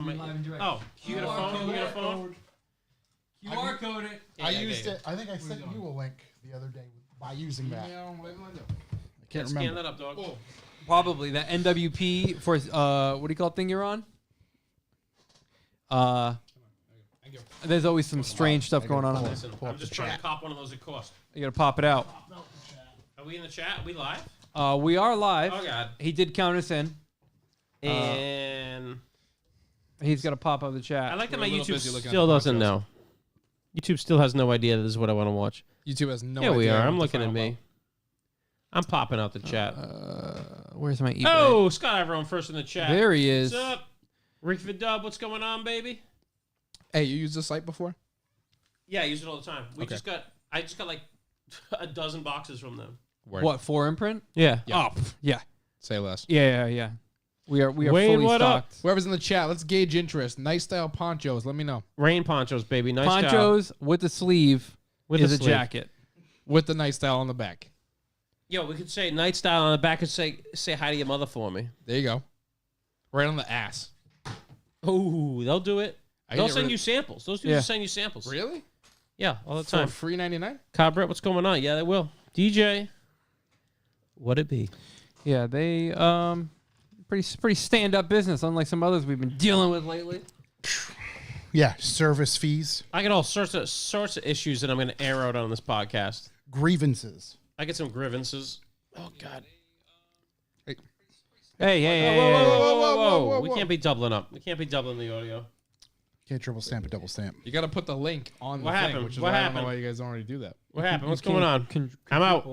Oh, you got a phone? You got a phone? QR code it. Yeah, I used it. I think I sent you a link the other day by using that. I can't remember. Scan that up, dog. Oh. Probably the NWP for what do you call it thing you're on? There's always some strange stuff going on there. Listen, I'm just trying to cop one of those at cost. You gotta pop it out. Are we in the chat? Are we live? We are live. Oh, God. He did count us in. And He's got to pop out the chat. I like that my We're a little YouTube busy looking at still the doesn't podcast. know. YouTube still has no idea this is what I want to watch. YouTube has no Yeah, idea. we are. what I'm to looking at find me. out. I'm popping out the chat. Where's my eBay? Oh, Scott, everyone first in the chat. There he is. What's up? Rick the Dub, what's going on, baby? Hey, you used this site before? Yeah, I use it all the time. I just got like a dozen boxes from them. Word. What, 4imprint? Yeah. Yeah. Oh, yeah. Say less. Yeah. We are Wayne, fully what up? stocked. Whoever's in the chat, let's gauge interest. Nice style ponchos. Let me know. Rain ponchos, baby. Nice job. Ponchos with the sleeve With is the a sleeve. jacket. With the nice style on the back. Yo, we could say night style on the back and say hi to your mother for me. There you go. Right on the ass. Oh, they'll do it. I They'll get send rid you of- samples. Those dudes Yeah. will send you samples. Really? Yeah, all the For time. free 99? Cabret, what's going on? Yeah, they will. DJ, what'd it be? Yeah, they pretty stand up business, unlike some others we've been dealing with lately. Yeah, service fees, I got all sorts of issues that I'm going to air out on this podcast. grievances. I get some grievances. Oh God. Hey. Whoa. We can't be doubling up. We can't be doubling the audio. Can't triple stamp a double stamp. You got to put the link on the What thing, happened? which is What why I happened? don't know why you guys don't already do that. What happened? What's going on? I'm out.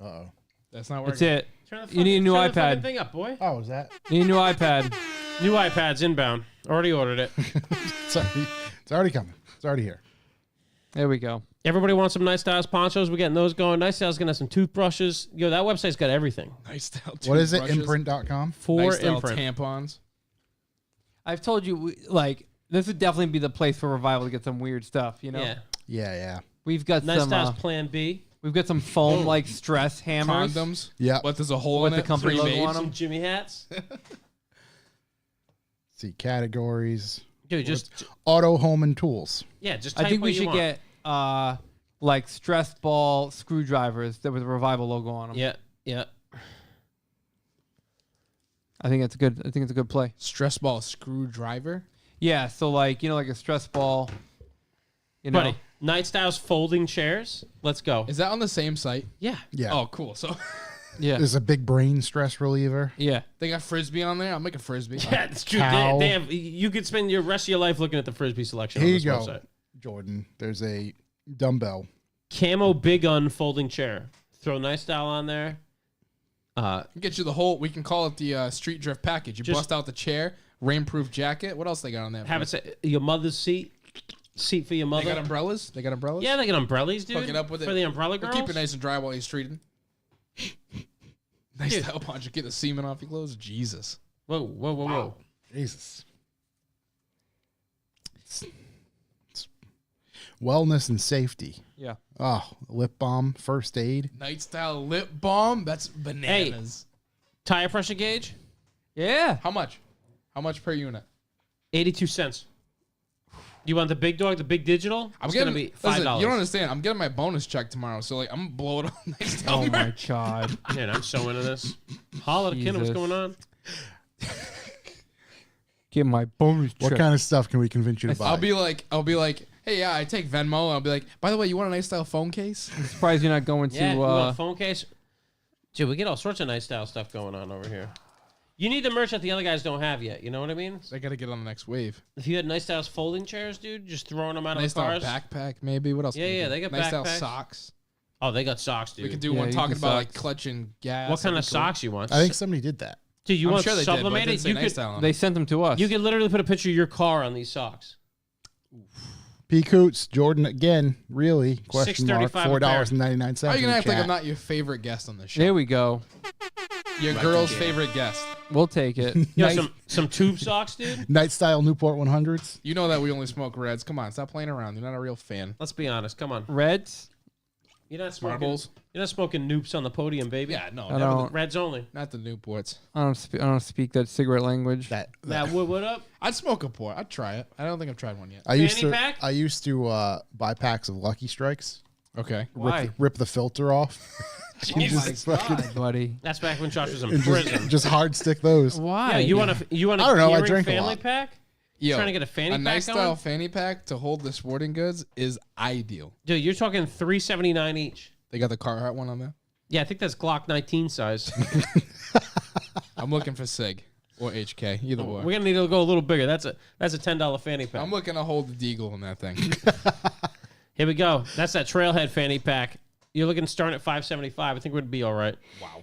Uh-oh. That's not working. That's it. Turn the You need a new turn the fucking iPad. thing up, boy. Oh, is that? You need a new iPad. New iPads inbound. Already ordered it. It's already coming. It's already here. There we go. Everybody wants some Nice Styles ponchos. We're getting those going. Nice Styles going to have some toothbrushes. Yo, that website's got everything. Nice style What is it? toothbrushes. Imprint.com? For Nice style imprint. tampons. I've told you, this would definitely be the place for Revival to get some weird stuff, you know? Yeah. Yeah. We've got Nice some Styles Plan B. we've got some foam like stress hammers. Condoms. Yeah. What, there's a hole With in the it? company logo Pre-made? on 'em. Some Jimmy hats. See, categories. Dude, just Auto, home, and tools. just I type think what we you should want. get like stress ball screwdrivers that with a Revival logo on them. Yeah. I think it's a good play. Stress ball screwdriver. Yeah, so like a stress ball. You know. Buddy, Night Styles folding chairs. Let's go. Is that on the same site? Yeah. Yeah. Oh, cool. So Yeah. There's a big brain stress reliever. Yeah. they got frisbee on there. I'll make a frisbee. Yeah, it's true. cow. They have, you could spend your rest of your life looking at the Frisbee selection Here on you this go, website. Jordan. There's a dumbbell. Camo Big Un folding chair. Throw Nice Style on there. Get you the whole. We can call it the street drift package. You Just- bust out the chair, rainproof jacket. What else they got on there? Have it say your mother's seat for your They mother. got umbrellas. They got umbrellas. Yeah, they got umbrellas, dude. Hook it up with for it. the umbrella But girls. keep it nice and dry while he's treating. Nice Dude. style poncho. Get the semen off your clothes. Jesus. Whoa. Jesus. It's wellness and safety. Yeah. Oh, lip balm, first aid. Night style lip balm. That's bananas. Tire pressure gauge, Yeah. How much? How much per unit? 82 cents. You want the big dog, the big digital? I'm It's getting. gonna be listen, $5. you don't understand. I'm getting my bonus check tomorrow, so I'm gonna blow it on nice style. Oh my god. Man, I'm so into this. Holla to Ken, what's Jesus. going on? Get my bonus What check. kind of stuff can we convince you to buy? I'll be like, hey, yeah, I take Venmo. I'll be like, by the way, you want a nice style phone case? I'm surprised you're not going to Yeah, you want a phone case? Dude, we get all sorts of Nice Style stuff going on over here. You need the merch that the other guys don't have yet. You know what I mean? I gotta get on the next wave. If you had Nice Styles folding chairs, dude, just throwing them out Nice of the style cars. backpack, maybe. What else? Yeah, can we yeah, do? they got nice style backpacks. socks. Oh, they got socks, dude. We could do Yeah, one you talking can about like socks. clutch and gas. What kind That'd of be cool. socks you want? I think somebody did that. Dude, you I'm want sure they did, but it sublimated? didn't say You nice could, style on They it. sent them to us. you could literally put a picture of your car on these socks. P. Coots, Jordan again, really? Question mark. $6.35 a pair. $4.99. How are you gonna act like chat. I'm not your favorite guest on this show? There we go. Your girl's favorite guest. We'll take it. You Nice. know, some tube socks, dude? Night style Newport 100s. You know that we only smoke reds. Come on, stop playing around. You're not a real fan. Let's be honest. Come on. Reds. You're not smoking. Marbles. You're not smoking noops on the podium, baby. Yeah, no, I never don't. Reds only. not the Newports. I don't speak that cigarette language. Now, what up? I'd smoke a port. I'd try it. I don't think I've tried one yet. I used Fanny to. pack? I used to buy packs of Lucky Strikes. Okay. Why? Rip the filter off. Jesus. God, buddy. That's back when Josh was in and prison. just hard stick those. Why? Yeah, you want a I don't know, I gearing drink a family lot. pack? Yo, Trying to get a fanny a pack nice going? style fanny pack to hold the sporting goods is ideal. Dude, you're talking $379 each. They got the Carhartt one on there. Yeah, I think that's Glock 19 size. I'm looking for Sig or HK, either We're way. gonna need to go a little bigger. That's a $10 fanny pack. I'm looking to hold the Deagle in that thing. Here we go. That's that Trailhead fanny pack. You're looking starting at $575. I think we'd be all right. Wow.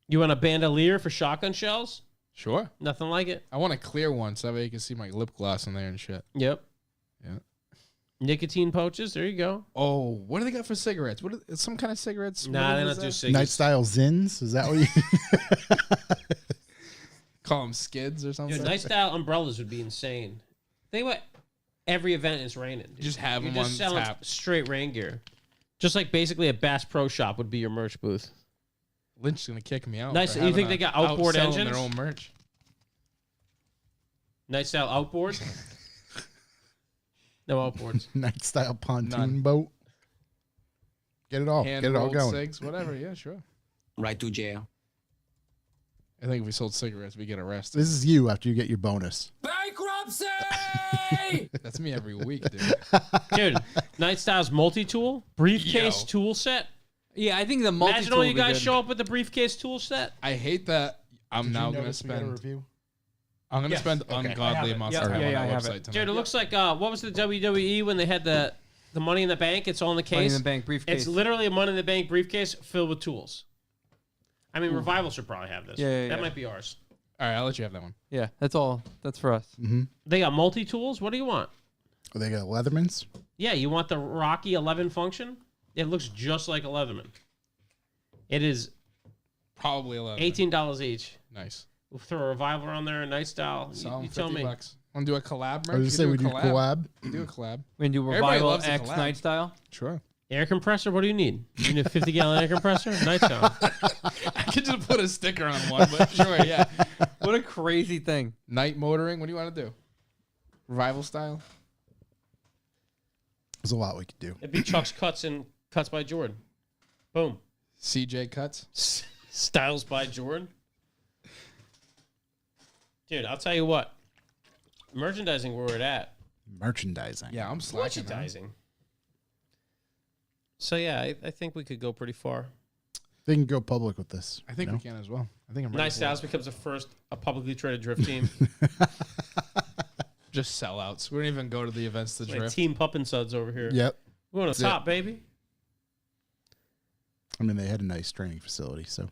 You want a bandolier for shotgun shells? Sure. Nothing like it. I want a clear one so that way you can see my lip gloss in there and shit. Yep. Yeah. Nicotine pouches. There you go. Oh, what do they got for cigarettes? What is some kind of cigarettes? Nah, What they is don't do that? cigarettes. Night style Zins. Is that what you? Call them skids or something. Dude, nice style umbrellas would be insane. Think about every event is raining. Dude. Just have You're them just on selling tap. straight rain gear. Just like basically a Bass Pro Shop would be your merch booth. Lynch is gonna kick me out. Nice. for You think having they a- got outboard outselling engines? Their own merch. Nice style outboard. No outboards. Night style pontoon None. boat. Get it all. Hand Get it all rolled going. cigs, whatever. Yeah, sure. Right to jail. I think if we sold cigarettes, we get arrested. This is you after you get your bonus. Bankruptcy! That's me every week, dude. Dude, Night Style's multi-tool, briefcase Yo. tool set. Yeah, I think the multi. Imagine all you guys show up with the briefcase tool set. I hate that. I'm Did you now gonna notice we got a spend. review? I'm gonna Yes. spend Okay. I have ungodly it. amounts Yeah, of time yeah, on I that have website it. tonight. Dude, it looks like what was the WWE when they had the Money in the Bank? It's all in the case. Money in the Bank briefcase. It's literally a Money in the Bank briefcase filled with tools. I mean, Revival should probably have this. Yeah, yeah, That yeah. might be ours. All right, I'll let you have that one. Yeah, that's all. That's for us. They got multi-tools. What do you want? Oh, they got Leathermans. Yeah, you want the Rocky 11 function? It looks just like a Leatherman. It is Probably 11. $18 each. Nice. We'll throw a Revival on there, a Night Style. So You tell me. $50. Want to do a collab? I was just saying we do collab. We do a collab. We can do Everybody Revival loves a X collab. Night Style. Sure. Air compressor? What do you need? You need a 50-gallon air compressor? Night Style. I could just put a sticker on one, but sure, yeah. What a crazy thing. Night motoring. What do you want to do? Revival style. There's a lot we could do. It'd be Chuck's Cuts and Cuts by Jordan. Boom. CJ cuts. Styles by Jordan. Dude, I'll tell you what. Merchandising where we're at. Merchandising. Yeah, I'm slacking. man. Merchandising. So yeah, I think we could go pretty far. They can go public with this. I think you know? we can as well. I think I'm ready. Nice for Styles it. becomes the first a publicly traded drift team. Just sellouts. We don't even go to the events to Like drift. Team Pup and Suds over here. Yep. We're on the That's it. top, baby. I mean, they had a nice training facility, so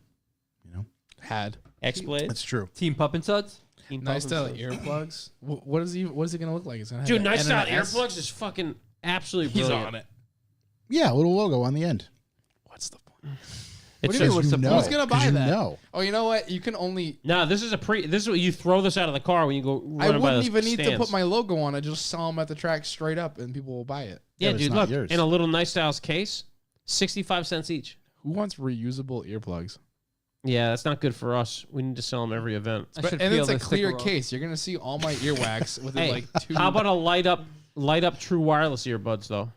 you know Had X-Blade. that's true. Team Pup and Suds. Team Pup nice and style Suds. earplugs. What is he? What is it gonna look like? It's gonna have Dude, an Nice N Style and an S? earplugs is fucking absolutely He's brilliant. on it. Yeah, a little logo on the end. What's the point? It What do you says- mean, what's the know. point? Who's gonna 'Cause buy you that? know. Oh, you know what? You can only. No, this is this is what you throw this out of the car when you go. I running by wouldn't the even need to stands. put my logo on. I just sell them at the track straight up, and people will buy it. Yeah, but it's dude, not look yours. in a little Nice Styles case, 65 cents each. Who wants reusable earplugs? Yeah, that's not good for us. We need to sell them every event. I But, should and feel it's a this clear sticker roll. case. You're gonna see all my earwax within Hey, like 2. how about a light up true wireless earbuds though?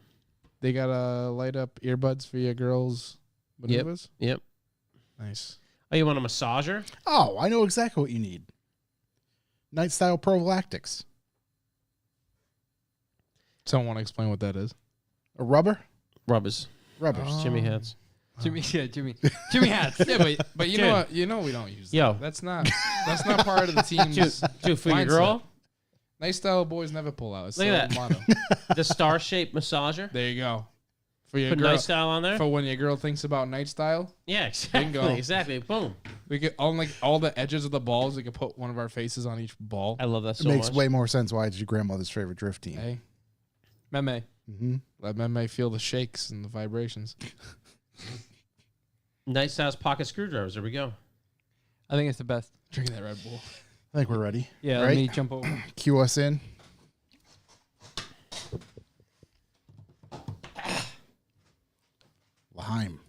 They got light up earbuds for your girls' maneuvers. Yep. Nice. Oh, you want a massager? Oh, I know exactly what you need. Night style prophylactics. Someone want to explain what that is? A rubber? Rubbers, Rubbers. Jimmy hats. Jimmy hats. Yeah, but you Dude. know what? You know we don't use that. Yo. That's not part of the team's Dude, for your mindset. girl, Nice style boys never pull out. It's Look at so that. mono. the star-shaped massager. There you go. For your Put girl, Nice Style on there. for when your girl thinks about night style, Yeah, exactly. Bingo. Exactly. Boom. we could on like all the edges of the balls. We could put one of our faces on each ball. I love that It so makes much. way more sense why it's your grandmother's favorite drift team. Hey, Meme. Mm-hmm. let men may feel the shakes and the vibrations. Nice Styles pocket screwdrivers. There we go. I think it's the best. Drinking that Red Bull. I think we're ready. Yeah, Right? let me jump over. Cue us in. time.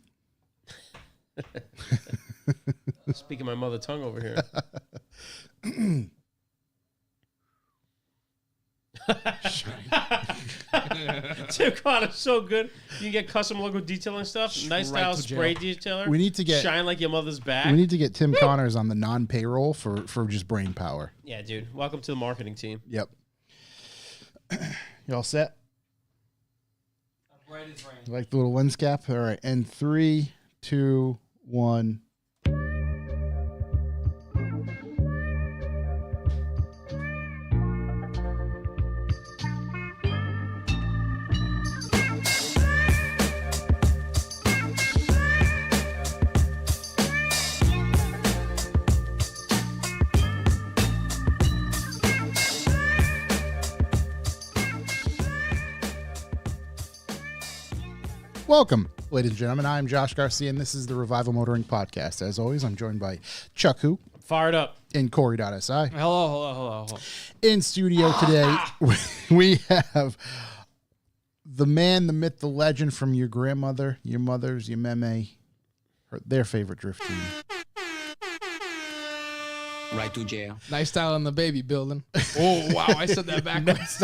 Speaking my mother tongue over here. Tim Connor's so good. You can get custom logo detailing stuff. Nice Right style to jail. spray detailer. We need to get shine like your mother's back. we need to get Tim Connors on the non-payroll for just brain power. Yeah, dude. Welcome to the marketing team. Yep. You all set? Bright as rain. You like the little lens cap? All right. And 3, 2, 1. Welcome, ladies and gentlemen. I'm Josh Garcia, and this is the Revival Motoring Podcast. As always, I'm joined by Chuck Who Fired up. and Corey.si. Hello. In studio today, we have the man, the myth, the legend from your grandmother, your mother's, your meme, their favorite drift team. Right to jail. Nice style in the baby building. Oh, wow. I said that backwards.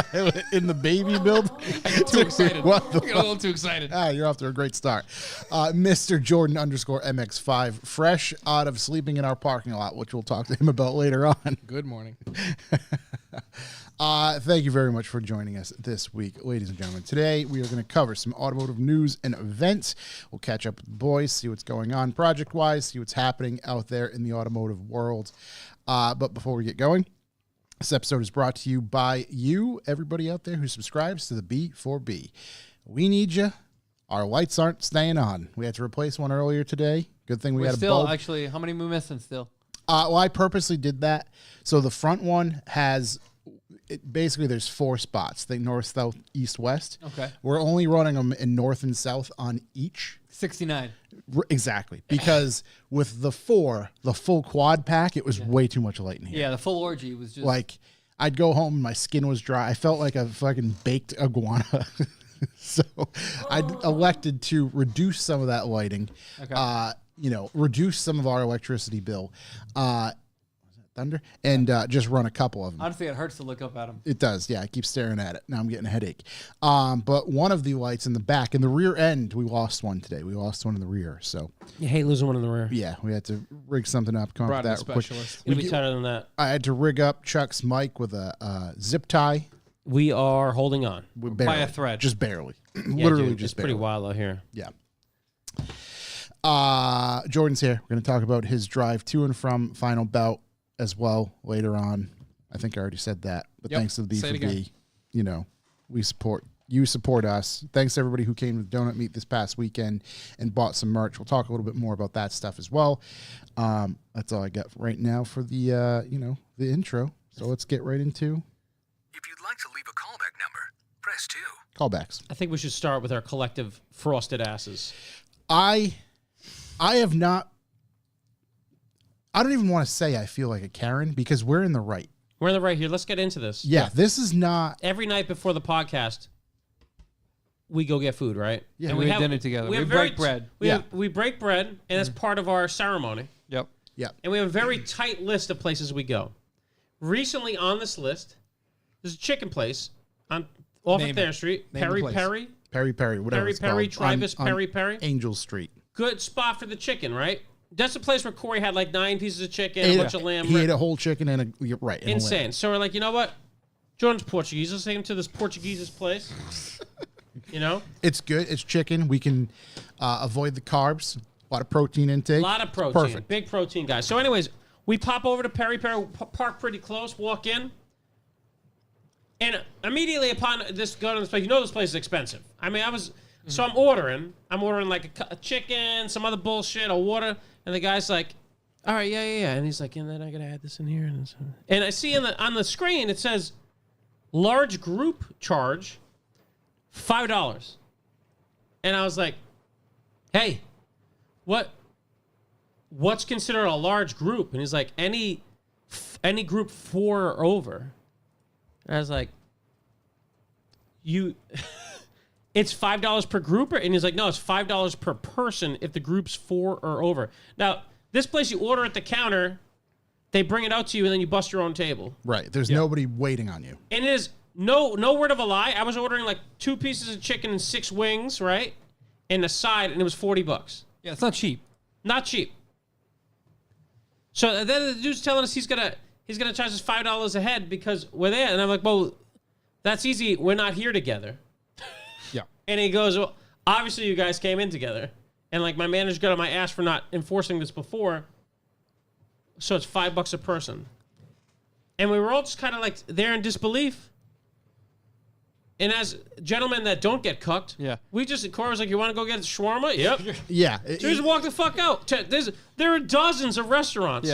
In the baby build? I get too excited. What the I get a little too excited. You're off to a great start. Mr. Jordan _MX5, fresh out of sleeping in our parking lot, which we'll talk to him about later on. Good morning. Thank you very much for joining us this week, ladies and gentlemen. Today, we are going to cover some automotive news and events. We'll catch up with the boys, see what's going on project-wise, see what's happening out there in the automotive world. But before we get going, this episode is brought to you by you, everybody out there who subscribes to the B4B. We need you. Our lights aren't staying on. We had to replace one earlier today. Good thing we had a bulb. Actually, how many we missing still? Well, I purposely did that. So the front one has, basically there's 4 spots. The north, south, east, west. Okay. We're only running them in north and south on each. 69. Exactly. Because with the 4, the full quad pack, it was way too much light in here. Yeah, the full orgy was just Like, I'd go home and my skin was dry. I felt like a fucking baked iguana. So I elected to reduce some of that lighting. Okay. Reduce some of our electricity bill. Thunder, and just run a couple of them. Honestly, it hurts to look up at him. It does, yeah. I keep staring at it. Now I'm getting a headache. But one of the lights in the back, in the rear end, we lost one today. We lost one in the rear. So, You hate losing one in the rear. yeah, we had to rig something up. Come up Brought with in that a quick. specialist. It'll be tighter than that. I had to rig up Chuck's mic with a zip tie. We are holding on. Barely, a thread. Just barely. Yeah, Literally dude, just it's pretty barely. wild out here. Yeah. Jordan's here. We're going to talk about his drive to and from final bout as well later on. I think I already said that, but Yep. thanks to the Say it again. B4B, we support you, support us. Thanks to everybody who came to the Donut Meet this past weekend and bought some merch. We'll talk a little bit more about that stuff as well. That's all I got right now for the the intro. So let's get right into If you'd like to leave a callback number, press 2. callbacks. I think we should start with our collective frosted asses. I have not. I don't even want to say I feel like a Karen because we're in the right. We're in the right here. Let's get into this. Yeah, this is not. Every night before the podcast, we go get food, right? Yeah, and we eat dinner together. We have break bread. We break bread, and that's part of our ceremony. Yep. Yeah. And we have a very tight list of places we go. Recently on this list, there's a chicken place off Name of Thayer it. Street. Name the Perry place. Perry. Whatever Perry it's Perry, called. Travis On Perry Perry. Angel Street. Good spot for the chicken, right? That's the place where Corey had like 9 pieces of chicken, a bunch of lamb. He ate a whole chicken and a right. and a lamb. Insane. So we're like, you know what? Jordan's Portuguese. Let's take him to this Portuguese's place. It's good. It's chicken. We can avoid the carbs. A lot of protein intake. A lot of protein. Perfect. Big protein, guys. So anyways, we pop over to Perry Perry, park pretty close, walk in. And immediately upon this going to this place, this place is expensive. I mean, so I'm ordering like a chicken, some other bullshit, a water, and the guy's like, all right, yeah. And he's like, and then I got to add this in here. And I see on the screen, it says large group charge, $5. And I was like, hey, what's considered a large group? And he's like, any group 4 or over. And I was like, it's $5 per group, and he's like, no, it's $5 per person if the group's 4 or over. Now, this place you order at the counter, they bring it out to you, and then you bust your own table. Right. There's nobody waiting on you. And it is no word of a lie. I was ordering like 2 pieces of chicken and 6 wings, right, and a side, and it was $40. Yeah, it's not cheap. Not cheap. So then the dude's telling us he's gonna charge us $5 a head because we're there, and I'm like, well, that's easy. We're not here together. Yeah. And he goes, well, obviously you guys came in together. And like my manager got on my ass for not enforcing this before. So it's $5 a person. And we were all just kind of like there in disbelief. And as gentlemen that don't get cucked, Cora was like, you want to go get shawarma? Yep. Yeah. So we just walk the fuck out. There are dozens of restaurants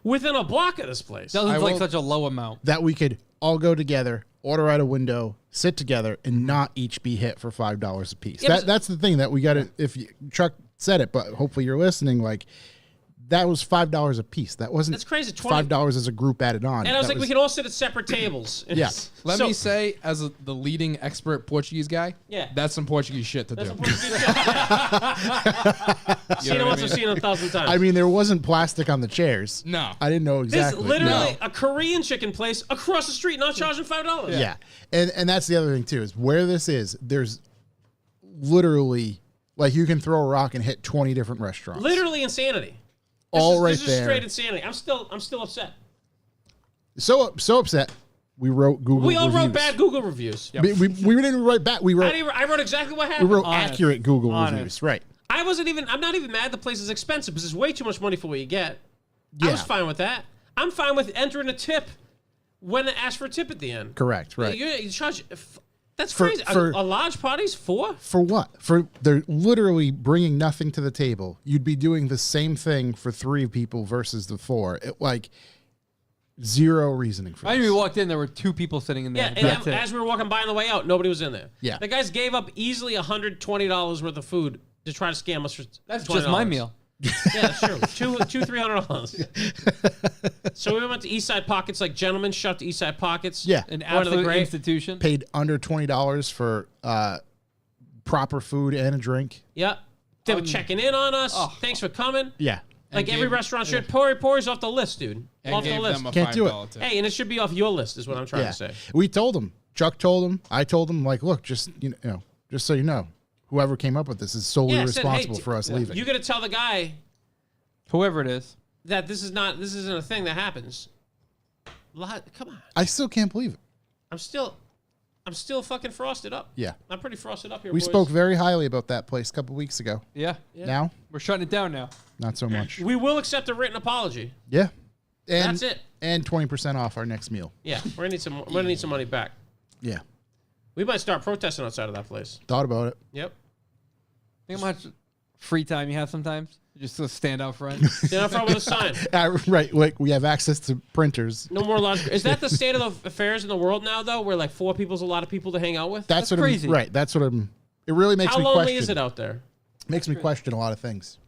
within a block of this place. Doesn't like such a low amount. That we could all go together, order out a window, sit together, and not each be hit for $5 a piece. Yeah, That's the thing that we got to, Chuck said it, but hopefully you're listening, like, that was $5 a piece. That wasn't That's crazy. $5 as a group added on. And I was like, we can all sit at separate tables. Yeah. Let me say, as the leading expert Portuguese guy, that's some Portuguese shit to do. Seen it once, I've seen it 1,000 times. I mean, there wasn't plastic on the chairs. No. I didn't know exactly. This literally a Korean chicken place across the street, not charging $5. Yeah. And that's the other thing, too, is where this is, there's literally, like, you can throw a rock and hit 20 different restaurants. Literally insanity. This is there. straight insanity. I'm still upset. So upset. We wrote Google We all reviews. wrote bad Google reviews. We didn't write back. We wrote. I wrote exactly what We happened. wrote accurate Google reviews. Right. I'm not even mad the place is expensive because it's way too much money for what you get. Yeah. I was fine with that. I'm fine with entering a tip when it asks for a tip at the end. Correct. Right. You charge. That's For- crazy. for- a large party's $4? For what? For they're literally bringing nothing to the table. You'd be doing the same thing for 3 people versus the 4. Like zero reasoning for I this. knew we walked in, there were 2 people sitting in there. Yeah, and That's it. as we were walking by on the way out, nobody was in there. Yeah. The guys gave up easily $120 worth of food to try to scam us for That's $20. just my meal. Yeah, that's true. $300. So we went to Eastside Pockets, like gentlemen. Shut to Eastside Pockets. Yeah. An One of the absolute great- institution. Paid under $20 for proper food and a drink. Yeah. They were checking in on us. Oh. Thanks for coming. Yeah. Like And every gave- restaurant should. Pori's off the list, dude. And Off the gave list. them a Can't do it. $5 tip. Hey, and it should be off your list, is what I'm trying Yeah. to say. We told him. Chuck told him. I told him. Like, look, just just so you know, whoever came up with this is solely Yeah, I said, hey, responsible for us leaving. You got to tell the guy Whoever it is. that this isn't a thing that happens. Come on. I still can't believe it. I'm still fucking frosted up. Yeah. I'm pretty frosted up here. We boys. spoke very highly about that place a couple weeks ago. Yeah. Now, We're shutting it down now. not so much. We will accept a written apology. Yeah. And, That's it. And 20% off our next meal. Yeah, we're gonna need some money back. Yeah. We might start protesting outside of that place. Thought about it. Yep. Think how much free time you have sometimes? Just to stand out front. Stand up front with a sign. Right. Like we have access to printers. No more large. Is that the state of the affairs in the world now, though, where like 4 people's a lot of people to hang out with? That's what crazy. Right. That's what I'm. It really makes How me lonely question. is it out there? Makes me question a lot of things.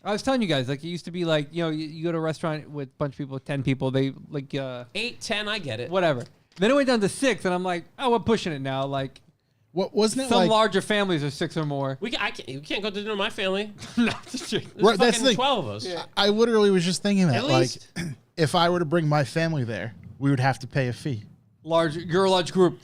I was telling you guys, like, it used to be like, you go to a restaurant with a bunch of people, 10 people, they, like, 8, 10, I get it. whatever. Then it went down to 6, and I'm like, oh, we're pushing it now. Like, What wasn't it some like? larger families are 6 or more. We can't go to dinner with my family. No, There's Right, that's fucking the thing. 12 of us. I literally was just thinking that. At Like, least. if I were to bring my family there, we would have to pay a fee. You're a large group.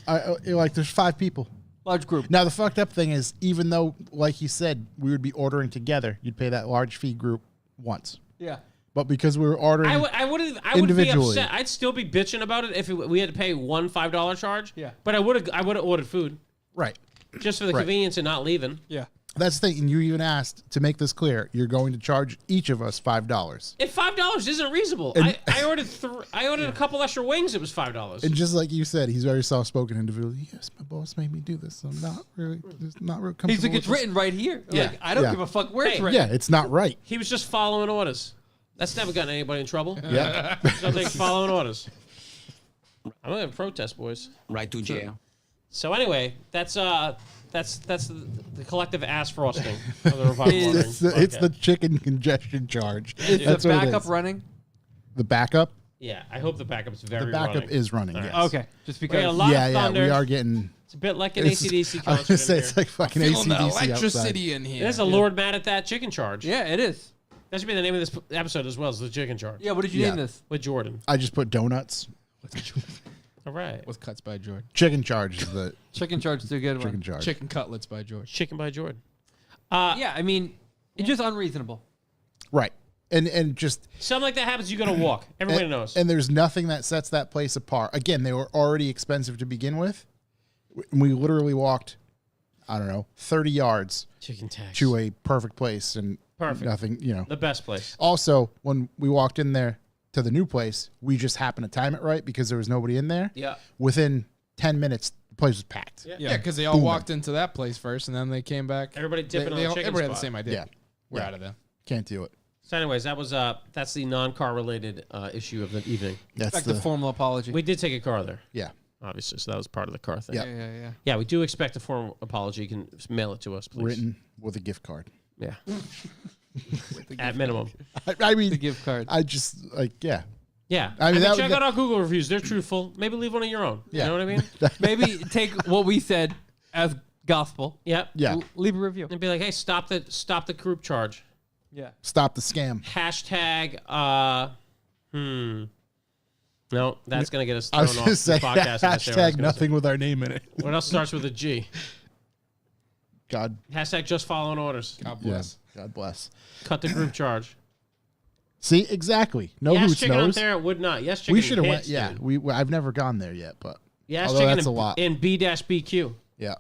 Like, there's 5 people. Large group. Now the fucked up thing is, even though, like you said, we would be ordering together, you'd pay that large fee group once. Yeah. But because we were ordering, I would be individually. upset. I'd still be bitching about it if we had to pay one $5 charge. Yeah. But I would have ordered food right. just for the Right. convenience and not leaving. Yeah. That's the thing. And you even asked to make this clear, you're going to charge each of us $5. If $5 isn't reasonable, And- I ordered a couple extra wings. It was $5. And just like you said, he's very soft-spoken individual. Yes, my boss made me do this. I'm not really comfortable. He's like, with it's this." written right here. Yeah. Like, I don't Yeah. give a fuck where it's Hey. written. Yeah, it's not right. He was just following orders. That's never gotten anybody in trouble. Yeah. Something following orders. I'm gonna protest, boys. Right to jail. So anyway, that's the collective ass frosting of the revival. It's the chicken congestion charge. Is That's the what it backup is. running? The backup? Yeah, I hope the backup's very The backup running. is running. All Yes. right. Okay, just We got because. a lot Yeah, of yeah. thunder. We are getting. It's a bit like an It's- AC/DC I was concert gonna in say here. it's like fucking Feeling the AC/DC electricity outside. in here. There's a Lord mad at that chicken charge. Yeah, it is. That should be the name of this episode as well, is the chicken charge. Yeah, what did you Yeah. name this? With Jordan. I just put donuts. All right. With cuts by Jordan. Chicken charge is the Chicken charge is a good chicken one. charge. Chicken cutlets by George. Chicken by Jordan. Yeah, I mean, it's just unreasonable. Right. And just Something like that happens, you got to walk. Everybody knows. And there's nothing that sets that place apart. Again, they were already expensive to begin with. We literally walked, I don't know, 30 yards Chicken tax. to a perfect place and Perfect. nothing, you know. The best place. Also, when we walked in there to the new place, we just happened to time it right because there was nobody in there. Yeah. Within 10 minutes, the place was packed. Yeah. Yeah, because they all Booming. walked into that place first, and then they came back. Everybody dipping on the chicken everybody had spot. the same idea. Yeah. We're Yeah. out of there. Can't do it. So anyways, that's the non-car related issue of the evening. That's Expect the, a formal apology. We did take a car there, yeah. obviously, so that was part of the car thing. Yeah. Yeah. Yeah, we do expect a formal apology. You can mail it to us, please. Written with a gift card. Yeah. At minimum. I mean, The gift card. I just, like, yeah. Yeah. I mean, that check would- out our Google reviews. They're truthful. Maybe leave one of your own. Yeah. You know what I mean? Maybe take what we said as gospel. Yep. Yeah. Leave a review. And be like, hey, stop the group charge. Yeah. Stop the scam. Hashtag, No, that's going to get us I was thrown going off to the say podcast. if I say what I was hashtag gonna nothing with our name in it. say. What else starts with a G? God, Hashtag just following orders. God yeah. bless. God bless. Cut the group charge. See, exactly. No Yes, Hoots chicken on knows. there would not. Yes, chicken We should have went. hits, Yeah, dude. I've never gone there yet, but Yes, although chicken that's a lot. in B-BQ. yeah,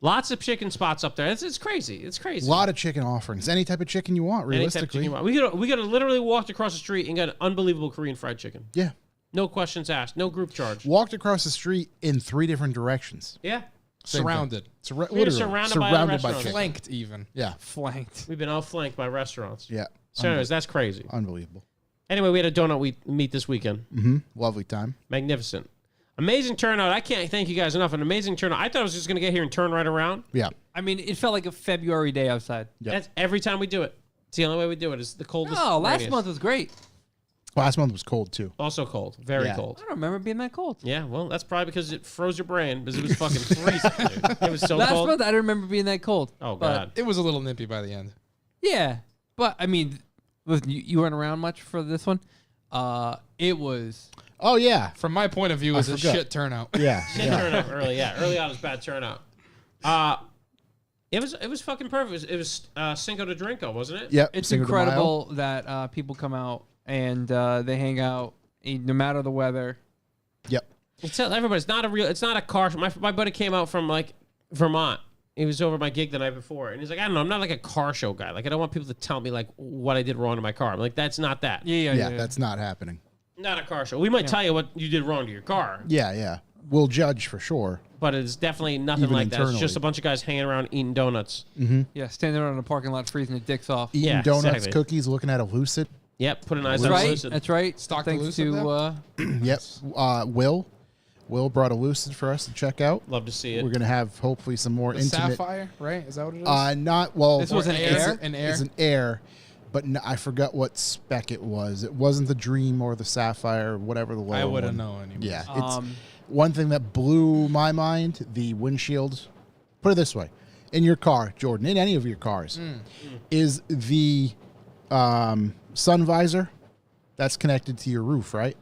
Lots of chicken spots up there. It's crazy. It's a crazy. lot of chicken offerings. Any type of chicken you want, Any type of chicken realistically. you want. We could have literally walked across the street and got an unbelievable Korean fried chicken. Yeah, No questions asked. No group charge. walked across the street in 3 different directions. Yeah. Same thing. Surrounded. Literally surrounded by other by restaurants. chicken. Flanked even. Yeah, Flanked. We've been outflanked by restaurants. yeah. So anyways, that's crazy. Unbelievable. Anyway, we had a donut meet this weekend. Lovely time. Magnificent. Amazing turnout. I can't thank you guys enough. An amazing turnout. I thought I was just going to get here and turn right around. Yeah, I mean, it felt like a February day outside. Yep. That's every time we do it. It's the only way we do it. It's the coldest. Oh, last rainiest. month was great. last month was cold too. Also cold. Very Yeah. cold. I don't remember it being that cold. Yeah, well, that's probably because it froze your brain because it was fucking freezing, dude. It was so Last cold. month, I don't remember being that cold. Oh, But, God. It was a little nippy by the end. Yeah. But, I mean, listen, you weren't around much for this one. It was... Oh yeah, From my point of view, it was a forgot. shit turnout. yeah. Shit turnout early, yeah. Early on was bad turnout. It was fucking perfect. It was Cinco de Drinko, wasn't it? Yep. It's Cinco de Mayo. incredible that people come out and they hang out no matter the weather. Yep. Tell everybody, it's not a car. My buddy came out from like Vermont. He was over my gig the night before, and he's like, I don't know, I'm not like a car show guy. Like, I don't want people to tell me like what I did wrong to my car. I'm like, that's not that. Yeah, that's not happening. Not a car show. We might tell you what you did wrong to your car, Yeah, yeah. We'll judge for sure. but it's definitely nothing Even like that. It's internally. just a bunch of guys hanging around eating donuts. Yeah, standing around in the parking lot freezing their dicks off. Eating Yeah, donuts, exactly. cookies, looking at a Lucid. Yep, putting eyes That's on right. Lucid. That's right. Stock the Thanks Lucid to Yep. Will brought a Lucid for us to check out. Love to see it. We're gonna have hopefully some more The intimate. Sapphire, right? Is that what it is? Not well. This was an it's Air? An Air? It's an Air, but I forgot what spec it was. It wasn't the Dream or the Sapphire, or whatever the lower I wouldn't one. know anymore. Yeah, it's Um, one thing that blew my mind. The windshield. Put it this way: in your car, Jordan, in any of your cars, is the sun visor that's connected to your roof, right?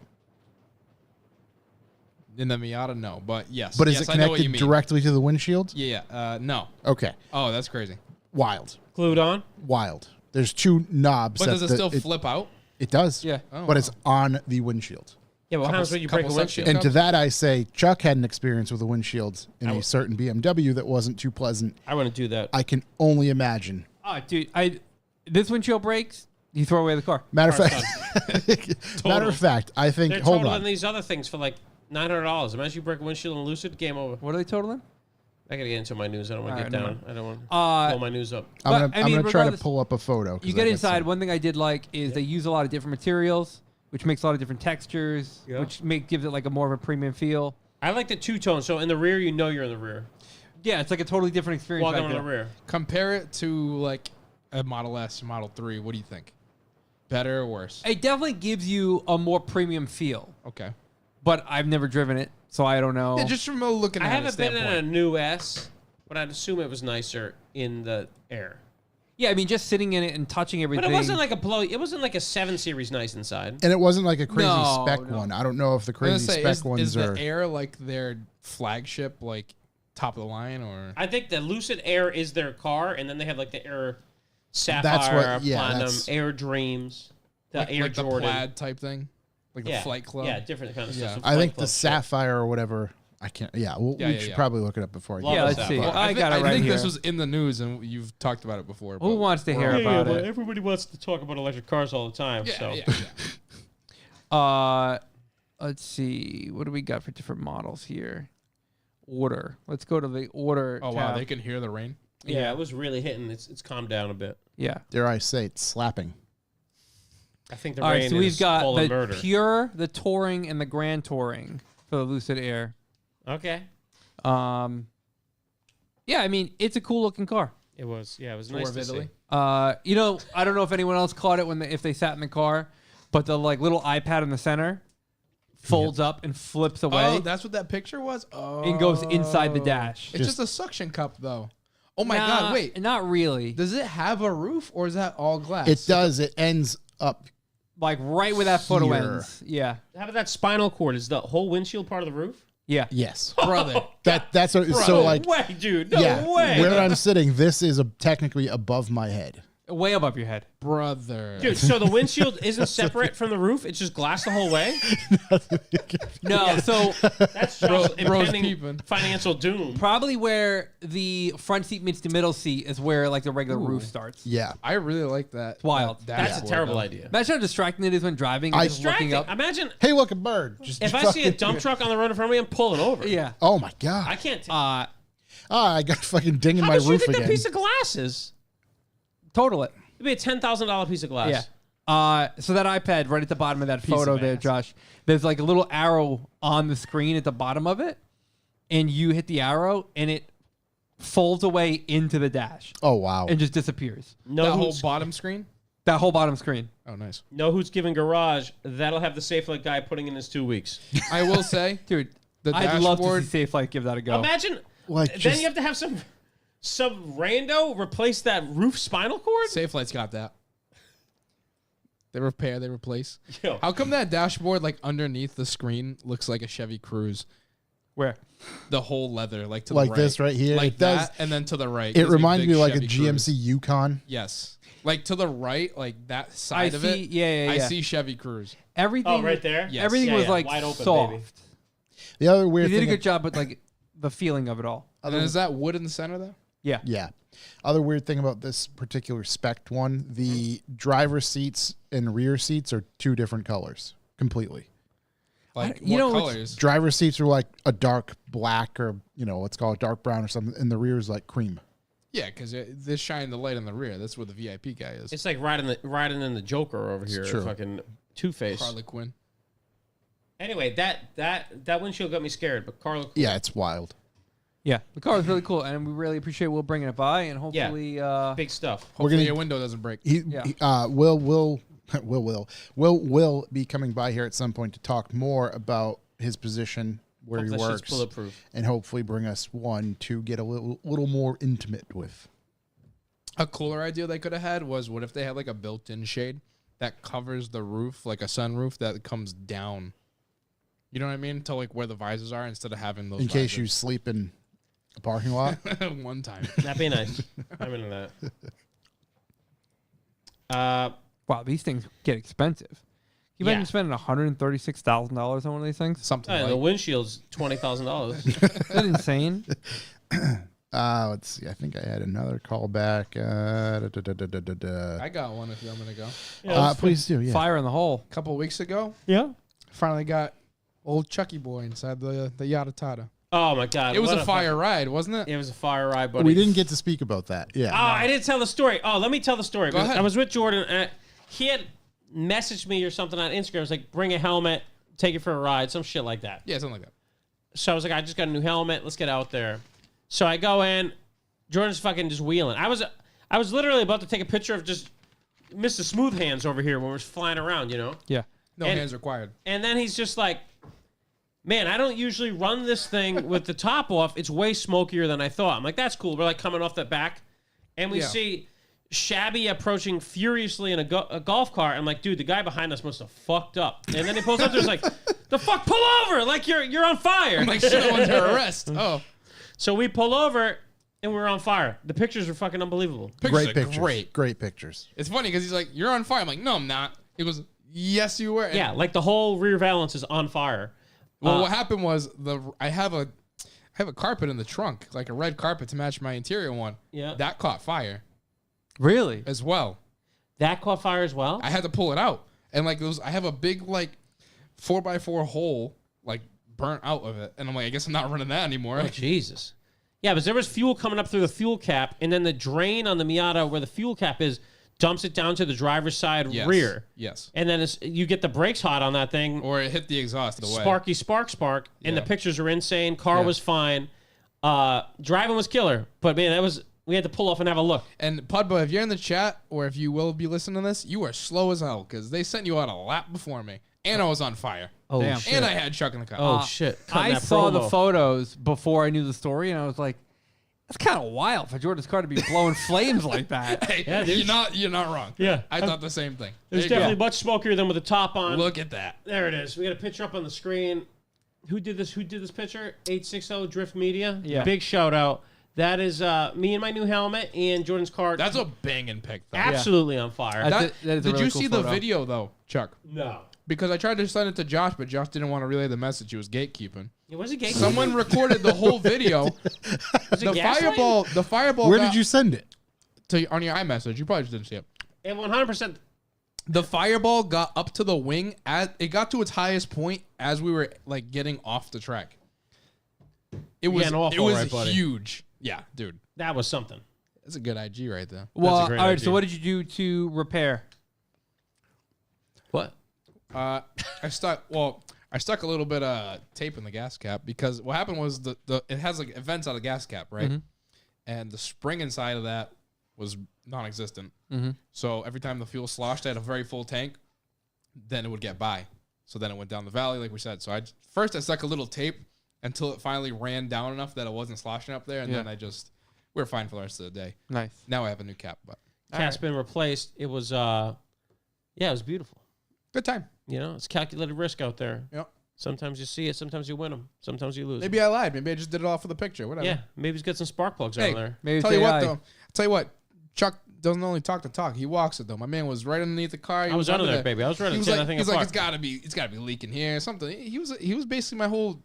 In the Miata, no. But yes. But is yes, it I know what you connected mean. directly to the windshield? Yeah. No. Okay, Oh, that's crazy. wild, Glued on. wild. There's 2 knobs. But that does it still flip out? It does. Yeah. Oh, but it's on the windshield. Yeah, well, what happens when you break a couple windshield? sections. And to that I say, Chuck had an experience with a windshield in a certain BMW that wasn't too pleasant. I wouldn't do that. I can only imagine. oh, dude, this windshield breaks, you throw away the car. Matter of Car's fact, matter of fact, I think. They're Hold totaling on. these other things for like $900. Imagine you break a windshield and Lucid, game over. What are they totaling? I gotta get into my news. I don't want to All get right, down. I don't want to Uh, pull my news up. I'm But, gonna, I I'm mean, gonna try to regardless, pull up a photo. 'cause You I get got inside. some- One thing I did like is they use a lot of different materials, which makes a lot of different textures, Yeah. which gives it like a more of a premium feel. I like the two-tone. So in the rear, you know you're in the rear. Yeah, it's like a totally different experience. Walking back on the there. rear. Compare it to like a Model S, Model 3. What do you think? Better or worse? It definitely gives you a more premium feel, Okay. but I've never driven it, so I don't know. Yeah, just from a looking I at haven't been in a standpoint. new S, but I'd assume it was nicer in the Air. Yeah, I mean, just sitting in it and touching everything. But it wasn't like a blow. It wasn't like a 7 Series nice inside. And it wasn't like a crazy No, spec no. one. I don't know if the I was crazy gonna say, spec ones is are. the Air like their flagship, like top of the line, or I think the Lucid Air is their car, and then they have like the Air Sapphire, That's what- yeah, Platinum, that's- Air Dreams, the Air like the Jordan. plaid type thing, like the yeah, Flight Club? Yeah, different kind of Yeah. stuff. I think Flight the Club shit. Sapphire or whatever. I can't. Yeah, we Yeah, should yeah. probably look it up before. I Love get Yeah, it. it. let's see. Well, I got it I right think here. this was in the news, and you've talked about it before. Who but wants to hear we're- about but it? everybody wants to talk about electric cars all the time. Yeah, so yeah. Let's see. What do we got for different models here? Order. Let's go to the order. Oh wow, tab. they can hear the rain. yeah, it was really hitting. It's calmed down a bit. Yeah. Dare I say it's slapping? I think the All rain right, so is we've got full the of murder. Pure, the Touring, and the Grand Touring for the Lucid Air. Okay, Yeah, I mean, it's a cool looking car. it was. Yeah, it was Tour nice of to Italy. see. I don't know if anyone else caught it if they sat in the car, but the like little iPad in the center folds up and flips away Oh, that's what that picture was. Oh, and goes inside the dash. It's just a suction cup, though. Oh my Nah, god! Wait, not really. does it have a roof or is that all glass? It does. It ends up. Like right where that photo Here. ends. Yeah, How about that spinal cord? Is the whole windshield part of the roof? yeah. Yes. brother. That's what, so No like. way, dude. No Yeah, way. where I'm sitting, this is technically above my head. Way above your head. Brother. Dude, so the windshield isn't separate from the roof? It's just glass the whole way? No, so That's Bro's impending peeping. financial doom. probably where the front seat meets the middle seat is where like the regular roof starts. Yeah. I really like that. wild. That's a dashboard, terrible though. idea. Imagine how distracting it is when driving and just looking Distracting. up. Imagine Hey, look, a bird. Just if I see a dump truck on the road in front of me, I'm pulling over. Yeah. Oh my god. I can't. I got fucking ding in How my much do you roof think again. that piece of glass is? Total it. It'd be a $10,000 piece of glass. Yeah. So that iPad right at the bottom of that photo of there, ass. Josh, there's like a little arrow on the screen at the bottom of it, and you hit the arrow, and it folds away into the dash Oh wow. and just disappears. That Know whole who's, bottom screen. That whole bottom screen. Oh, nice. know who's giving garage? That'll have the SafeLink guy putting in his 2 weeks. I will say, Dude, The I'd love to dashboard- see Safe Flight give that a go. Imagine. Like, then just- you have to have some rando replace that roof spinal cord. SafeLight's got that. They repair, they replace. Yo. How come that dashboard, like underneath the screen, looks like a Chevy Cruze? Where? The whole leather, like to Like the right. this right here? Like It does- that, and then to the right. It gives reminds big me of like a Chevy Cruze. GMC Yukon. Yes. Like to the right, like that I side of see. it. Yeah. I see Chevy Cruze. Everything. Oh, right there? Yes. Everything Yeah, was yeah, like wide open, soft. baby. The other You weird did a thing. good job with like the feeling of it all. And then is that wood in the center though? Yeah. Yeah. Other weird thing about this particular spec one, the driver seats and rear seats are two different colors completely. Like you what know, it's- colors? Driver seats are like a dark black or, let's call it dark brown or something, and the rear is like cream. Yeah, because they're shining the light on the rear. That's where the VIP guy is. It's like riding in the Joker over here. true. Fucking Two-Face. Harley Quinn. Anyway, that windshield got me scared, but Carla. Yeah, it's wild. Yeah. The car is really cool, and we really appreciate Will bringing it by, and hopefully, Big stuff. Hopefully gonna- your window doesn't break. Yeah. Will be coming by here at some point to talk more about his position, where Hope he that shit's works, bulletproof. and hopefully bring us one to get a little more intimate with. A cooler idea they could have had was, what if they had like a built-in shade that covers the roof, like a sunroof that comes down. You know what I mean? To like where the visors are, instead of having those. In case you sleep in a parking lot. one time. That'd be nice. I'm into that. wow, these things get expensive. Can you Yeah. imagine spending $136,000 on one of these things? Something The like windshield's $20,000. Is that insane? Let's see. I think I had another call back. I got one if I'm gonna go. Please do. Yeah. Fire in the hole. A couple of weeks ago, Yeah. finally got old Chucky boy inside the Yada Tada. Oh my god. It was what a fire ride, wasn't it? It was a fire ride, buddy. We didn't get to speak about that. Yeah. Oh, I didn't tell the story. Oh, let me tell the story. Go ahead. I was with Jordan, and he had messaged me or something on Instagram. It was like, bring a helmet, take it for a ride, some shit like that. Yeah, something like that. So I was like, I just got a new helmet. Let's get out there. So I go in. Jordan's fucking just wheeling. I was literally about to take a picture of just Mr. Smooth Hands over here when we're flying around, you know? Yeah. No And- hands required. And then he's just like, man, I don't usually run this thing with the top off. It's way smokier than I thought. I'm like, that's cool. We're like coming off the back. And we Yeah. see Shabby approaching furiously in a golf cart. I'm like, dude, the guy behind us must have fucked up. And then he pulls up there's like, the fuck, pull over! Like you're on fire. I'm like, shit, I'm under arrest. Oh. So we pull over and we're on fire. The pictures are fucking unbelievable. Great are pictures. Great. Great pictures. It's funny because he's like, you're on fire. I'm like, no, I'm not. He goes, yes, you were. And Yeah, like the whole rear valance is on fire. Well, what happened was I have a carpet in the trunk, like a red carpet to match my interior one. Yeah. That caught fire Really? as well. That caught fire as well? I had to pull it out, and like I have a big like 4x4 hole like burnt out of it, and I'm like, I guess I'm not running that anymore. Oh, Jesus. Yeah, but there was fuel coming up through the fuel cap, and then the drain on the Miata where the fuel cap is dumps it down to the driver's side Yes. rear. Yes. And then you get the brakes hot on that thing. Or it hit the exhaust away. Sparky, spark. And the Yeah. pictures are insane. Car Yeah. was fine. Driving was killer. But, man, we had to pull off and have a look. And Pudba, if you're in the chat or if you will be listening to this, you are slow as hell because they sent you out a lap before me, and I was on fire, Oh, Damn. shit. and I had Chuck in the car. Oh, shit. Cutting I that saw the promo. photos before I knew the story, and I was like, that's kind of wild for Jordan's car to be blowing flames like that. Hey, Yeah, dude. you're not wrong. Yeah. I thought the same thing. It was There you go. definitely much smokier than with the top on. Look at that. There it is. We got a picture up on the screen. Who did this picture? 860 Drift Media. Yeah. Big shout out. That is me and my new helmet and Jordan's car. That's a banging pic, though. absolutely on fire. That is a Did really you cool see the photo. video though, Chuck? No. Because I tried to send it to Josh, but Josh didn't want to relay the message. He was gatekeeping. It was a gay. Someone recorded the whole video. Was it The gaslighting? fireball. Where got did you send it? on your iMessage? You probably just didn't see it. And 100%. The fireball got up to the wing it got to its highest point as we were like getting off the track. It was Getting awful, right, buddy? huge. Yeah, dude. That was something. That's a good IG right there. Well, all great right, idea. so what did you do to repair? What? I stuck a little bit of tape in the gas cap because what happened was it has like vents out of the gas cap, right? And the spring inside of that was non-existent. So every time the fuel sloshed, I had a very full tank. Then it would get by. So then it went down the valley, like we said. So I stuck a little tape until it finally ran down enough that it wasn't sloshing up there, and then we were fine for the rest of the day. Nice. Now I have a new cap, but Cat's been replaced. It was, it was beautiful. good time. You know, it's calculated risk out there. Yep. Sometimes you see it. Sometimes you win them. Sometimes you lose. Maybe I lied. Maybe I just did it all for the picture. Whatever. Yeah. Maybe he's got some spark plugs Hey, over there. Maybe Tell you what AI. though. Tell you what. Chuck doesn't only talk the talk. He walks it though. My man was right underneath the car. He I was under there, baby. I was ready He to was tear like, that thing he's like, apart. it's gotta be leaking here. Something. He was basically my whole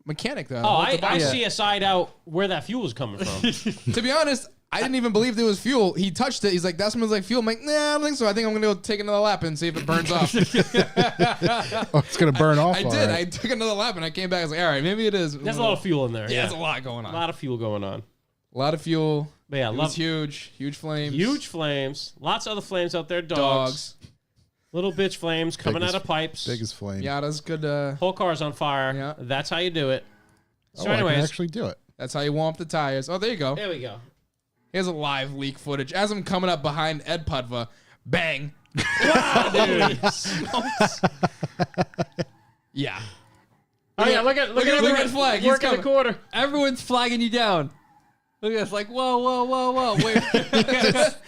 mechanic there. Oh, I Yeah. CSI'd out where that fuel was coming from. To be honest, I didn't even believe there was fuel. He touched it. He's like, that smells like fuel. I'm like, nah, I don't think so. I think I'm gonna go take another lap and see if it burns off. Oh, it's gonna burn off. I all did. right. I took another lap and I came back. I was like, all right, maybe it is. There's a lot of fuel in there. Yeah, there's a lot going A on. lot of fuel going on. A lot of fuel. But yeah, It love was huge flames. huge flames. Lots of other flames out there. dogs. Little bitch flames coming Biggest- out of pipes. Biggest flame. Miatas good. Whole car's on fire. Yeah. That's how you do it. Oh, So I can anyways, actually do it. That's how you warm up the tires. Oh, there you go. there we go. Here's a live leak footage. As I'm coming up behind Ed Pudva, bang. Yeah. Oh yeah, look at the red flag. He's Working the coming. quarter. Everyone's flagging you down. Look at us like, whoa. Wait.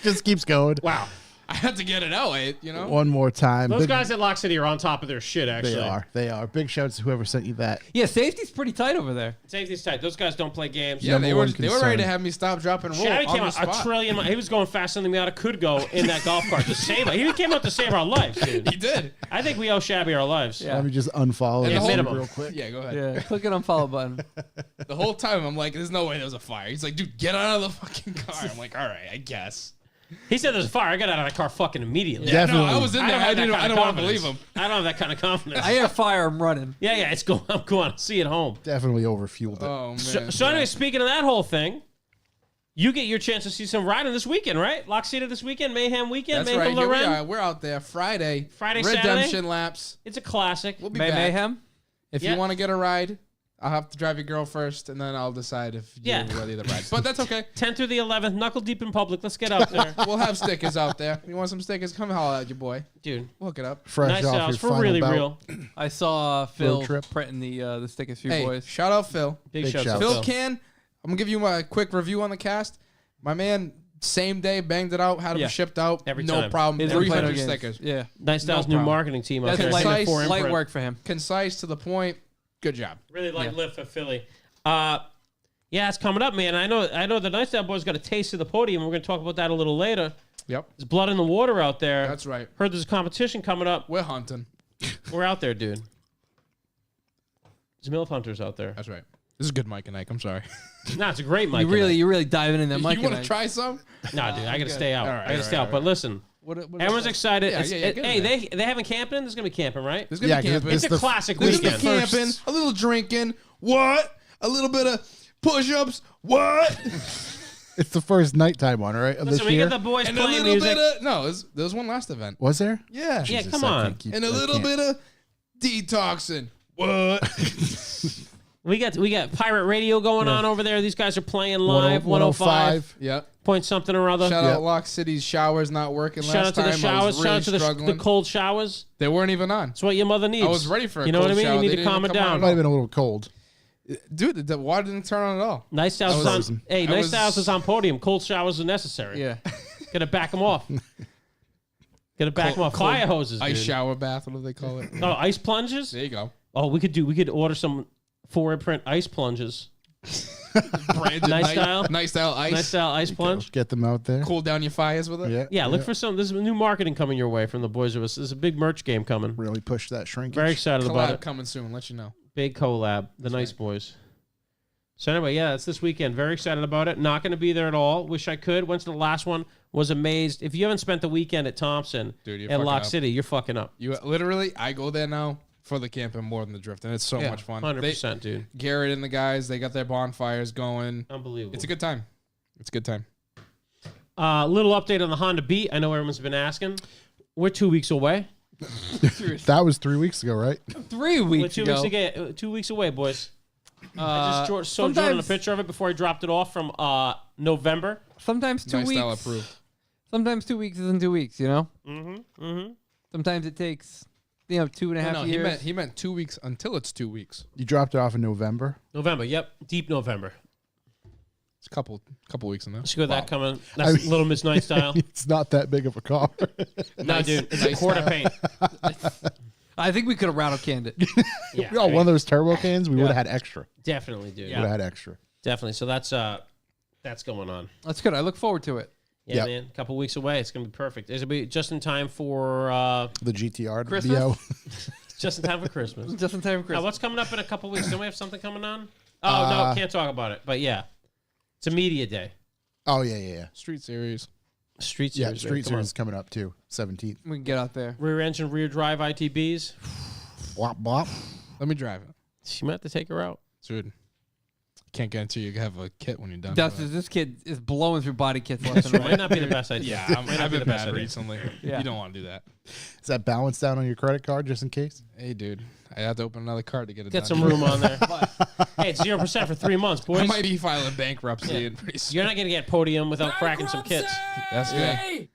Just keeps going. Wow. I had to get it out, you know? One more time. Those Big- guys at Lock City are on top of their shit, actually. They are. Big shouts to whoever sent you that. Yeah, safety's pretty tight over there. Safety's tight. Those guys don't play games. Yeah, Number they were one ready concern. to have me stop, drop, and roll Shabby on came the out spot. a trillion. He was going faster than the Miata could go in that golf cart to save it. He came out to save our lives, dude. He did. I think we owe Shabby our lives. Yeah. Let me just unfollow And this the whole- minimum. real quick. Yeah, go ahead. Yeah, click it on follow button. The whole time I'm like, there's no way there was a fire. He's like, dude, get out of the fucking car. I'm like, all right, I guess. He said there's a fire. I got out of that car fucking immediately. Yeah, Definitely. no, I was in there. I don't want to believe him. I don't have that kind of confidence. I hear fire, I'm running. yeah, it's going. I'm going to see it home. Definitely overfueled it. Oh, man. So anyway, speaking of that whole thing, you get your chance to see some riding this weekend, right? Lock City this weekend, Mayhem weekend, That's Mayhem right. Here we Loren. are. We're out there Friday. Friday, Redemption Saturday? laps. It's a classic. We'll be May back. Mayhem? If Yeah. you want to get a ride, I'll have to drive your girl first, and then I'll decide if Yeah. you're ready to ride. But that's okay. 10th through the 11th, knuckle deep in public. Let's get out there, We'll have stickers out there. You want some stickers? Come holler at your boy. dude. We'll hook it up. Fresh Nice off house your for final really bout. real. I saw Phil trip. printing the stickers for you Hey, boys. shout out Phil. Big Big shout shout. out. Phil can. I'm gonna give you my quick review on the cast. My man, same day, banged it out, had them Yeah. shipped out. Every no time. problem. He doesn't play no 300 games. stickers. Yeah. Nice Styles' No new problem. marketing team out That's there. light- Singing for light imprint. work for him. Concise to the point. Good job. Really light Yeah. lift for Philly. Yeah, it's coming up, man. I know the Nice Style boys got a taste of the podium. We're going to talk about that a little later. Yep. There's blood in the water out there. That's right. Heard there's a competition coming up. We're hunting. We're out there, dude. There's MILF hunters out there. That's right. This is good, Mike and Ike. I'm sorry. Nah, it's a great mic. You're really diving in that mic. you want to tonight. try some? Nah, dude, I got to stay out. All right, I got to all stay right, out. But listen, What everyone's excited. Yeah, It's- yeah, get in hey, there. they having camping? There's going to be camping, right? There's gonna be 'cause camping. It's a the- classic There's weekend. gonna be camping. A little drinking. What? A little bit of push-ups. What? It's the first nighttime one, right? Of Listen, this we year. got the boys And a playing little music. bit of there was one last event. Was there? Yeah. Yeah, come I on. can't keep- And a I little can't. bit of detoxing. What? We got pirate radio going on over there. These guys are playing live. 105. Yeah. Point something or other. Shout Yeah. out Lock City's showers not working Shout out last to the time. I showers. was Shout really out to the struggling. cold showers. They weren't even on. That's what your mother needs. I was ready for a You know what I cold mean? shower. You They need to didn't calm it even come down. Might have been a little cold. Dude, the water didn't turn on at all. Nice Styles is was- on. Hey, I Nice was- Styles is on podium. Cold showers are necessary. Yeah. Gotta back them off. Gotta back them off. Fire hoses. Ice dude. shower bath, what do they call it? Oh, ice plunges. There you go. Oh, we could order some 4-imprint ice plunges. Branded Nice style? Nice style ice. Nice style ice plunge. Get them out there. Cool down your fires with it. Yeah. Yeah, look for some. There's some new marketing coming your way from the boys of us. There's a big merch game coming. Really push that shrinkage. Very excited about Collab it. coming soon. Let you know. Big collab. The Nice Boys. So anyway, yeah, it's this weekend. Very excited about it. Not going to be there at all. Wish I could. Went to the last one. Was amazed. If you haven't spent the weekend at Thompson Dude, you're and fucking Lock up. City, you're fucking up. You literally, I go there now for the camping more than the drift, and it's so Yeah, much fun. 100%, dude. Garrett and the guys, they got their bonfires going. Unbelievable. It's a good time. It's a good time. Little update on the Honda Beat. I know everyone's been asking. We're 2 weeks away. That was 3 weeks ago, right? 3 We're weeks 2 ago. weeks away. 2 weeks away, boys. I just showed Jordan a picture of it before I dropped it off from November. Sometimes 2 Nice weeks. style approved. Sometimes 2 weeks isn't 2 weeks. You know. Mm-hmm. Sometimes it takes 2.5 No, years. he meant 2 weeks until it's 2 weeks. You dropped it off in November. November. Yep. Deep November. It's a couple weeks in there. See what that coming. That's Little Miss Night style. It's not that big of a car. No, dude. It's a quarter paint. I think we could have rattle canned it. Yeah. Oh, one of those turbo cans, we would have had extra. Definitely, dude. Would have had extra. Definitely. So that's going on. That's good. I look forward to it. Yeah, Yep. man. A couple weeks away. It's gonna be perfect. It'll be just in time for The GTR, Christmas? BO. just in time for Christmas. Just in time for Now, Christmas. what's coming up in a couple weeks? Don't we have something coming on? Oh no, can't talk about it. But yeah, it's a media day. Oh, yeah. Street series. Street Yeah, series. Street man. Come on. Series is coming up too, 17th. We can get out there. Rear engine, rear drive ITBs. Bop, bop. Let me drive it. She might have to take her out. Dude. Can't guarantee you have a kit when you're done. Dustin, this kid is blowing through body kits left and Might right. not be the best idea. Yeah, Might not I've be been the best bad idea. recently. Yeah. You don't want to do that. Is that balance down on your credit card just in case? Hey, dude. I have to open another card to get it Get done. some room on there. Hey, it's 0% for 3 months, I boys. might be filing bankruptcy in pretty soon. You're not gonna get podium without cracking some kits. That's good.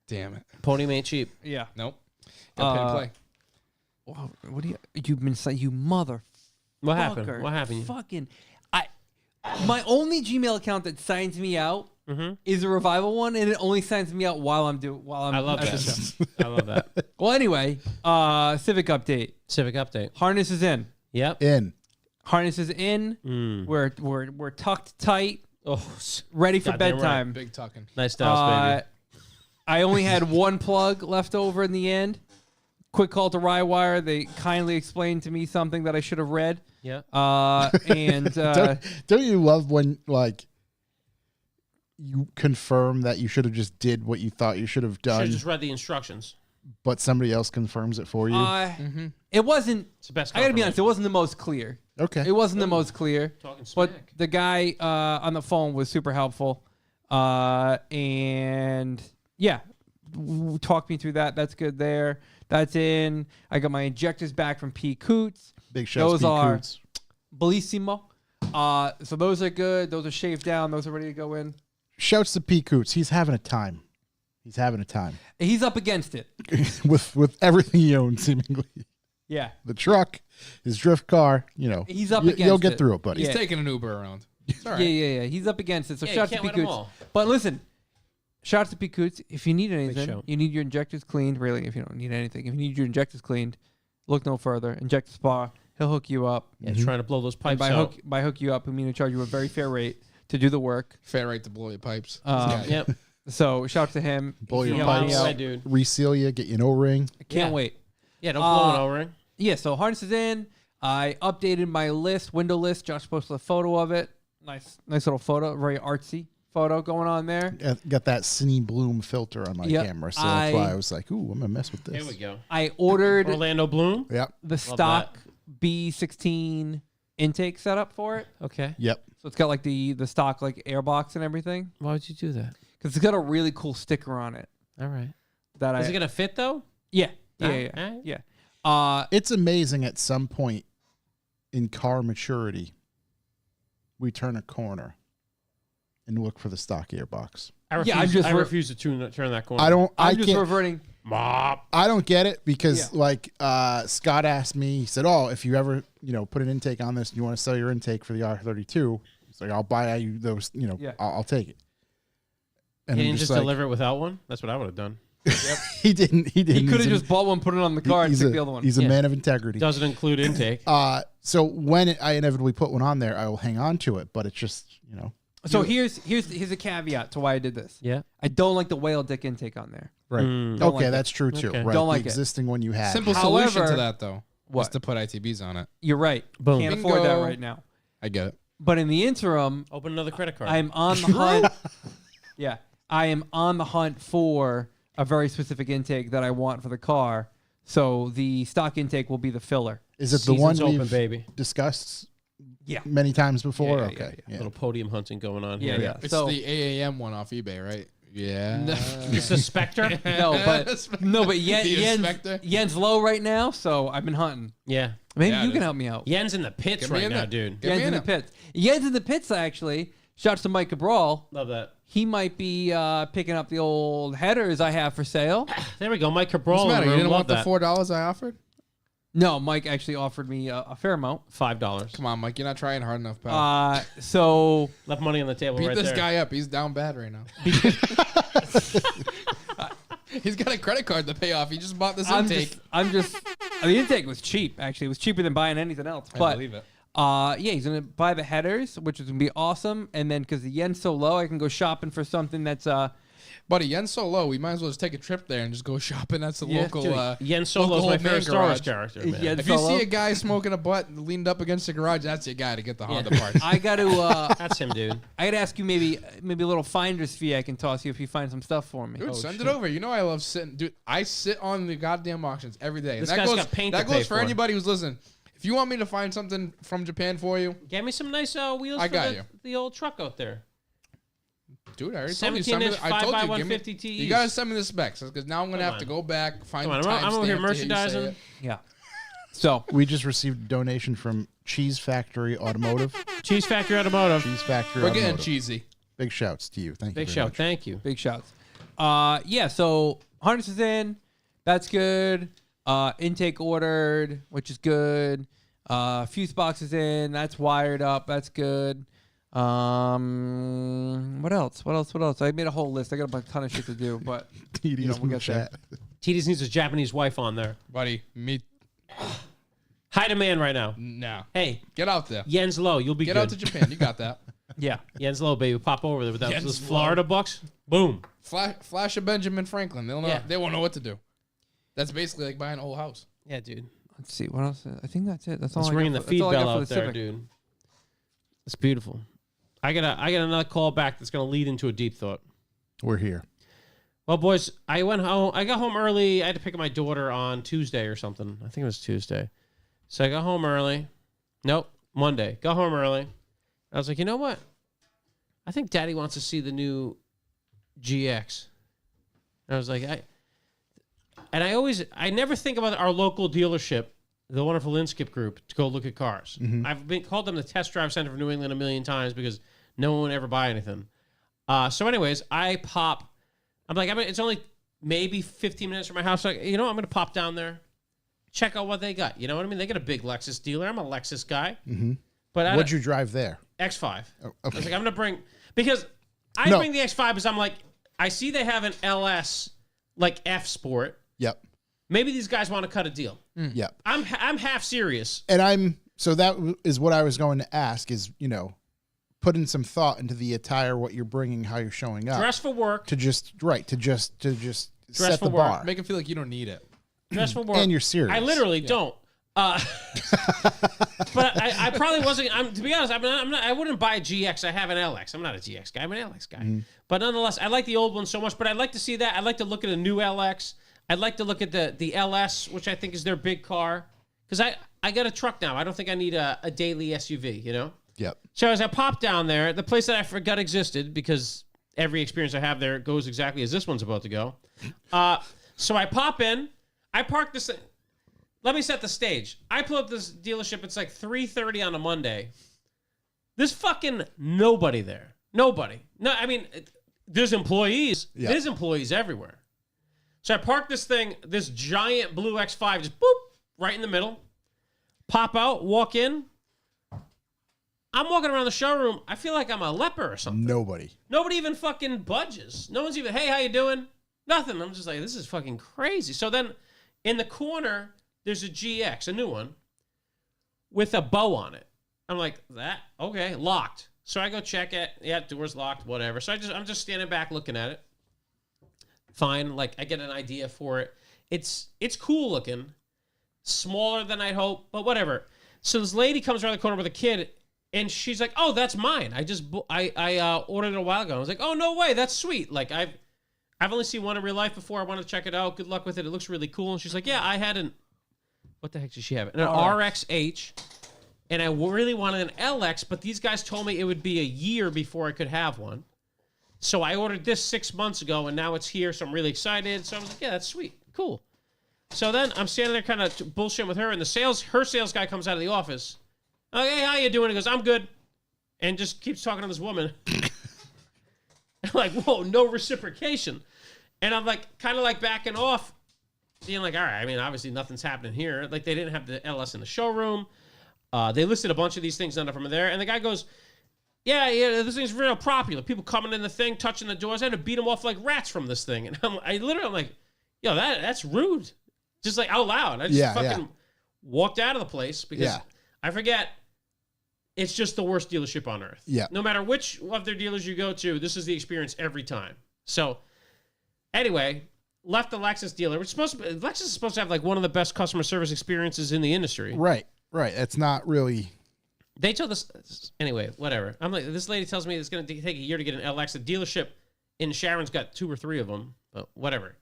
Damn it. Podium ain't cheap. Yeah. Nope. Got pay to play. Wow, what do you've been saying? You mother. What happened? What happened? Fucking. My only Gmail account that signs me out is a Revival one, and it only signs me out while I'm I love at the show. that. I love that. Well, anyway, Civic update. Civic update. Harness is in. Yep. In. Harness is in. We're tucked tight, Oh, ready for Goddamn right. bedtime. Big tucking. nice styles, baby. I only had one plug left over in the end. Quick call to Rywire. They kindly explained to me something that I should have read. Yeah. Don't you love when, like, you confirm that you should have just did what you thought you should have Should done, have just read the instructions. but somebody else confirms it for you? It wasn't. It's the best. I gotta be honest. It wasn't the most clear. Okay. It wasn't the most clear. Talking But smack. the guy on the phone was super helpful. And yeah, talk me through that. That's good there. That's in. I got my injectors back from P. Coots. Big shout Those Pete are Coots. Bellissimo. So those are good. Those are shaved down. Those are ready to go in. Shouts to P. Coots. He's having a time. He's having a time He's up against it. with everything he owns, seemingly. Yeah. The truck, his drift car. He's up You'll against get it. through it, buddy. He's Yeah. taking an Uber around. It's all right. Yeah. He's up against it. So Yeah, shout you out to can't win 'em P. all. Coots. But listen, shout out to P. Coots. If you need anything, show. you need your injectors cleaned. Really, if you don't need anything, if you need your injectors cleaned, look no further. Inject Spa. He'll hook you up. Yeah, trying to blow those And pipes by out. hook you up, I mean to charge you a very fair rate to do the work. Fair right to blow your pipes. Yep. So shout out to him. Blow He your helped me pipes. out. Yeah, dude. Reseal you, get you an O-ring. I can't Yeah. wait. Yeah, don't blow an Uh, O-ring. Yeah, so harness is in. I updated my window list. Josh posted a photo of it. Nice little photo, very artsy photo going on there. Got that Cine Bloom filter on my Yep. camera, so that's why I was like, "Ooh, I'm gonna mess with this." Here we go. I ordered Orlando Bloom. Yep, the stock B16 intake setup for it. Okay. yep. So it's got like the stock like airbox and everything. Why would you do that? Because it's got a really cool sticker on it. All right. That Is it gonna fit though? Yeah. All Yeah. right. Yeah. It's amazing. At some point in car maturity, we turn a corner and look for the stock airbox. I refuse, I'm just I refuse to turn that corner. I I'm just can't. reverting. Mop. I don't get it because Yeah. like Scott asked me, he said, "Oh, if you ever put an intake on this and you want to sell your intake for the R32, it's like I'll buy you those. Yeah. I'll take it." And He I'm didn't just like, deliver it without one. That's what I would have done. He didn't. He didn't. He could have He's a- just bought one, put it on the car, and he's took a, the other one. He's a Yeah. man of integrity. Doesn't include intake. So when I inevitably put one on there, I will hang on to it. But it's just So here's a caveat to why I did this. Yeah. I don't like the whale dick intake on there. right. Mm. Don't Okay, like that's true too. Okay. Right. Don't the like it. existing one you had. Simple solution However- to that, though, was What? to put ITBs on it. You're right. Boom. Can't afford that Bingo. right now. I get it. But in the interim, Open another credit card. I'm on the hunt. Yeah, I am on the hunt for a very specific intake that I want for the car. So the stock intake will be the filler. Is it the one Season's we've open, baby. discussed Yeah. many times before? Yeah, Okay. Yeah. Little podium hunting going on Yeah, here. yeah. It's So the AAM one off eBay, right? Yeah. It's a Spectre. no, but The inspector? Yen's low right now, so I've been hunting. Yeah. Maybe Yeah, you it can is. help me out. Yen's in the pits Get me right in now, there. dude. Get me Yen's in the there. pits. Yen's in the pits actually. Shouts to Mike Cabral. Love that. He might be picking up the old headers I have for sale. There we go. Mike What's Cabral. the matter? in You the room. didn't Love want the that. $4 I offered? No, Mike actually offered me a fair amount. $5. Come on, Mike. You're not trying hard enough, pal. So Left money on the table Beat right this there. guy up. He's down bad right now. He's got a credit card to pay off. He just bought this intake. The intake was cheap. Actually, it was cheaper than buying anything else. I But believe it. yeah, he's gonna buy the headers, which is gonna be awesome. And then because the yen's so low, I can go shopping for something that's Buddy, Yen's so low, we might as well just take a trip there and just go shopping. That's the Yeah, local. Dude, Yen Solo's local my old man favorite Star Wars garage. character, man. Yen If you Solo? see a guy smoking a butt leaned up against the garage, that's your guy to get the Honda parts. I got to. That's him, dude. I gotta ask you maybe a little finder's fee I can toss you if you find some stuff for me. Dude, send it over. You know I love sitting. Dude, I sit on the goddamn auctions every day. And This that guy's goes, got paint that to pay goes for for. anybody who's listening. If you want me to find something from Japan for you, Get me some nice wheels I for got you. the old truck out there. dude, I already told you. 17-inch I told you, give me, 5x150 TEs. you gotta send me the specs because now I'm gonna Come have to on. go back find Come the on, I'm over here timestamp to hear you say merchandising. it. Yeah. So We just received a donation from Cheese Factory Automotive. Cheese Factory Automotive. Cheese Factory We're Automotive. getting cheesy. Big shouts to you. Thank you. Big very shout. much. Thank you. big shouts. Yeah. So harness is in. That's good. Intake ordered, which is good. Fuse boxes in. That's wired up. That's good. What else? I made a whole list. I got a ton of shit to do, but TD's we'll in get chat. TD's needs a Japanese wife on there. Buddy, me High demand right now. no. Hey, Get out there. yen's low. You'll be Get good. out to Japan. You got that. yeah. Yen's low, baby. Pop over there with those Yen's Florida bucks. Boom. Flash a Benjamin Franklin. They'll know. Yeah. They won't know what to do. That's basically like buying an old house. Yeah, dude. Let's see what else. I think that's it. That's all. Let's I ring got the for- feed that's all I got bell for out the there, Civic. dude. It's beautiful. I got another call back that's gonna lead into a deep thought. We're here. Well, boys, I went home. I got home early. I had to pick up my daughter on Tuesday or something. I think it was Tuesday. So I got home early. Nope, Monday. Got home early. I was like, you know what? I think Daddy wants to see the new GX. And I was like, I never think about our local dealership the wonderful Inskip group to go look at cars. Mm-hmm. I've been called them the test drive center for New England a million times because no one would ever buy anything. So anyways, I pop. I'm like, it's only maybe 15 minutes from my house. Like, I'm going to pop down there, check out what they got. You know what I mean? They got a big Lexus dealer. I'm a Lexus guy. Mm-hmm. But What'd you drive there? X5. Oh, okay. I was like, I'm going to bring, because I bring the X5 because I'm like, I see they have an LS, like F Sport. Yep. Maybe these guys want to cut a deal. Yep. I'm half serious. And so that is what I was going to ask is, putting some thought into the attire, what you're bringing, how you're showing up. Dress for work. To just set for the work. bar. Make it feel like you don't need it. Dress for work. And you're serious. I literally don't. But I probably wasn't. To be honest, I wouldn't buy a GX. I have an LX. I'm not a GX guy. I'm an LX guy. Mm-hmm. But nonetheless, I like the old one so much. But I'd like to see that. I'd like to look at a new LX. I'd like to look at the LS, which I think is their big car. Because I got a truck now. I don't think I need a daily SUV, Yep. So as I pop down there, the place that I forgot existed because every experience I have there goes exactly as this one's about to go. So I pop in. I park this. Let me set the stage. I pull up this dealership. It's like 3:30 on a Monday. There's fucking nobody there. Nobody. No, I mean, there's employees. Yeah. There's employees everywhere. So I park this thing, this giant blue X5, just boop, right in the middle. Pop out, walk in. I'm walking around the showroom. I feel like I'm a leper or something. Nobody even fucking budges. No one's even, hey, how you doing? Nothing. I'm just like, this is fucking crazy. So then in the corner, there's a GX, a new one, with a bow on it. I'm like, that? Okay, locked. So I go check it. Yeah, door's locked, whatever. So I'm just standing back looking at it. Fine, like I get an idea for it. It's cool looking. Smaller than I'd hope, but whatever. So this lady comes around the corner with a kid, and she's like, "Oh, that's mine. I ordered it a while ago." I was like, "Oh, no way. That's sweet. Like I've only seen one in real life before. I want to check it out. Good luck with it. It looks really cool." And she's like, "Yeah, I had an what the heck did she have? An RXH, and I really wanted an LX, but these guys told me it would be a year before I could have one. So I ordered this 6 months ago, and now it's here. So I'm really excited. So I was like, yeah, that's sweet, cool." So then I'm standing there kind of bullshitting with her, and her sales guy comes out of the office. Like, "Hey, how you doing?" He goes, "I'm good," and just keeps talking to this woman. I'm like, whoa, no reciprocation. And I'm like, kind of like backing off, being like, all right, I mean, obviously nothing's happening here. Like, they didn't have the LS in the showroom. They listed a bunch of these things under from there, and the guy goes, yeah, this thing's real popular. People coming in the thing, touching the doors. I had to beat them off like rats from this thing. And I'm like, yo, that's rude. Just like out loud. I just walked out of the place because I forget. It's just the worst dealership on earth. Yeah. No matter which of their dealers you go to, this is the experience every time. So anyway, left the Lexus dealer, Lexus is supposed to have like one of the best customer service experiences in the industry. Right. That's not really. They told us anyway. Whatever. I'm like, this lady tells me it's going to take a year to get an LX. The dealership in Sharon's got 2 or 3 of them. But whatever.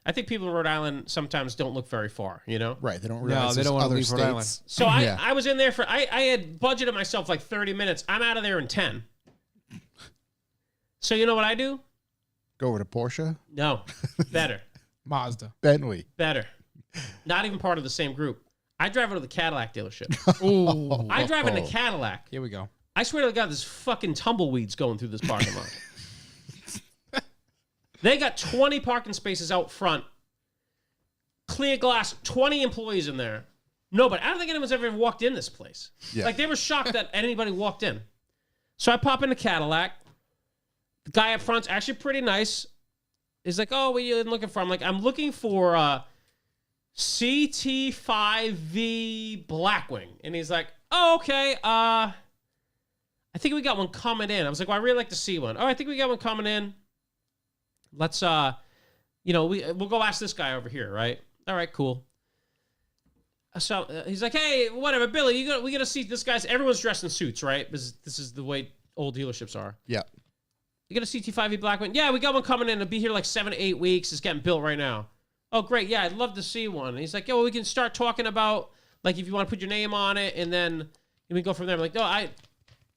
I think people in Rhode Island sometimes don't look very far. Right. They don't realize they don't want to other leave Rhode Island. states. So I was in there for. I had budgeted myself like 30 minutes. I'm out of there in 10. So you know what I do? Go over to Porsche, No, better, Mazda. Bentley. better. Not even part of the same group. I drive over to the Cadillac dealership. Ooh. I drive in a Cadillac. Here we go. I swear to God, there's fucking tumbleweeds going through this parking lot. They got 20 parking spaces out front. Clear glass, 20 employees in there. Nobody. I don't think anyone's ever walked in this place. Yeah. Like, they were shocked that anybody walked in. So I pop in the Cadillac. The guy up front's actually pretty nice. He's like, "Oh, what are you looking for?" I'm like, "I'm looking for CT5V Blackwing." And he's like, "Oh, okay. I think we got one coming in." I was like, "Well, I really like to see one." "Oh, I think we got one coming in. Let's, we'll go ask this guy over here, right?" "All right, cool." So he's like, "Hey, whatever, Billy, we got to see this guy's." Everyone's dressed in suits, right? Because this is the way old dealerships are. Yeah. "You got a CT5E Blackwing?" "Yeah, we got one coming in. It'll be here like 7 to 8 weeks. It's getting built right now." "Oh, great. Yeah, I'd love to see one." And he's like, "Yeah, well, we can start talking about, like, if you want to put your name on it, and then we go from there." I'm like, "No,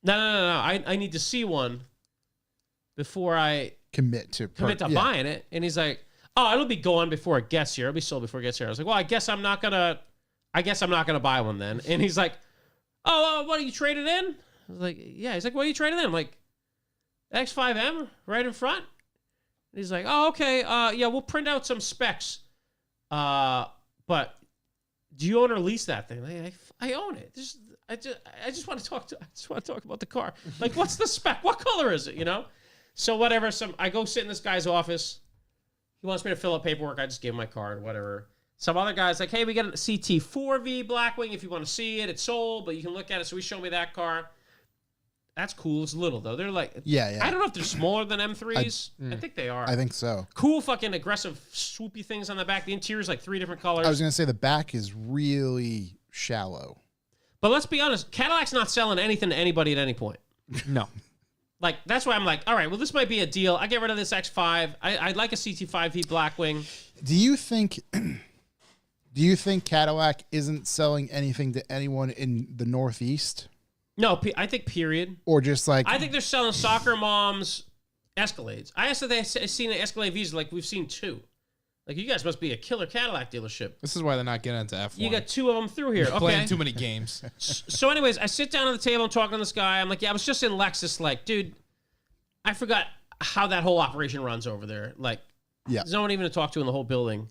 no. I need to see one before I Commit to buying it." And he's like, "Oh, it'll be gone before it gets here. It'll be sold before it gets here." I was like, "Well, I guess I'm not going to I guess I'm not going to buy one then. And he's like, oh, what, are you trading in? I was like, yeah. He's like, what are you trading in? I'm like, X5M right in front. And he's like, oh, okay. Yeah, we'll print out some specs. But do you own or lease that thing? Like, I own it. I just want to talk about the car. Like, what's the spec? What color is it? You know? So whatever. I go sit in this guy's office. He wants me to fill out paperwork. I just give him my card, whatever. Some other guy's like, hey, we got a CT4V Blackwing. If you want to see it, it's sold, but you can look at it. So he showed me that car. That's cool. It's little though. They're like, Yeah. I don't know if they're smaller than M3s. I think they are. I think so. Cool, fucking aggressive, swoopy things on the back. The interior's like 3 different colors. I was gonna say the back is really shallow. But let's be honest, Cadillac's not selling anything to anybody at any point. No. Like, that's why I'm like, all right, well, this might be a deal. I get rid of this X5. I'd like a CT5V Blackwing. Do you think Cadillac isn't selling anything to anyone in the Northeast? No, I think period. Or just like I think they're selling soccer moms Escalades. I asked if they seen an Escalade Visa. Like, we've seen 2. Like, you guys must be a killer Cadillac dealership. This is why they're not getting into F1. You got 2 of them through here. Okay. Playing too many games. So anyways, I sit down at the table, I'm talking to this guy. I'm like, yeah, I was just in Lexus. Like, dude, I forgot how that whole operation runs over there. Like, Yeah. there's no one even to talk to in the whole building.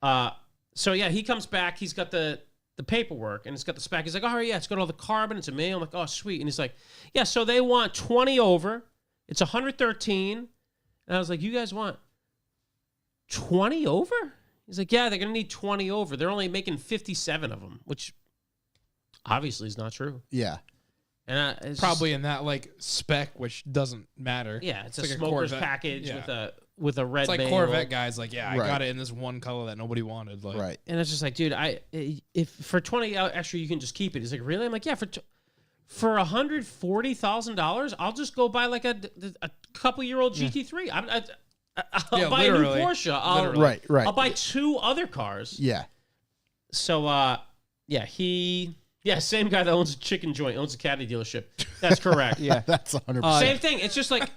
So yeah, he comes back. He's got the paperwork and it's got the spec. He's like, oh yeah, it's got all the carbon. It's a mail. I'm like, oh sweet. And he's like, yeah, so they want 20 over. It's 113. And I was like, you guys want 20 over? He's like, yeah, they're gonna need 20 over. They're only making 57 of them, which obviously is not true. Yeah. And it's Probably in that like spec, which doesn't matter. yeah, it's a like smoker's Corvette. package Yeah. with a red. It's like mail. Corvette guys, like, yeah, I Right. got it in this one color that nobody wanted. Like, Right. And it's just like, dude, if for 20 extra you can just keep it. He's like, really? I'm like, yeah, for $140,000, I'll just go buy like a couple-year-old GT3. I'll buy literally. a new Porsche. Right. I'll buy 2 other cars. Yeah. So same guy that owns a chicken joint owns a caddy dealership. That's correct. Yeah. That's 100%. Same thing. It's just like,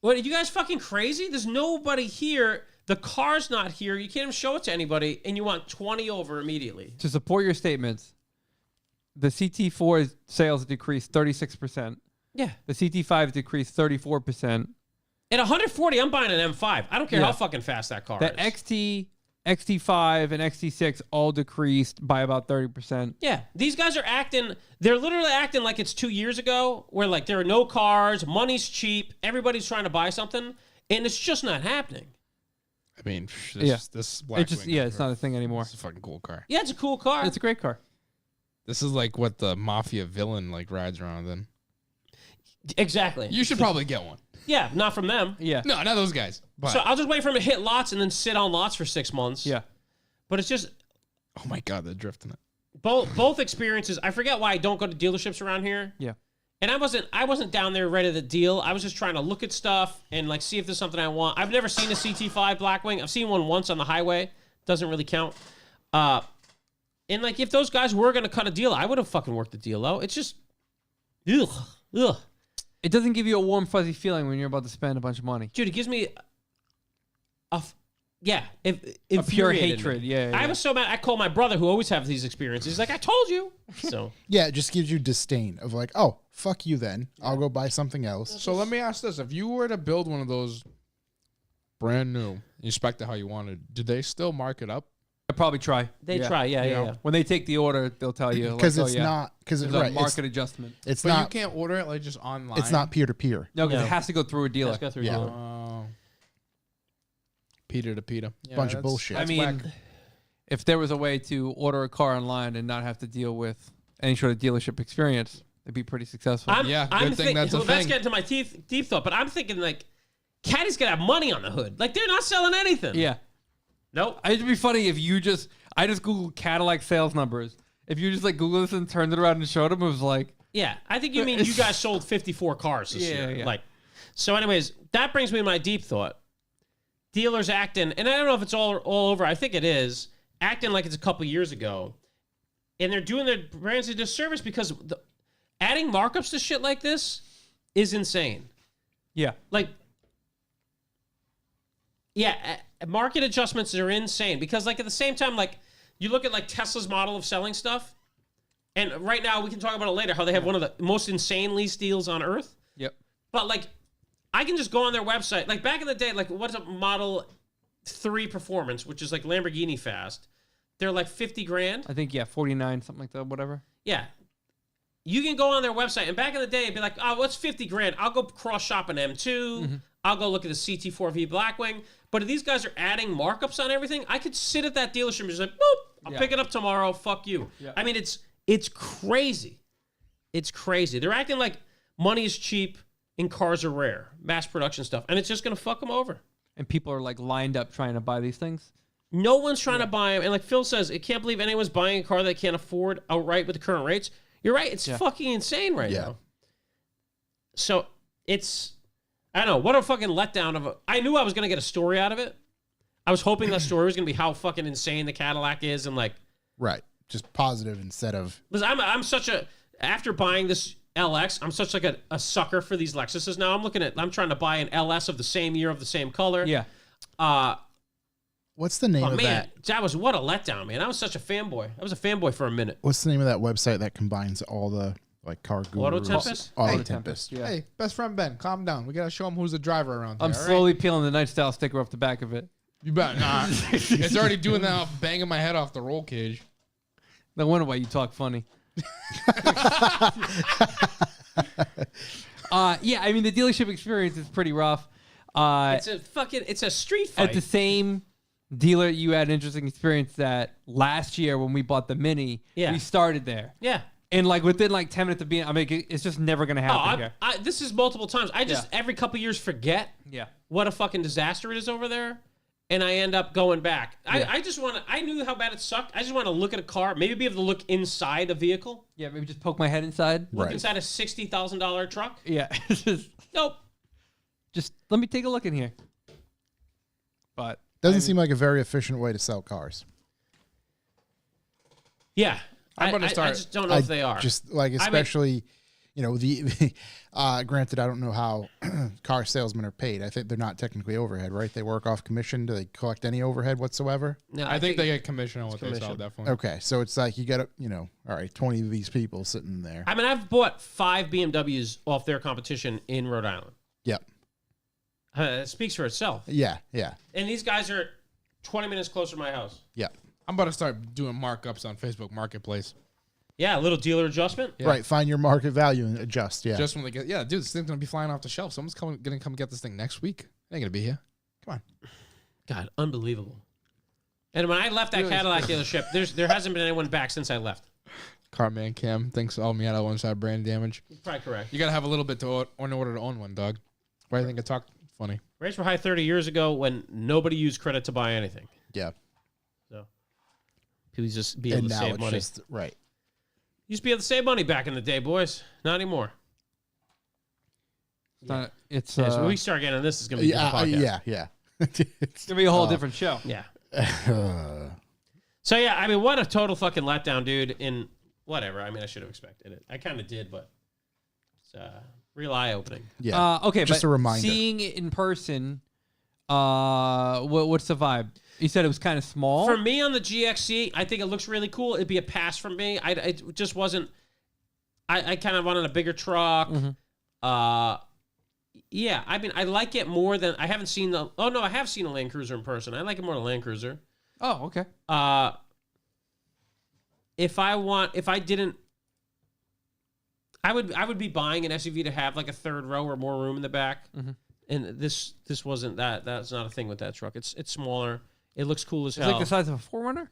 what, are you guys fucking crazy? There's nobody here. The car's not here. You can't even show it to anybody, and you want 20 over immediately. To support your statements, the CT4 sales decreased 36%. Yeah. The CT5 decreased 34%. At 140, I'm buying an M5. I don't care Yeah. how fucking fast that car The is. XT, XT5, and XT6 all decreased by about 30%. Yeah, these guys are acting, they're literally acting like it's 2 years ago where like there are no cars, money's cheap, everybody's trying to buy something, and it's just not happening. I mean, Yeah. this It's not a thing anymore. It's a fucking cool car. Yeah, it's a cool car. It's a great car. This is like what the mafia villain like rides around in. Exactly. You should probably get one. Yeah, not from them. Yeah. No, not those guys. But So I'll just wait for him to hit lots and then sit on lots for 6 months. Yeah. But it's just oh my god, they're drifting it. both experiences. I forget why I don't go to dealerships around here. Yeah. And I wasn't down there ready to deal. I was just trying to look at stuff and like see if there's something I want. I've never seen a CT5 Blackwing. I've seen one once on the highway. Doesn't really count. And like if those guys were gonna cut a deal, I would have fucking worked the deal out. It's just ugh. It doesn't give you a warm, fuzzy feeling when you're about to spend a bunch of money. Dude, it gives me a pure hatred. Yeah, I was so mad. I called my brother who always has these experiences. He's like, I told you. So Yeah, it just gives you disdain of like, oh, fuck you then. I'll go buy something else. So let me ask this: if you were to build one of those brand new, you spec it how you wanted, do they still mark it up? I'd probably try. they try. Yeah. When they take the order, they'll tell you. Because like, it's oh, yeah. not, because it's There's a right. market adjustment. It's But not, you can't order it like just online. it's not peer to peer. No, because No. it has to go through a dealer. Let's go through Yeah. dealer. Oh. Peter to Peter. Yeah, Bunch of that's- bullshit. I that's mean, whack. if there was a way to order a car online and not have to deal with any sort of dealership experience, it'd be pretty successful. Yeah, good thing that's a That's thing. getting to my deep thought, but I'm thinking like, Caddy's gonna have money on the hood. Like they're not selling anything. yeah. Nope. It'd be funny if I just Googled Cadillac sales numbers. If you just like Google this and turned it around and showed them, it was like, Yeah, I think you mean you guys sold 54 cars this Yeah, year. yeah. Like, so anyways, that brings me to my deep thought. Dealers acting, and I don't know if it's all over. I think it is acting like it's a couple years ago, and they're doing their brands a disservice because adding markups to shit like this is insane. yeah. Like, yeah, market adjustments are insane because, like, at the same time, like, You look at like Tesla's model of selling stuff, and right now we can talk about it later. How they have one of the most insane lease deals on earth. Yep. But like, I can just go on their website. Like back in the day, like what's a Model 3 Performance, which is like Lamborghini fast. They're like 50 grand. I think 49, something like that, whatever. Yeah. You can go on their website, and back in the day, it'd be like, oh, what's 50 grand? I'll go cross shop an M2. I'll go look at the CT4V Blackwing. But if these guys are adding markups on everything, I could sit at that dealership and just like, boop, I'll pick it up tomorrow. Fuck you. Yeah. I mean, it's crazy. It's crazy. They're acting like money is cheap and cars are rare. Mass production stuff. And it's just going to fuck them over. And people are like lined up trying to buy these things. No one's trying to buy them. And like Phil says, I can't believe anyone's buying a car they can't afford outright with the current rates. You're right. It's fucking insane right now. So it's, I don't know, what a fucking letdown of I knew I was going to get a story out of it. I was hoping that story was going to be how fucking insane the Cadillac is and like. Right. Just positive instead of. Because I'm such a, after buying this LX, I'm such like a sucker for these Lexuses now. I'm trying to buy an LS of the same year of the same color. Yeah. What's the name of that? That was what a letdown, man. I was such a fanboy. I was a fanboy for a minute. What's the name of that website that combines all the like car gurus? Auto Tempest? Auto Tempest. Yeah. Hey, best friend Ben, calm down. We gotta show him who's the driver around here. I'm all right? slowly peeling the night style sticker off the back of it. You bet not. It's already doing that, off banging my head off the roll cage. No wonder why you talk funny. Yeah, I mean the dealership experience is pretty rough. It's a street fight. At the same dealer, you had an interesting experience that last year when we bought the Mini, we started there. Yeah. And like within like 10 minutes of being, I mean, it's just never gonna happen here. This is multiple times. I just every couple years forget what a fucking disaster it is over there, and I end up going back. I just want to. I knew how bad it sucked. I just want to look at a car, maybe be able to look inside a vehicle. Yeah, maybe just poke my head inside. Look inside a $60,000 truck. Yeah. Nope. Just let me take a look in here. But doesn't seem like a very efficient way to sell cars. Yeah. I'm gonna start. I just don't know if they are. Just like, especially, you know, the granted, I don't know how car salesmen are paid. I think they're not technically overhead, right? They work off commission. Do they collect any overhead whatsoever? No, I think they get commission on what they sell, definitely. Okay, so it's like you got to, all right, 20 of these people sitting there. I mean, I've bought 5 BMWs off their competition in Rhode Island. Yep. It speaks for itself. Yeah. And these guys are 20 minutes closer to my house. Yep. I'm about to start doing markups on Facebook Marketplace. Yeah, a little dealer adjustment. Yeah. Right, find your market value and adjust. Yeah. Just when they get, dude, this thing's gonna be flying off the shelf. Someone's gonna come get this thing next week. It ain't gonna be here. Come on. God, unbelievable. And when I left that Cadillac dealership, there hasn't been anyone back since I left. Carman Cam thinks all Miata ones have brand damage. You're probably correct. You gotta have a little bit in order to own one, dog. Why do you think I talk funny? Rates were high 30 years ago when nobody used credit to buy anything. Yeah. So people just be able And to now save it's money. just, right. Used to be able to save money back in the day, boys. Not anymore. It's So when we start getting this, is going to be a different podcast. Yeah. it's gonna be a whole different show. Yeah. So yeah, I mean, what a total fucking letdown, dude. In whatever. I mean, I should have expected it. I kind of did, but it's real eye opening. Yeah. Okay, Just but a reminder. seeing it in person, what's the vibe? You said it was kind of small. For me on the GXC, I think it looks really cool. It'd be a pass from me. It just wasn't. I kind of wanted a bigger truck. Yeah, I mean, I like it more than I haven't seen the. Oh no, I have seen a Land Cruiser in person. I like it more than a Land Cruiser. Oh, okay. If I didn't, I would be buying an SUV to have like a third row or more room in the back. And this wasn't that. That's not a thing with that truck. It's smaller. It looks cool as hell. It's like the size of a 4Runner?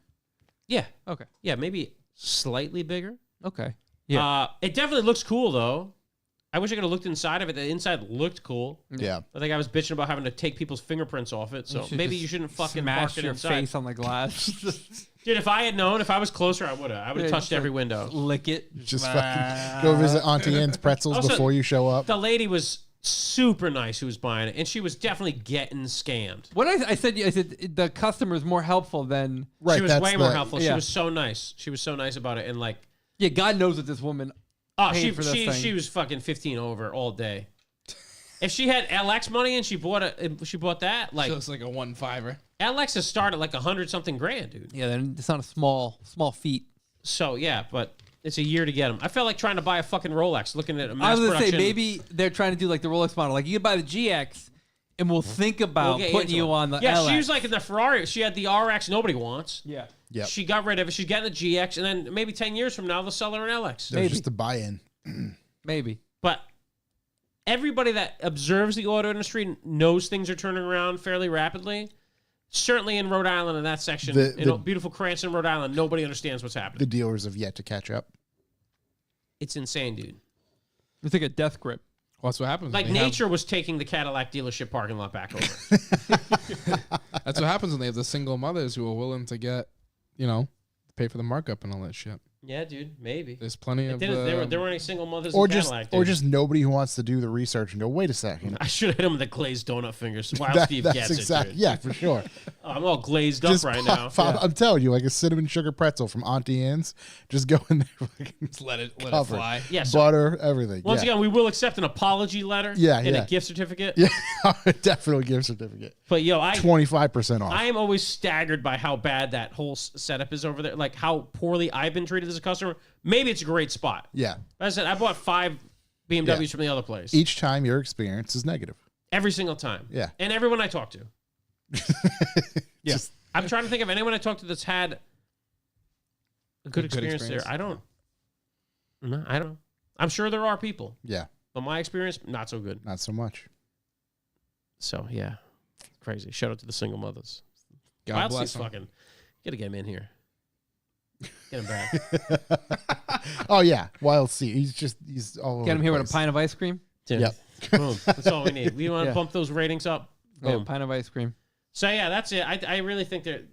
Yeah. Okay. Yeah, maybe slightly bigger. Okay. Yeah. It definitely looks cool though. I wish I could have looked inside of it. The inside looked cool. Yeah. I think I was bitching about having to take people's fingerprints off it. So maybe you shouldn't fucking mark smash it your inside. face on the glass. Dude, if I had known, if I was closer, I would have. I would have touched every window. Lick it. Just fucking go visit Auntie Anne's Pretzels Also, before you show up. The lady was super nice who was buying it, and she was definitely getting scammed. What I said the customer is more helpful than Right. She was that's way more helpful. She yeah. was so nice. She was so nice about it, and like, yeah. God knows that this woman. oh, paid for this thing. she was fucking 15 over all day. If she had LX money and she bought that, like, So it's like a 1.5er. LXs start at like 100-something grand, dude. Yeah, then it's not a small feat. So yeah, but it's a year to get them. I felt like trying to buy a fucking Rolex, looking at a I mass was gonna production. say maybe they're trying to do like the Rolex model. Like you could buy the GX, and we'll think about We'll get putting into you it. on the Yeah, LX. she was like in the Ferrari. She had the RX nobody wants. Yeah. Yep. She got rid of it. She's getting the GX, and then maybe 10 years from now, they'll sell her an LX. There's just a buy-in. Maybe. But everybody that observes the auto industry knows things are turning around fairly rapidly. Certainly in Rhode Island in that section, in beautiful Cranston, Rhode Island, nobody understands what's happening. The dealers have yet to catch up. It's insane, dude. It's like a death grip. Well, that's what happens. Like when they nature was taking the Cadillac dealership parking lot back over. That's what happens when they have the single mothers who are willing to get, pay for the markup and all that shit. Yeah, dude, maybe. There's plenty of. There weren't any single mothers Or in just Cadillac, or dude. just nobody who wants to do the research and go, wait a second. I should have hit him with the glazed donut fingers. While Steve gets it, dude. Yeah, for sure. Oh, I'm all glazed Just up right now. I'm telling you, like a cinnamon sugar pretzel from Auntie Anne's. Just go in there, fucking Just let it cover. fly. Yeah, so butter, everything. once yeah. again, we will accept an apology letter Yeah, and yeah. a gift certificate. Yeah, definitely gift certificate. But yo, 25% off. I am always staggered by how bad that whole setup is over there. Like how poorly I've been treated as a customer. Maybe it's a great spot. Yeah. As I said, I bought 5 BMWs Yeah. from the other place. Each time your experience is negative. Every single time. Yeah. And everyone I talk to. Yeah. Just, I'm trying to think of anyone I talked to that's had a good experience there. experience. I don't know. I'm sure there are people, Yeah. but my experience, not so good. Not so much. So, yeah. Crazy. Shout out to the single mothers. God Wild bless Steve's them. fucking. Gotta get him in here. Get him back. Oh yeah, Wild Sea. He's all over Get him the here with place. a pint of ice cream. Dude, Yep. Boom. That's all we need. We want to Yeah. bump those ratings up. Yeah, Boom. pint of ice cream. So, yeah, that's it. I really think that.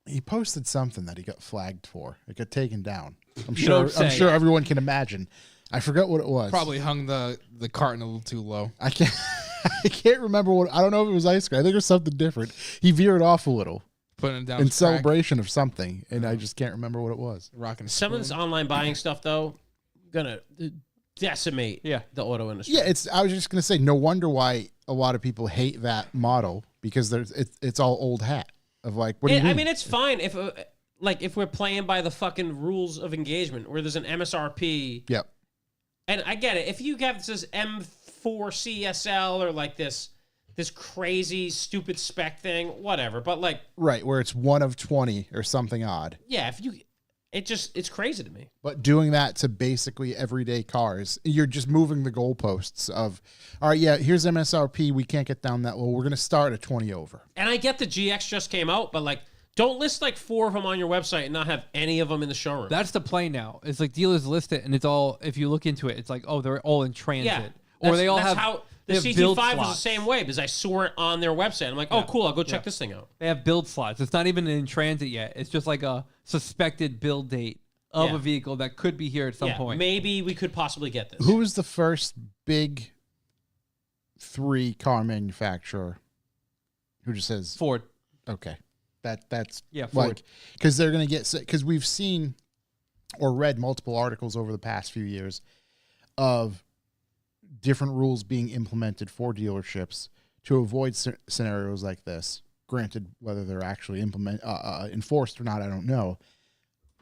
He posted something that he got flagged for. It got taken down. I'm You know what I'm sure. I'm saying. sure everyone can imagine. I forgot what it was. Probably hung the carton a little too low. I can't. I can't remember what. I don't know if it was ice cream. I think it was something different. He veered off a little Putting it down. in his crack, celebration of something, and I just can't remember what it was. Rocking a Some of this spoon. online buying stuff, though, gonna decimate the auto industry. Yeah, I was just gonna say. No wonder why a lot of people hate that model because it's all old hat of like. What do you mean? I mean, it's fine if we're playing by the fucking rules of engagement where there's an MSRP. Yep. And I get it. If you have this M4 CSL or like this crazy stupid spec thing, whatever. But like, Right, where it's 1 of 20 or something odd. yeah, it's crazy to me. But doing that to basically everyday cars, you're just moving the goalposts of, all right, yeah, here's MSRP. We can't get down that low. We're going to start at 20 over. And I get the GX just came out, but like, don't list like 4 of them on your website and not have any of them in the showroom. That's the play now. It's like dealers list it, and it's all. If you look into it, it's like, oh, they're all in transit, yeah. or they all that's have. how they the have build CT5 was the slots. same way because I saw it on their website. I'm like, oh, cool, I'll go check this thing out. They have build slots. It's not even in transit yet. It's just like a suspected build date of Yeah. a vehicle that could be here at some point. Maybe we could possibly get this. Who was the first big 3 car manufacturer who just says, Ford. okay, that's Yeah, Ford. like, because they're going to get, because we've seen or read multiple articles over the past few years of different rules being implemented for dealerships to avoid scenarios like this. Granted, whether they're actually enforced or not, I don't know.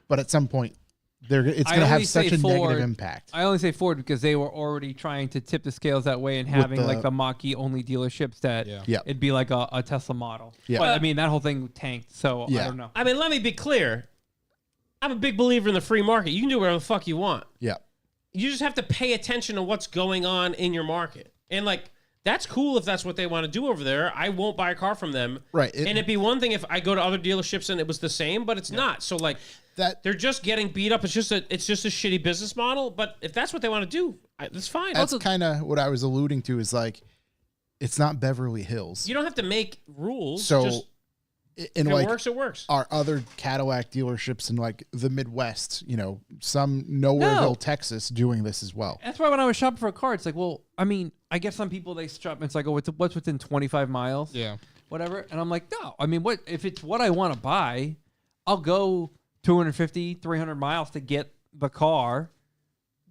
But at some point, it's going to only have say such a Ford- negative impact. I only say Ford because they were already trying to tip the scales that way and With having the- like the Mach-E only dealerships that Yeah. it'd be like a Tesla model. Yeah. But I mean, that whole thing tanked, so I Yeah. don't know. I mean, let me be clear. I'm a big believer in the free market. You can do whatever the fuck you want. Yeah. You just have to pay attention to what's going on in your market. And like, that's cool if that's what they want to do over there. I won't buy a car from them. Right. And it'd be one thing if I go to other dealerships and it was the same, but it's not. So like, That they're just getting beat up. It's just a shitty business model. But if that's what they want to do, that's fine. That's kind of what I was alluding to is like, it's not Beverly Hills. You don't have to make rules. So, just, in if like it works, it works. our other Cadillac dealerships in like the Midwest, some Nowhereville, Texas, doing this as well. That's why when I was shopping for a car, it's like, well, I mean, I guess some people they shop. It's like, oh, what's within 25 miles? Yeah. Whatever. And I'm like, no. I mean, what if it's what I want to buy? I'll go 250, 300 miles to get the car,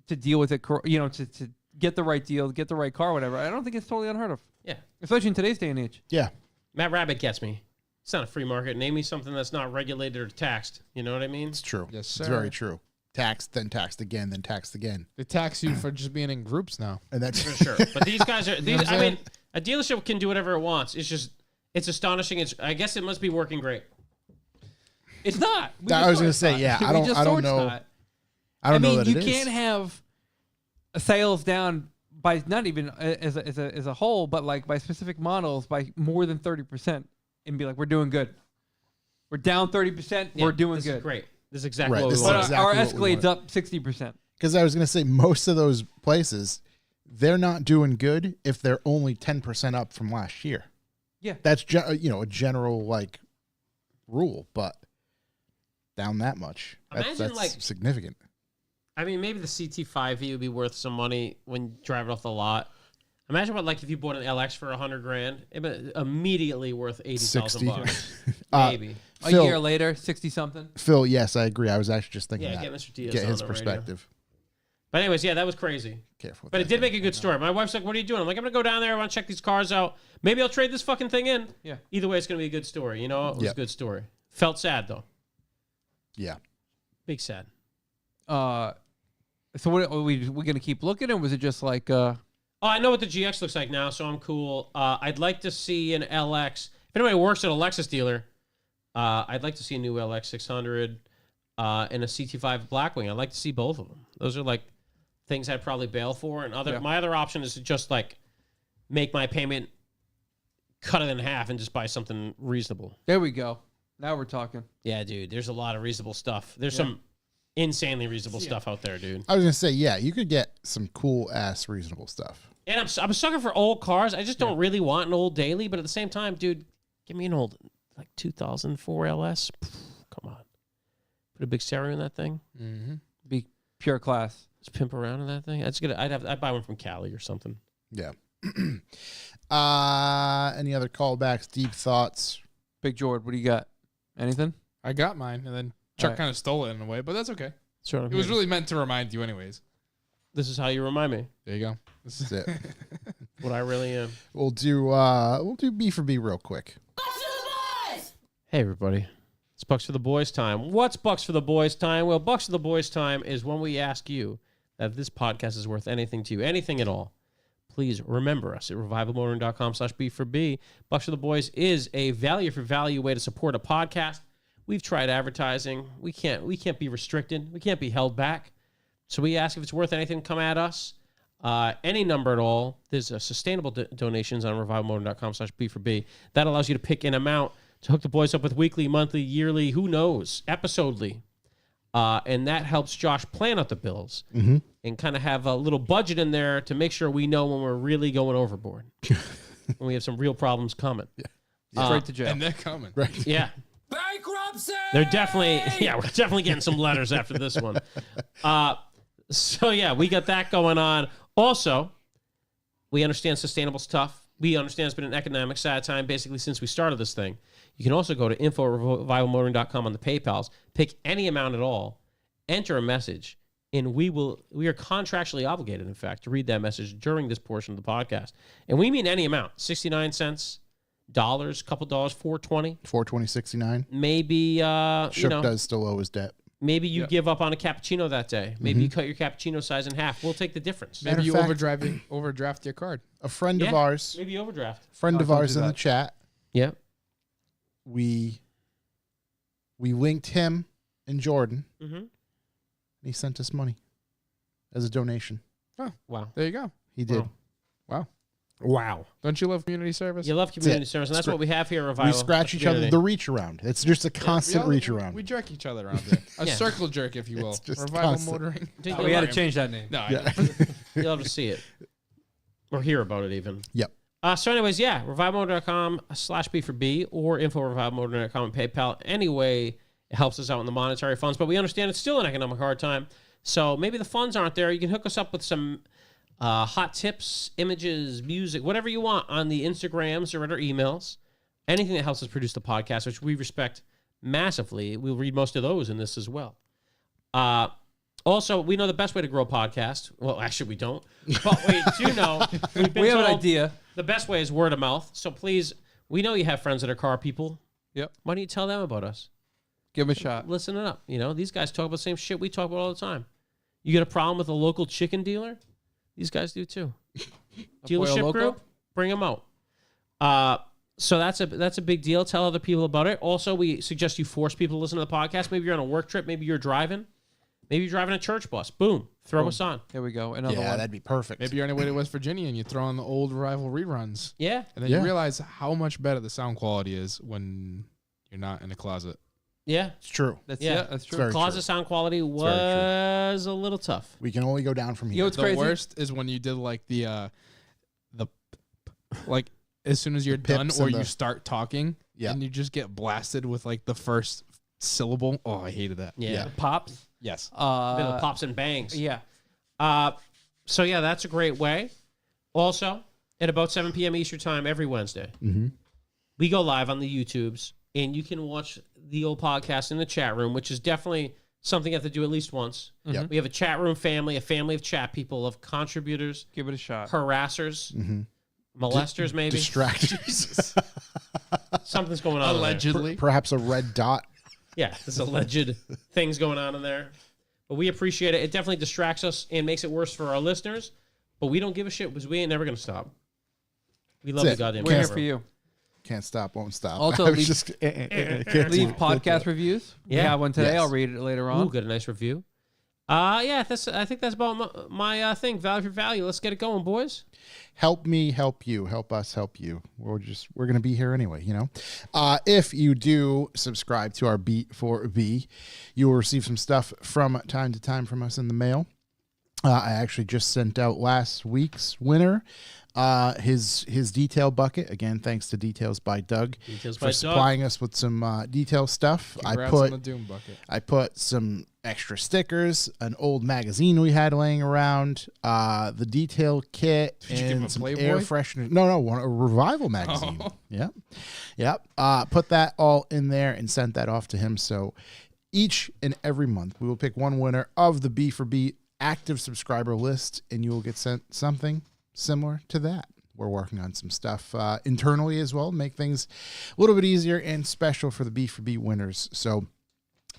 to deal with it. To get the right deal, get the right car, whatever. I don't think it's totally unheard of. Yeah. Especially in today's day and age. Yeah. Matt Rabbit gets me. It's not a free market. Name me something that's not regulated or taxed. You know what I mean? It's true. Yes, It's sir. very true. Taxed, then taxed again, then taxed again. They tax you for just being in groups now. And that's For sure. But these guys are. what These, I'm I saying? mean, a dealership can do whatever it wants. It's astonishing. I guess it must be working great. It's not. We I just was saw gonna it's say, not. yeah, We I don't- just I saw don't it's know. not. I don't know mean, that you it is. can't have sales down by not even as a whole, but like by specific models by more than 30% and be like, we're doing good. We're down 30%. Yeah, we're doing this good. Is great. This is exactly Right, what this we is want. But exactly our what we Escalade's want. up 60%. Because I was going to say most of those places, they're not doing good if they're only 10% up from last year. Yeah. That's a general like rule, but down that much, Imagine, that's like- significant. I mean, maybe the CT5V would be worth some money when you drive it off the lot. Imagine what, like, if you bought an LX for $100,000, it'd be immediately worth $80,000. Maybe. A Phil- year later, 60 something. Phil, yes, I agree. I was actually just thinking Yeah, that. get Mr. Diaz Get on his the radio. perspective. But anyways, yeah, that was crazy. Careful. with But it that did thing. make a good story. My wife's like, "What are you doing?" I'm like, "I'm gonna go down there. I want to check these cars out. Maybe I'll trade this fucking thing in." Yeah. Either way, it's gonna be a good story. You know, it was Yeah. a good story. Felt sad though. Yeah. Big sad. So what are we gonna keep looking, or was it just like Oh, I know what the GX looks like now, so I'm cool. I'd like to see an LX. If anybody works at a Lexus dealer, I'd like to see a new LX 600 and a CT5 Blackwing. I'd like to see both of them. Those are like things I'd probably bail for. And my other option is to just like make my payment, cut it in half, and just buy something reasonable. there we go. Now we're talking. Yeah, dude. There's a lot of reasonable stuff. There's some insanely reasonable stuff out there, dude. I was gonna say, yeah, you could get some cool ass reasonable stuff. And I'm a sucker for old cars. I just don't really want an old daily, but at the same time, dude, give me an old like 2004 LS. Come on, put a big stereo in that thing. Mm-hmm. Be pure class. Just pimp around in that thing. I'd buy one from Cali or something. Yeah. Any other callbacks? Deep thoughts? Big George, what do you got? Anything? I got mine, and then Chuck Alright. kind of stole it in a way, but that's okay. Sort of. It was really meant to remind you, anyways. This is how you remind me There you go. This is That's it. what I really am. We'll do B for B real quick. Hey, everybody. It's Bucks for the Boys time. What's Bucks for the Boys time? Well, Bucks for the Boys time is when we ask you that if this podcast is worth anything to you, anything at all, please remember us at revivalmotoring.com/B4B. Bucks for the Boys is a value for value way to support a podcast. We've tried advertising. We can't be restricted. We can't be held back. So we ask if it's worth anything, come at us. Any number at all. There's sustainable donations on revivalmotoring.com/B4B. That allows you to pick an amount to hook the boys up with weekly, monthly, yearly, who knows, episodely. And that helps Josh plan out the bills and kind of have a little budget in there to make sure we know when we're really going overboard. When we have some real problems coming. Straight to jail. and they're coming. Right. Yeah. Bankruptcy! They're definitely, we're definitely getting some letters after this one. So yeah, we got that going on. Also, we understand sustainable stuff. We understand it's been an economic sad time basically since we started this thing. You can also go to info@revivalmotoring.com on the PayPals, pick any amount at all, enter a message, and we are contractually obligated, in fact, to read that message during this portion of the podcast. And we mean any amount, 69 cents, dollars, couple dollars, $4.20, $420.69. maybe Shook does still owe his debt. maybe you give up on a cappuccino that day. Maybe you cut your cappuccino size in half. We'll take the difference. Matter Maybe of you fact- overdraft your card. A friend of Yeah. ours, Maybe overdraft. friend Oh, of don't ours do in the that. chat, Yeah. we linked him and Jordan. Mm-hmm. He sent us money as a donation. Wow. There you go. He did. Wow. Wow. Wow. Don't you love community service? You love community it. service, and that's Scra- what we have here at Revival. We scratch each other Community. the reach around. It's just a constant We all- reach around. We jerk each other around there. A Yeah. circle jerk, if you will. It's just Revival constant. motoring. Dude, Oh, we had to change that name. No, I Yeah. know. You'll have to see it. Or hear about it even. Yep. So anyways, yeah, revivalmotor.com/B4B or info@revivalmotor.com and PayPal. Anyway, it helps us out in the monetary funds, but we understand it's still an economic hard time. So maybe the funds aren't there. You can hook us up with some hot tips, images, music, whatever you want on the Instagrams or at our emails. Anything that helps us produce the podcast, which we respect massively. We'll read most of those in this as well. Also, we know the best way to grow a podcast. Well, actually, we don't. But we do know. We've been We have an told idea. The best way is word of mouth. So please, we know you have friends that are car people. Yep. Why don't you tell them about us? Give them a shot. Listen it up. You know, these guys talk about the same shit we talk about all the time. You got a problem with a local chicken dealer? These guys do too. Dealership local? group, bring them out. So that's a big deal. Tell other people about it. Also, we suggest you force people to listen to the podcast. Maybe you're on a work trip. Maybe you're driving. Maybe you're driving a church bus. Boom. Throw us on. Here we go. Another Yeah, one. that'd be perfect. Maybe you're on your way to West Virginia and you throw on the old Revival reruns. Yeah. And then you realize how much better the sound quality is when you're not in a closet. Yeah. It's true. That's Yeah. That's true. Very Closet true. sound quality very was a little tough. We can only go down from You here. know what's The crazy? worst is when you did like the like as soon as you're done pips or and you the- start talking Yeah. and you just get blasted with like the first syllable. Oh, I hated that. Yeah. Yeah. Pops. Yes. Bit of pops and bangs. Yeah. So yeah, that's a great way. Also, at about 7 p.m. Eastern time every Wednesday, we go live on the YouTubes, and you can watch the old podcast in the chat room, which is definitely something you have to do at least once. Yep. We have a chat room family, a family of chat people, of contributors, Give it a shot. harassers, molesters, maybe. Distractors. Something's going on. in there. Allegedly. Perhaps a red dot. Yeah, there's alleged things going on in there. But we appreciate it. It definitely distracts us and makes it worse for our listeners. But we don't give a shit because we ain't never going to stop. We love That's the it. goddamn We're here camera. for you. Can't stop, won't stop. Also, I was leave- just can't Leave do it. podcast reviews. We Yeah. have one today. Yes. I'll read it later on. Ooh, got a nice review. Yeah, I think that's about my thing. Value for value. Let's get it going, boys. Help me help you, help us help you. We're gonna be here anyway, you know. If you do subscribe to our Beat for B, you will receive some stuff from time to time from us in the mail. I actually just sent out last week's winner his detail bucket. Again, thanks to Details by Doug Details for by Doug. supplying us with some detail stuff. Congrats on the Doom bucket. I put some extra stickers, an old magazine we had laying around, the detail kit, Did you give him a and some Playboy? air freshener. No, a Revival magazine. Yep. Put that all in there and sent that off to him. So each and every month we will pick one winner of the B for B active subscriber list, and you will get sent something similar to that. We're working on some stuff internally as well, make things a little bit easier and special for the B for B winners. So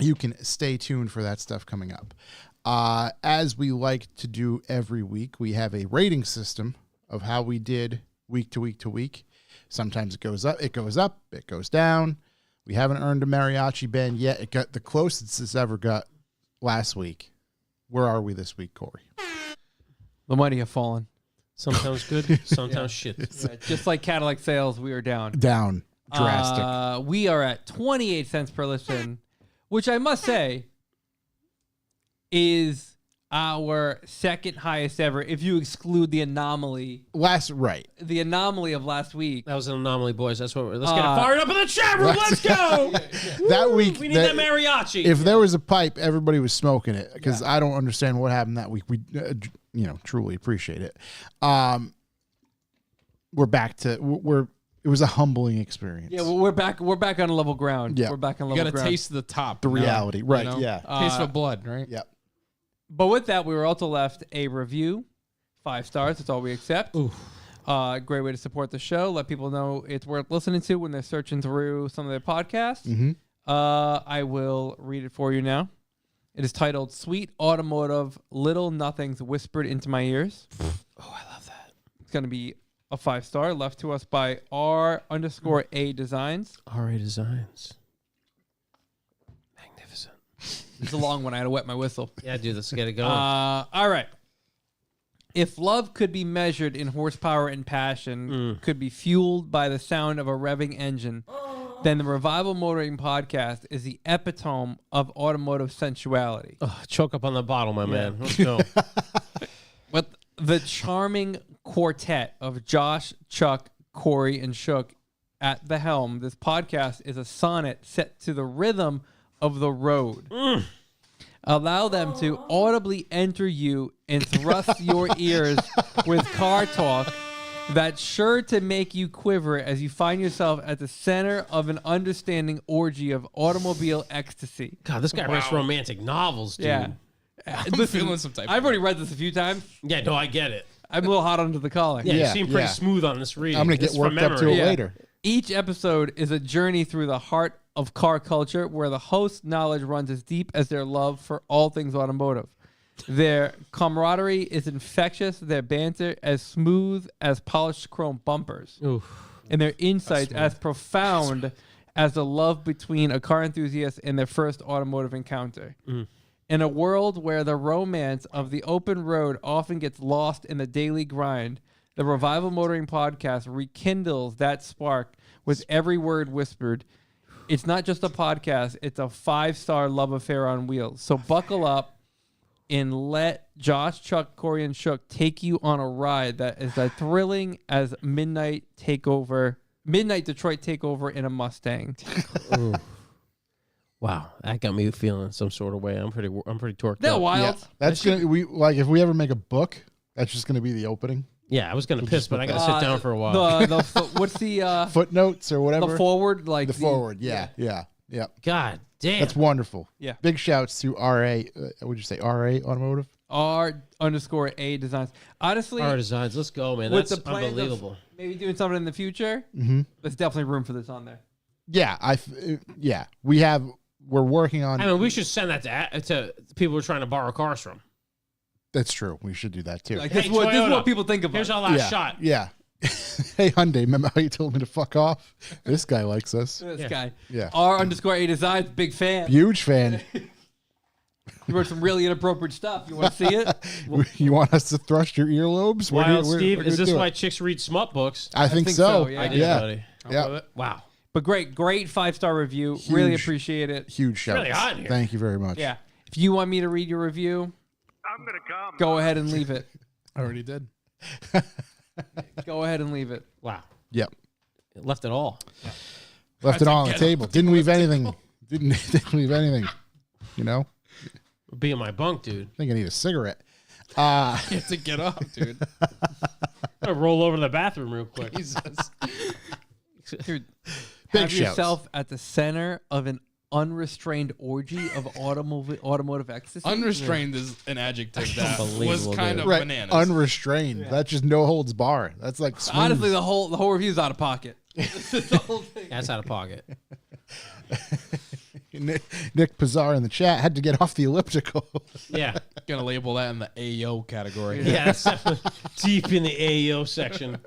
you can stay tuned for that stuff coming up. As we like to do every week, we have a rating system of how we did week to week to week. Sometimes it goes up, it goes down. We haven't earned a mariachi band yet. It got the closest it's ever got last week. Where are we this week, Corey? The mighty have fallen. Sometimes good, sometimes shit. Yeah, just like Cadillac sales, we are down. Down drastic. We are at 28 cents per listen, which I must say is our second highest ever if you exclude the anomaly of last week. That was an anomaly, boys. That's what let's get it fired up in the chat room. Let's go. That week, We need that mariachi. if there was a pipe, everybody was smoking it because I don't understand what happened that week. We, truly appreciate it. We're back to it was a humbling experience. Yeah, well, we're back on level ground. Yeah. We're back on You level got to ground. taste the top. The reality, right? know? Yeah, Taste of blood, right? yeah. But with that, we were also left a review, 5 stars. That's all we accept. Great way to support the show. Let people know it's worth listening to when they're searching through some of their podcasts. Mm-hmm. I will read it for you now. It is titled "Sweet Automotive: Little Nothings Whispered into My Ears." Oh, I love that. It's going to be a 5-star left to us by R_A Designs. RA Designs. Magnificent. It's a long one. I had to wet my whistle. Yeah, dude, let's get it going. All right. If love could be measured in horsepower and passion, could be fueled by the sound of a revving engine, then the Revival Motoring Podcast is the epitome of automotive sensuality. Choke up on the bottle, my man. Let's go. With the charming quartet of Josh, Chuck, Corey, and Shook at the helm, this podcast is a sonnet set to the rhythm of the road. Allow them to audibly enter you and thrust your ears with car talk that's sure to make you quiver as you find yourself at the center of an understanding orgy of automobile ecstasy. God, this guy writes romantic novels, dude. Yeah. feeling some type I've of already read this a few times. Yeah, no, I get it. I'm a little hot under the collar. Yeah, you Yeah, seem pretty yeah. smooth on this reading. I'm gonna It's get from worked up to memory. it Yeah. later. Each episode is a journey through the heart of car culture where the host's knowledge runs as deep as their love for all things automotive. Their camaraderie is infectious, their banter as smooth as polished chrome bumpers, and their insights as profound as the love between a car enthusiast and their first automotive encounter. In a world where the romance of the open road often gets lost in the daily grind, the Revival Motoring Podcast rekindles that spark with every word whispered. It's not just a podcast, it's a 5-star love affair on wheels. So buckle up and let Josh, Chuck, Corey, and Shook take you on a ride that is as thrilling as Midnight Detroit Takeover in a Mustang. Wow, that got me feeling some sort of way. I'm pretty torqued They're up. wild. Yeah, that's gonna if we ever make a book, that's just gonna be the opening. Yeah, I was gonna piss, but I gotta sit down for a while. What's the Footnotes or whatever. the forward? Like The forward. Yeah. God damn. That's wonderful. Yeah. Big shouts to RA. Would you say RA Automotive? R_A Designs. Honestly, Our designs. Let's go, man. with That's the plans of unbelievable. maybe doing something in the future, there's definitely room for this on there. Yeah. We're working on. I mean, we should send that to people who are trying to borrow cars from. That's true. We should do that too. Like Hey, this is what Toyota, people think about. Here's our last yeah. shot. Yeah. Hey Hyundai, remember how you told me to fuck off? This guy likes us. This Yeah. guy. Yeah. R_A Designs, big fan. Huge fan. You wrote some really inappropriate stuff. You want to see it? You want us to thrust your earlobes? Wild Steve, we're is gonna this do why it. chicks read smut books? I think think so. so, yeah. I did, Yeah. buddy. Yeah. Wow. But great 5-star review. Really Huge. appreciate it. Huge shout. really hot in here. Thank you very much. Yeah. If you want me to read your review, I'm gonna come. go ahead and leave it. I already did. Go ahead and leave it. Wow. Yep. It left it all. Left it all on the table. Didn't leave anything. Didn't leave anything. You know? Be in my bunk, dude. I think I need a cigarette. You have to get up, dude. I'm gonna roll over to the bathroom real quick. Jesus. Dude, Big have shouts. yourself at the center of an unrestrained orgy of automotive ecstasy. Unrestrained is an adjective that was Unbelievable, kind dude. of Right. bananas. Unrestrained. That's just no holds bar. That's like swings. Honestly, the whole review's out of pocket. The whole thing. That's out of pocket. Nick Pizzar in the chat had to get off the elliptical. Yeah. Gonna label that in the AO category. Yeah, that's definitely deep in the AEO section.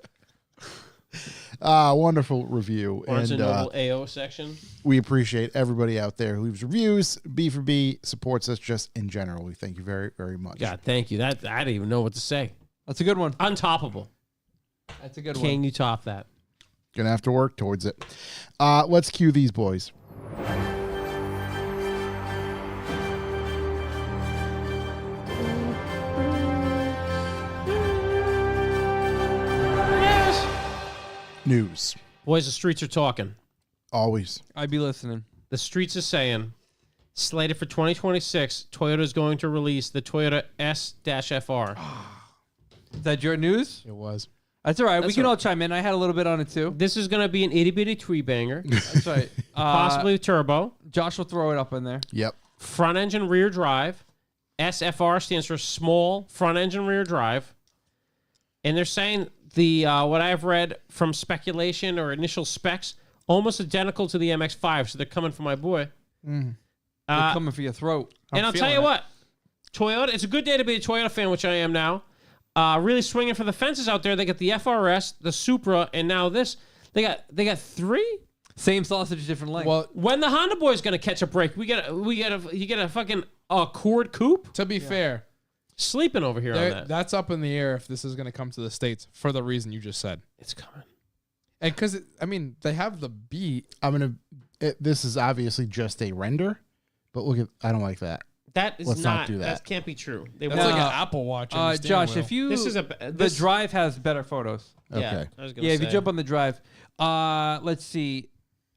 Wonderful review. Barnes and And Noble AO section. we appreciate everybody out there who leaves reviews. B4B supports us just in general. We thank you very, very much. God, thank you. That I didn't even know what to say. That's a good one. Untoppable. That's a good Can one. you top that? Gonna have to work towards it. Let's cue these boys. News. Boys, the streets are talking. Always. I'd be listening. The streets are saying, slated for 2026, Toyota is going to release the Toyota S-FR. Is that your news? It was. That's all right. We That's can all all chime in. I had a little bit on it too. This is going to be an itty-bitty tree banger, That's right. possibly turbo, Josh will throw it up in there. Yep. front engine rear drive. SFR stands for small front engine rear drive. And they're saying the what I've read from speculation or initial specs, almost identical to the MX-5. So they're coming for my boy. They're coming for your throat. And I'll tell you what, Toyota, it's a good day to be a Toyota fan, which I am now. Really swinging for the fences out there. They got the FRS, the Supra, and now this. They got three. Same sausage, different length. Well, When the Honda boy's gonna catch a break, you get a fucking Accord coupe to be fair, sleeping over here on that. that's up in the air if this is going to come to the States for the reason you just said. It's coming. And because, they have the beat. This is obviously just a render, but look at. I don't like that. That is Let's not do that. That can't be true. They That's won't. like an Apple Watch. on the steering Josh, wheel. if you This is the drive has better photos. Okay. Yeah, I was gonna Yeah, if you say. jump on the drive, let's see.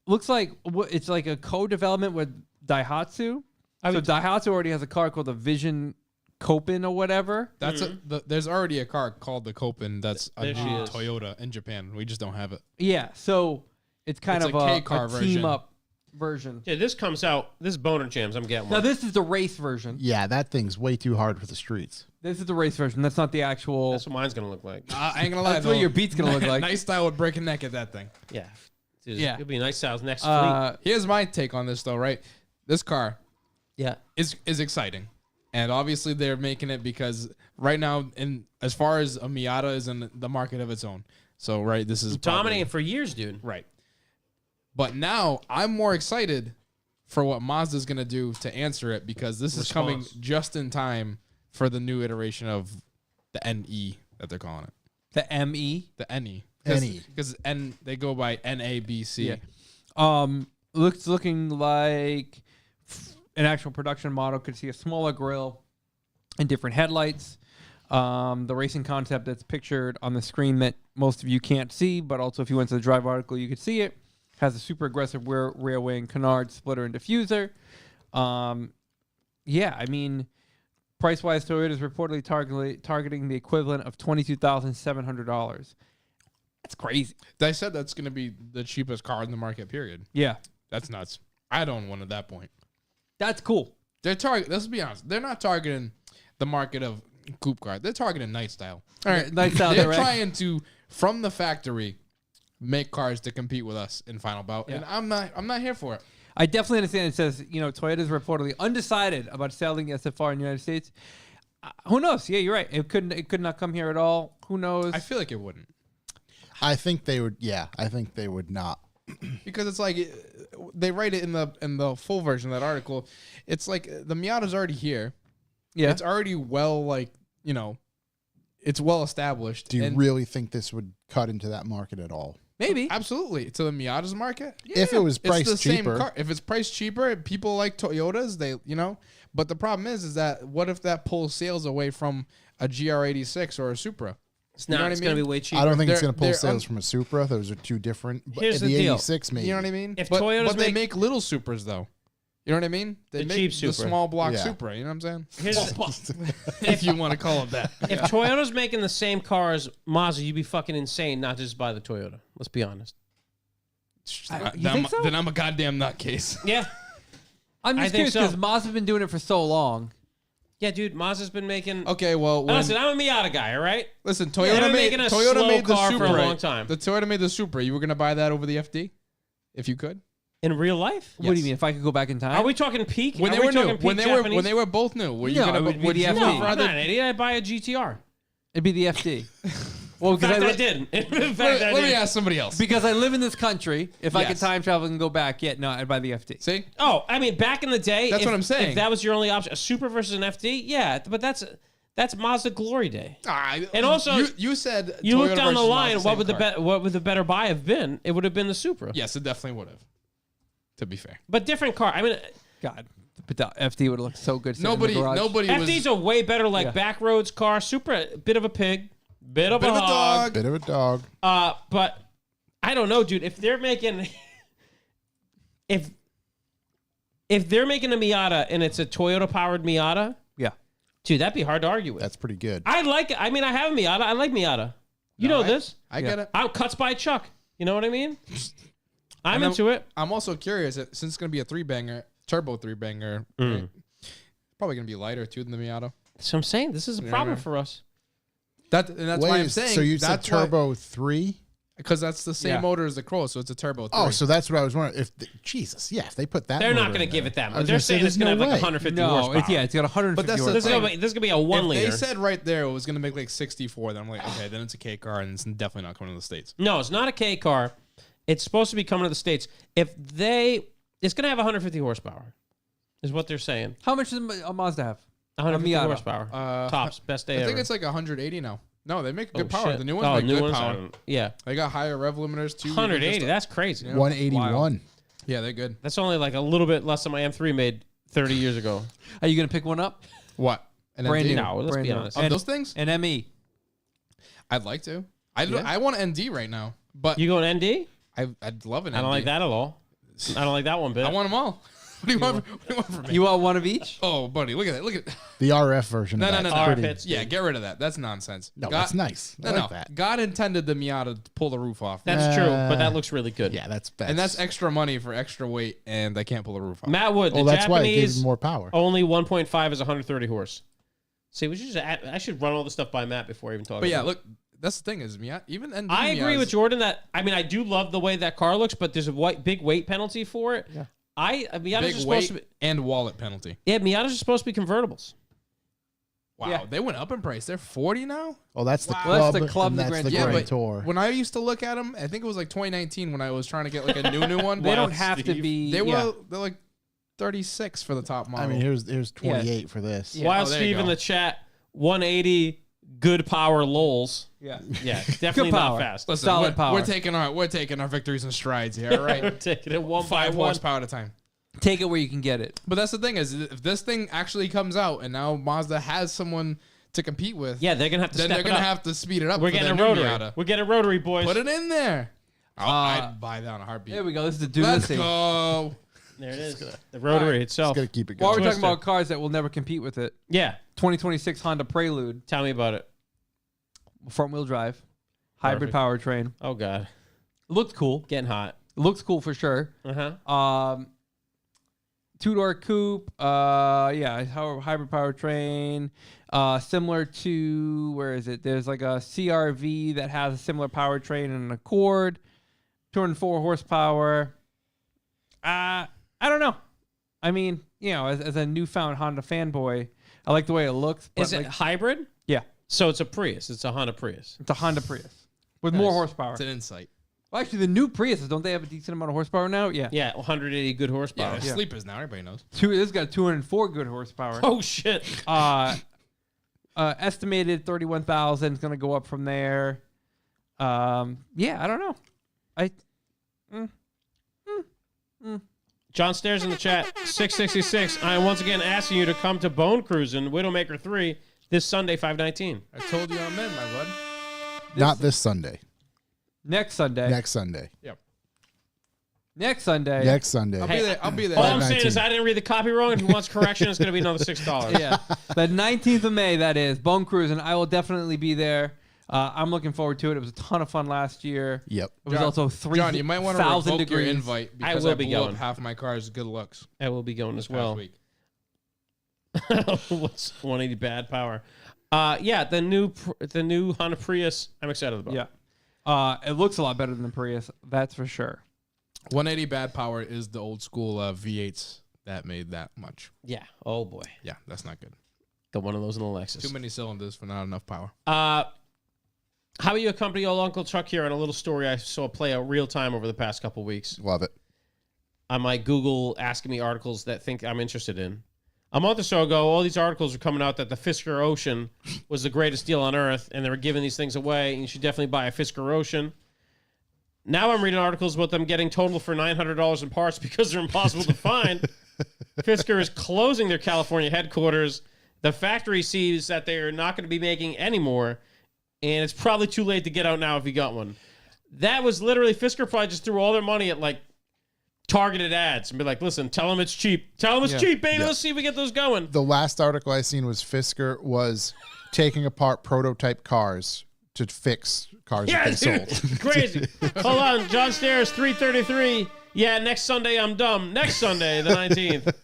Looks like it's like a co-development with Daihatsu. So Daihatsu already has a car called the Vision Copen or whatever. That's there's already a car called the Copen that's a There she new is. Toyota in Japan. We just don't have it. Yeah, so it's kind It's of a a K-car version. team up version. Yeah, this comes out. This is Boner Jams. I'm getting Now one. this is the race version. Yeah, that thing's way too hard for the streets. This is the race version. That's not the actual. That's what mine's gonna look like. I ain't gonna lie. That's what though. your beat's gonna look like. Nice style would break a neck at that thing. Yeah. Dude, Yeah. It'll be a nice house next fleet. Here's my take on this though, right? This car Yeah. is exciting. And obviously they're making it because right now, in as far as a Miata is in the market of its own. So right, this is Dominating for years, dude. right. But now I'm more excited for what Mazda's gonna do to answer it because this is coming just in time for the new iteration of the NE that they're calling it. The ME. The NE. NE. Because they go by NABC. Yeah. Looking like an actual production model. Could see a smaller grille and different headlights. The racing concept that's pictured on the screen that most of you can't see, but also if you went to the Drive article, you could see it. Has a super aggressive rear wing, canard, splitter, and diffuser. Yeah, I mean, price-wise, Toyota is reportedly targeting the equivalent of $22,700. That's crazy. They said that's going to be the cheapest car in the market, period. Yeah, That's nuts. I don't want at that point. that's cool. Let's be honest. They're not targeting the market of coupe car. They're targeting night style. All right. Night style, They're right? trying to, from the factory, make cars to compete with us in Final Bout. Yeah. And I'm not here for it. I definitely understand. It says, Toyota is reportedly undecided about selling the SFR in the United States. Who knows? Yeah, you're right. It could not come here at all. Who knows? I feel like it wouldn't. I think they would. Yeah, I think they would not. Because it's like they write it in the full version of that article. It's like the Miata's already here. yeah. It's already it's well established. Do you And really think this would cut into that market at all? Maybe. absolutely to the Miata's market? If it was It's priced the cheaper, same car. If it's priced cheaper, people like Toyotas. But the problem is that what if that pulls sales away from a GR86 or a Supra? It's You know not. what It's I going to mean? be way cheaper. I don't think it's They're- going to pull they're sales from a Supra. Those are two different. Here's the deal. 86, maybe. You know what I mean? If but, Toyotas but they make- make little Supras though. You know what I mean? They The make cheap the Supra. small block Yeah. Supra. You know what I'm saying? Here's the, If you want to call it that. if Toyota's making the same car as Mazda, you'd be fucking insane not to just buy the Toyota. Let's be honest. You think so? Then I'm a goddamn nutcase. Yeah. I'm I just think curious because so. Mazda's been doing it for so long. Yeah, dude, Mazda's been making... Okay, well, when, Listen, I'm a Miata guy, all right? listen, they've Toyota been made making a Toyota slow made the car for Supra a long time. The Toyota made the Supra. You were gonna buy that over the FD, if you could. In real life? What do you mean? If I could go back in time? Are we talking peak? When Are they we were new, talking peak when Japanese? they were both new, were you No, gonna it would be would the you FD. No, I'm rather- not an idiot. I'd buy a GTR. It'd be the FD. Well, In fact, I because did. In fact, Let, I let did. me ask somebody else. because I live in this country. If I could Yes. time travel and go back, no, I'd buy the FD. See, Oh, I mean, back in the day... That's if- what I'm saying. If that was your only option, a Supra versus an FD, yeah, but that's Mazda glory day. And also, you said You look Toyota down the versus line, Mazda, what would same car. what would the better buy have been? It would have been the Supra. Yes, it definitely would have. To be fair, But different car. I mean, God, but the FD would have looked so good. sitting in the garage. nobody FD's was a way better like Yeah. back roads car. Supra, bit of a pig, bit of bit a of a hog. dog. Bit of a dog. But I don't know, dude. If they're making, if they're making a Miata and it's a Toyota powered Miata, Yeah. dude, that'd be hard to argue with. That's pretty good. I like it. I mean, I have a Miata. I like Miata. You know this. I get it. I'm cuts by Chuck. You know what I mean? I'm And into it. I'm also curious since it's gonna be a turbo three banger. Right? Probably gonna be lighter too than the Miata. That's what I'm saying. This is a problem for us. That's why I'm saying. so you said that's why- turbo 3? because that's the same Yeah. motor as the Corolla, so it's a turbo 3. Oh, so that's what I was wondering. Jesus, yeah, if they put that, They're not motor going in to give there. it that I much. was They're gonna say, saying it's there's going to no have like way. 150 No, horsepower. it's got 150 But that's the horsepower. This is going to be a 1 if liter. they said right there it was gonna make like 64, then I'm like, okay, then it's a K car and it's definitely not coming to the States. No, it's not a K car. It's supposed to be coming to the States. It's going to have 150 horsepower, is what they're saying. How much does a Mazda have? 150 Miata. horsepower. Tops. Best day I ever. think it's like 180 now. No, they make good Oh, power. shit. The new ones Oh, make new good ones power. are- Yeah. They got higher rev limiters too. 180. That's crazy. 181. Yeah, they're good. That's only like a little bit less than my M3 made 30 years ago. Are you gonna pick one up? What? An Brand ND? new. No, let's Brand be new. honest. Of And- those things? An ME. I'd like to. I want ND right now, but You going ND? I'd love an ND. I don't like that at all. I don't like that one bit. I want them all. What do you want? What do you want from me? You want one of each? Oh, buddy, look at that. Look at The RF version. No, of no, that's no, no. pretty- RF hits. Yeah, get rid of that. That's nonsense. No, God- that's nice. I No, like no. that. God intended the Miata to pull the roof off. That's true, but that looks really good. Yeah, that's and that's extra money for extra weight, and I can't pull the roof off. Matt Wood, the Well, that's why it gives Japanese them more power. only 1.5 is 130 horse. See, we should just I should run all the stuff by Matt before I even talk. But yeah, about it. look, that's the thing is even ND I agree Miatas- with Jordan that I do love the way that car looks, but there's a big weight penalty for it. Yeah. Miatas are big supposed weight to be, and wallet penalty. yeah, Miatas are supposed to be convertibles. Wow, Yeah. they went up in price. They're 40 now. Oh, that's the Wow. club. That's the club, and the that's Grand the Tour. Grand but Tour. when I used to look at them, I think it was like 2019 when I was trying to get like a new one. They Wow, don't have to Steve. be. They're yeah. like 36 for the top model. I mean, here's 28 for this. Yeah. Wild Oh, there you Steve in go. the chat, 180 good power lols. Yeah. Yeah, definitely Good not power. fast. Listen, solid we're, power. We're taking our victories and strides here, all We're right? taking it one by 5 one. horsepower at a time. Take it where you can get it. But that's the thing is, if this thing actually comes out and now Mazda has someone to compete with, Yeah, they're gonna have to then step they're it gonna up. have to speed it up. We're for getting a their new rotary. Miata. We're getting a rotary, boys. Put it in there. I'd buy that on a heartbeat. There we go. This is the Let's Dualistic. go. There it is. The rotary itself. Just gotta keep it While going. we're talking Twister. about cars that will never compete with it, Yeah, 2026 Honda Prelude, tell me about it. front wheel drive, hybrid powertrain. Oh God, Looked cool. getting hot. Looks cool for sure. Uh-huh. 2-door coupe. Hybrid powertrain. Similar to, where is it? There's like a CRV that has a similar powertrain and an Accord. 204 horsepower. I don't know. I mean, as a newfound Honda fanboy, I like the way it looks. But Is it hybrid? Yeah, So it's a Prius. It's a Honda Prius. it's a Honda Prius with more horsepower. It's an insight. Well, actually, the new Priuses, don't they have a decent amount of horsepower now? Yeah. Yeah, 180 good horsepower. Yeah, sleepers now. Everybody knows. This got 204 good horsepower. Oh shit. Estimated 31,000 is going to go up from there. I don't know. John Stairs in the chat, 666. I am once again asking you to come to Bone Cruising, Widowmaker 3, this Sunday, 519. I told you I'm in, my bud. Not this Sunday. Next Sunday. Next Sunday. Yep. Next Sunday. Next Sunday. I'll be there. I'll be there. All I'm saying is 519. I didn't read the copy wrong. If he wants correction, it's going to be another $6. Yeah. The 19th of May, that is. Bone Cruising. I will definitely be there. I'm looking forward to it. It was a ton of fun last year. Yep. It was also 3,000 John, you might want to revoke degrees. your invite because will I be blew up going. half my car's good looks I will be going as well. last week. What's 180 bad power? The new Honda Prius. I'm excited about. Yeah. It looks a lot better than the Prius. That's for sure. 180 bad power is the old school V8s that made that much. Yeah. Oh boy. Yeah, that's not good. Got one of those in the Lexus. Too many cylinders for not enough power. How about you accompany old Uncle Chuck here on a little story I saw play out real time over the past couple weeks Love it. on my Google asking me articles that think I'm interested in. A month or so ago, all these articles were coming out that the Fisker Ocean was the greatest deal on earth, and they were giving these things away, and you should definitely buy a Fisker Ocean. Now I'm reading articles about them getting totaled for $900 in parts because they're impossible to find. Fisker is closing their California headquarters. The factory sees that they're not going to be making any more, and it's probably too late to get out now if you got one. That was literally, Fisker probably just threw all their money at like targeted ads and be like, listen, tell them it's cheap. Tell them it's cheap, baby. Yeah. Let's see if we get those going. The last article I seen was Fisker was taking apart prototype cars to fix cars that they dude, sold. crazy. Hold on, John Stairs, 333. Yeah, next Sunday I'm dumb. Next Sunday, the 19th.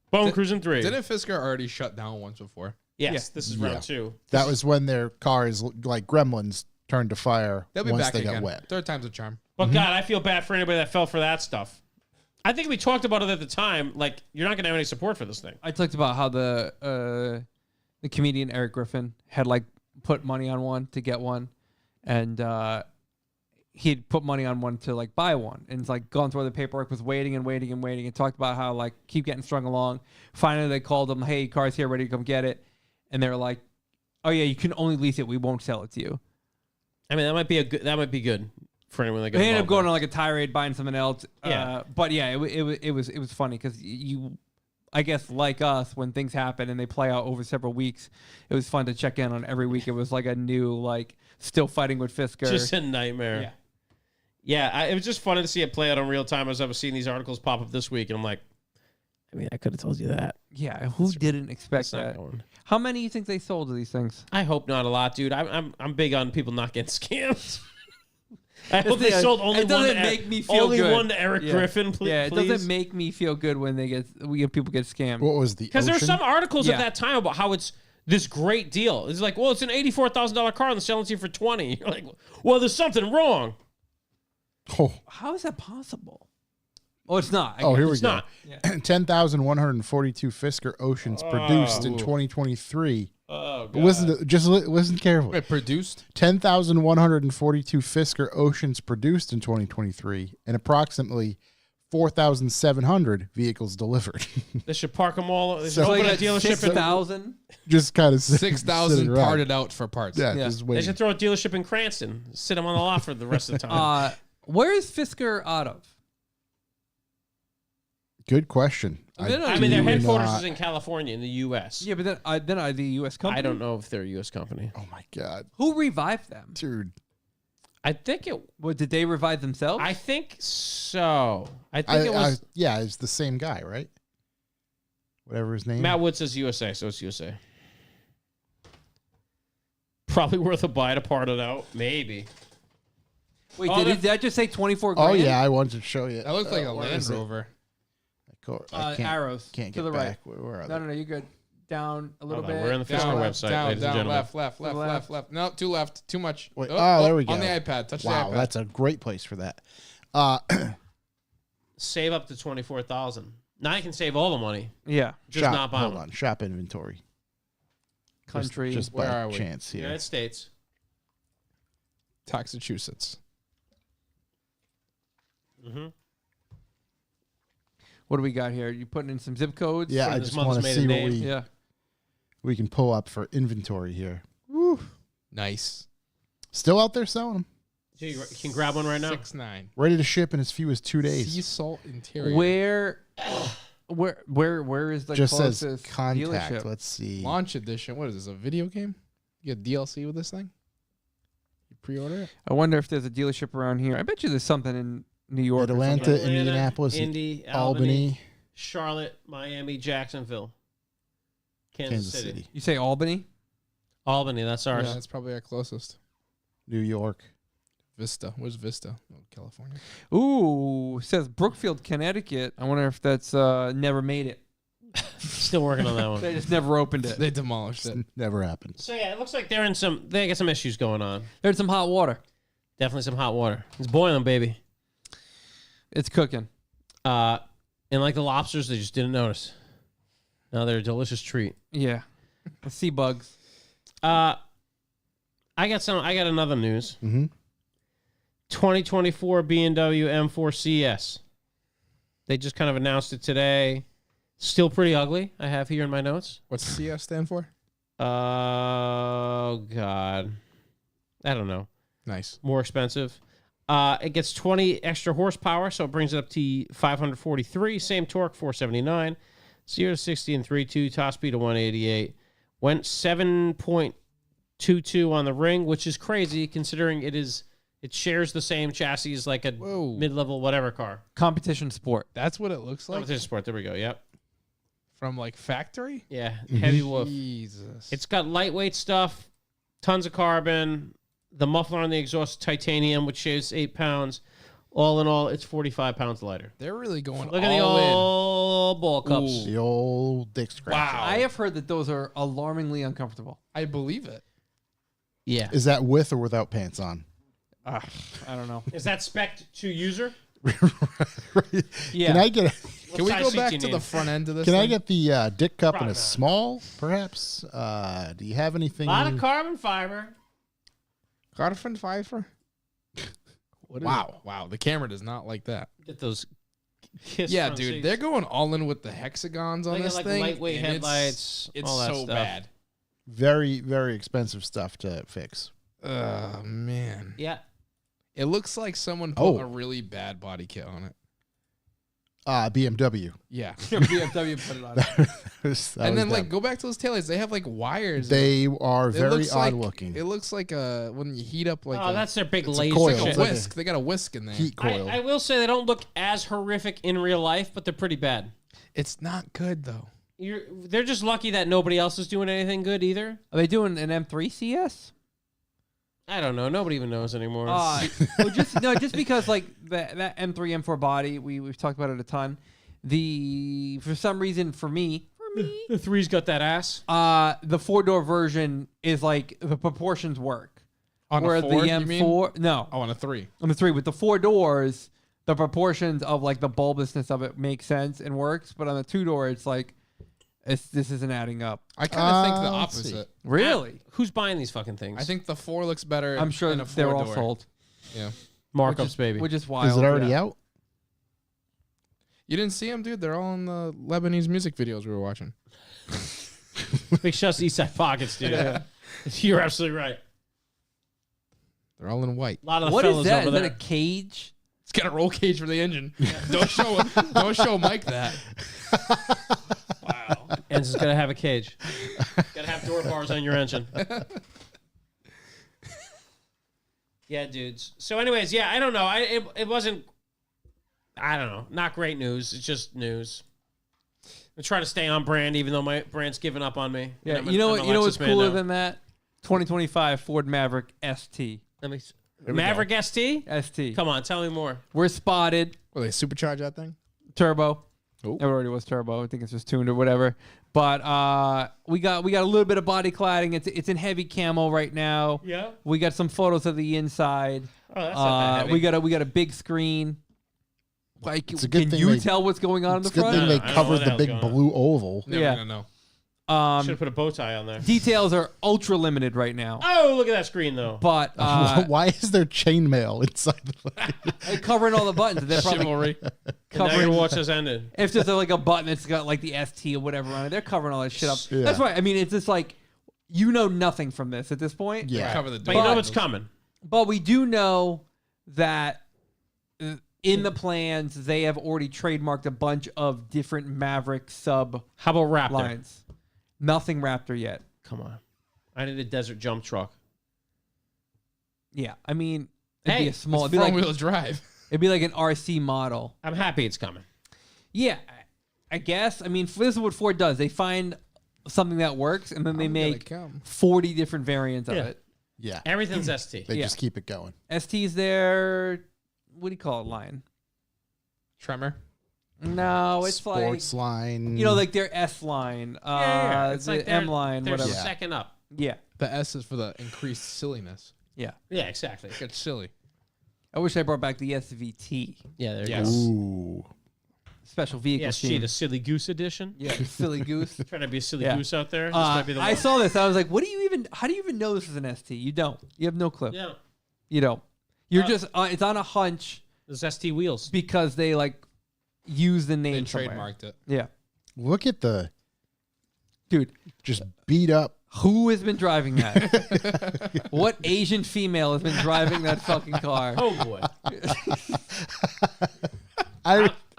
Bone Cruising 3. Didn't Fisker already shut down once before? Yes, this is round 2. That was when their cars, like gremlins, turned to fire They'll be once back they again. got wet. Third time's a charm. But God, I feel bad for anybody that fell for that stuff. I think we talked about it at the time. Like, you're not going to have any support for this thing. I talked about how the comedian Eric Griffin had like put money on one to get one, and he'd put money on one to like buy one, and it's like gone through the paperwork, was waiting and talked about how like keep getting strung along. Finally, they called him, "Hey, car's here, ready to come get it," and they were like, "Oh yeah, you can only lease it. We won't sell it to you." I mean, that might be good for anyone that got They ended up involved going there. on like a tirade, buying something else. Yeah. But yeah, it was funny because you, I guess like us, when things happen and they play out over several weeks, it was fun to check in on every week. It was like a new like still fighting with Fisker. Just a nightmare. Yeah. Yeah, it was just funny to see it play out in real time as I was seeing these articles pop up this week, and I'm like, I mean, I could have told you that. Yeah, who didn't expect It's not that? going. How many do you think they sold of these things? I hope not a lot, dude. I'm big on people not getting scammed. I hope they Yeah, sold only it one. doesn't To make me feel only good. one to Eric Yeah. Griffin, Yeah, it please. doesn't make me feel good when people get scammed. What was the Because there's Ocean? some articles Yeah. at that time about how it's this great deal. It's like, well, it's an $84,000 car and they're selling it to you for 20. You're like, well, there's something wrong. Oh, How is that possible? Oh, it's not. oh, here we It's go. not. 10,142 Fisker Oceans produced in 2023. Oh, God. Listen carefully. Wait, produced? 10,142 Fisker Oceans produced in 2023, and approximately 4,700 vehicles delivered. They should park them all. They should So open a like dealership. 6,000. Just kind of 6,000 parted out for parts. Yeah, Yeah. just They waiting. should throw a dealership in Cranston. Sit them on the lot for the rest of the time. Where is Fisker out of? Good question. I mean, I mean, their do headquarters not- is in California, in the U.S. Yeah, but then are the U.S. company? I don't know if they're a U.S. company. Oh my god, Who revived them? dude! I think it. What, did they revive themselves? I think so. I think it was. Yeah, it's the same guy, right? Whatever his name. Matt Wood says USA, so it's USA. Probably worth a buy to part it out. Maybe. Wait, Oh, did I just say 24 Oh grand? yeah, I wanted to show you. That looks like a where Land is it? Rover. I can't, arrows. Can't to get the back. right. Where are No, they? no, you're good. Down a little Hold on, bit. we're in the Fisker Down, website, down, ladies and down, gentlemen. left. No, too left. Too much. Wait, there we go. On the iPad. Touch Wow, the iPad. that's a great place for that. Save up to 24,000. Now you can save all the money. Yeah. Just shop, not buy hold one. on, shop inventory. Country. Just Where by are we? chance here. United States. Massachusetts. Mm-hmm. What do we got here? You putting in some zip codes? Yeah, Put I in this just month's want to maiden see what name. Yeah. we can pull up for inventory here. Nice. Still out there selling them. You can grab one right now. 6'9". Ready to ship in as few as 2 days. Sea salt interior. Where is the Just says closest contact. dealership? Let's see. Launch edition. What is this? A video game? You get DLC with this thing? You pre-order it? I wonder if there's a dealership around here. I bet you there's something in New York. or Atlanta, something. Indianapolis, Indy, Albany, Charlotte, Miami, Jacksonville, Kansas City. You say Albany? Albany, that's ours. Yeah, that's probably our closest. New York. Vista. Where's Vista? Oh, California. Ooh, it says Brookfield, Connecticut. I wonder if that's never made it. Still working on that one. They just never opened it. They demolished it. Never happened. So yeah, it looks like they got some issues going on. There's some hot water. Definitely some hot water. It's boiling, baby. It's cooking. And like the lobsters, they just didn't notice. Now they're a delicious treat. Yeah. The sea bugs. I got another news. Mm-hmm. 2024 BMW M4 CS. They just kind of announced it today. Still pretty ugly. I have here in my notes. What's CS stand for? Oh God, I don't know. Nice. More expensive. It gets 20 extra horsepower, so it brings it up to 543. Same torque, 479. 0 to 60 in 3.2. Top speed of 188. Went 7.22 on the ring, which is crazy considering it shares the same chassis as like a Whoa. mid-level whatever car. Competition sport. That's what it looks like Competition sport. There we go. Yep. from like factory. Yeah. Heavy woof. Jesus. It's got lightweight stuff, tons of carbon. The muffler on the exhaust is titanium, which shaves 8 pounds. All in all, it's 45 pounds lighter. They're really going Look at the all in. old ball cups. The old dick scratch. Wow. I have heard that those are alarmingly uncomfortable. I believe it. Yeah. Is that with or without pants on? I don't know. Is that spec to user? Yeah. Can I get Can we size go seat back you to need? the front end of this? can I thing? get the dick cup in Probably a not. small, perhaps? Do you have anything? A lot of carbon fiber. Carbon fiber? What is Wow. it? Wow. The camera does not like that. Get those kiss Yeah, front dude. seats. They're going all in with the hexagons on They got, this like, thing. lightweight and headlights, It's all that so stuff. bad. Very, very expensive stuff to fix. Oh, man. Yeah. It looks like someone put Oh. a really bad body kit on it. BMW. Yeah. BMW put it on. And then, like, go back to those taillights. They have, like, wires. they are It very looks odd like- looking. It looks like when you heat up, like, Oh, that's their big it's a laser coil. like shit. a like whisk. They got a whisk in there. Heat coil. I will say they don't look as horrific in real life, but they're pretty bad. It's not good, though. They're just lucky that nobody else is doing anything good either. Are they doing an M3 CS? I don't know. Nobody even knows anymore. Well, just because like that M3 M4 body, we've talked about it a ton. For some reason, for me, me. The 3's got that ass. The 4-door version is like the proportions work. On Where a the 4, you M4, mean? no, Oh, on a 3. on the 3 with the 4 doors, the proportions of like the bulbousness of it makes sense and works. But on the 2-door, it's like this isn't adding up. I kind of think the let's see. opposite. Really? Who's buying these fucking things? I think the 4 looks better. I'm sure in a they're all 4-door. sold. Yeah. markups, baby. Which is wild. Is it already yeah. out? You didn't see them, dude? They're all in the Lebanese music videos we were watching. Big shots to Eastside Pockets, dude. You're absolutely right. They're all in white. A lot of the What is fellas that? over Is that there. a cage? It's got a roll cage for the engine. Don't show Mike that. Wow. And it's gonna have a cage. Gotta have door bars on your engine. Yeah, dudes. So, anyways, yeah, I don't know. It wasn't. I don't know. Not great news. It's just news. I'm trying to stay on brand, even though my brand's given up on me. Yeah. And I'm You know I'm what? a You know what's Lexus man cooler now. than that? 2025 Ford Maverick ST. Let me. Maverick ST. ST. Come on, tell me more. We're spotted. Will they supercharge that thing? Turbo. Oh. It already was turbo. I think it's just tuned or whatever. But we got a little bit of body cladding. It's in heavy camo right now. Yeah. We got some photos of the inside. Oh, that's not that heavy. We got a big screen. Like, It's a good can thing you they- tell what's going on in the It's a good front? thing they I don't know covered what the the hell's big going on. blue oval. Never Yeah. gonna know. Should have put a bow tie on there. Details are ultra limited right now. Oh, look at that screen though. But Why is there chainmail inside the covering all the buttons. They're probably Chivalry. And now covering. your watch has ended. If there's like a button that's got like the ST or whatever on it, they're covering all that shit up. Yeah. That's right. I mean, it's just like you know nothing from this at this point. Yeah. Cover the But you know But- what's coming. But we do know that in the plans they have already trademarked a bunch of different Maverick sub How about Raptor? lines. Nothing Raptor yet. Come on. I need a desert jump truck. Yeah, I mean, it'd be Hey, a small. It's It'd be, front like, wheel drive. it'd be like an RC model. I'm happy it's coming. Yeah, I guess. I mean, this is what Ford does. They find something that works, and then they I'm gonna make come. 40 different variants of Yeah. it. Yeah. Everything's ST. They Yeah. just keep it going. ST's their, what do you call it, line? Tremor. No, it's Sports like, line. you know, like their S line, Yeah, it's the like M line, they're whatever. second up. Yeah, The S is for the increased silliness. yeah. Yeah, exactly. It gets silly. I wish I brought back the SVT, Yeah, there you Yes. go. Ooh. special vehicle Yes, team. the silly goose edition. Yeah, silly goose. Trying to be a silly Yeah. goose out there. This might be the I one. saw this. I was like, how do you even know this is an ST? You don't. You have no clue. Yeah, You don't. You're just, it's on a hunch those ST wheels. because they like use the They name somewhere. trademarked it. Yeah. Look at the Dude, just beat up. who has been driving that? What Asian female has been driving that fucking car? Oh boy.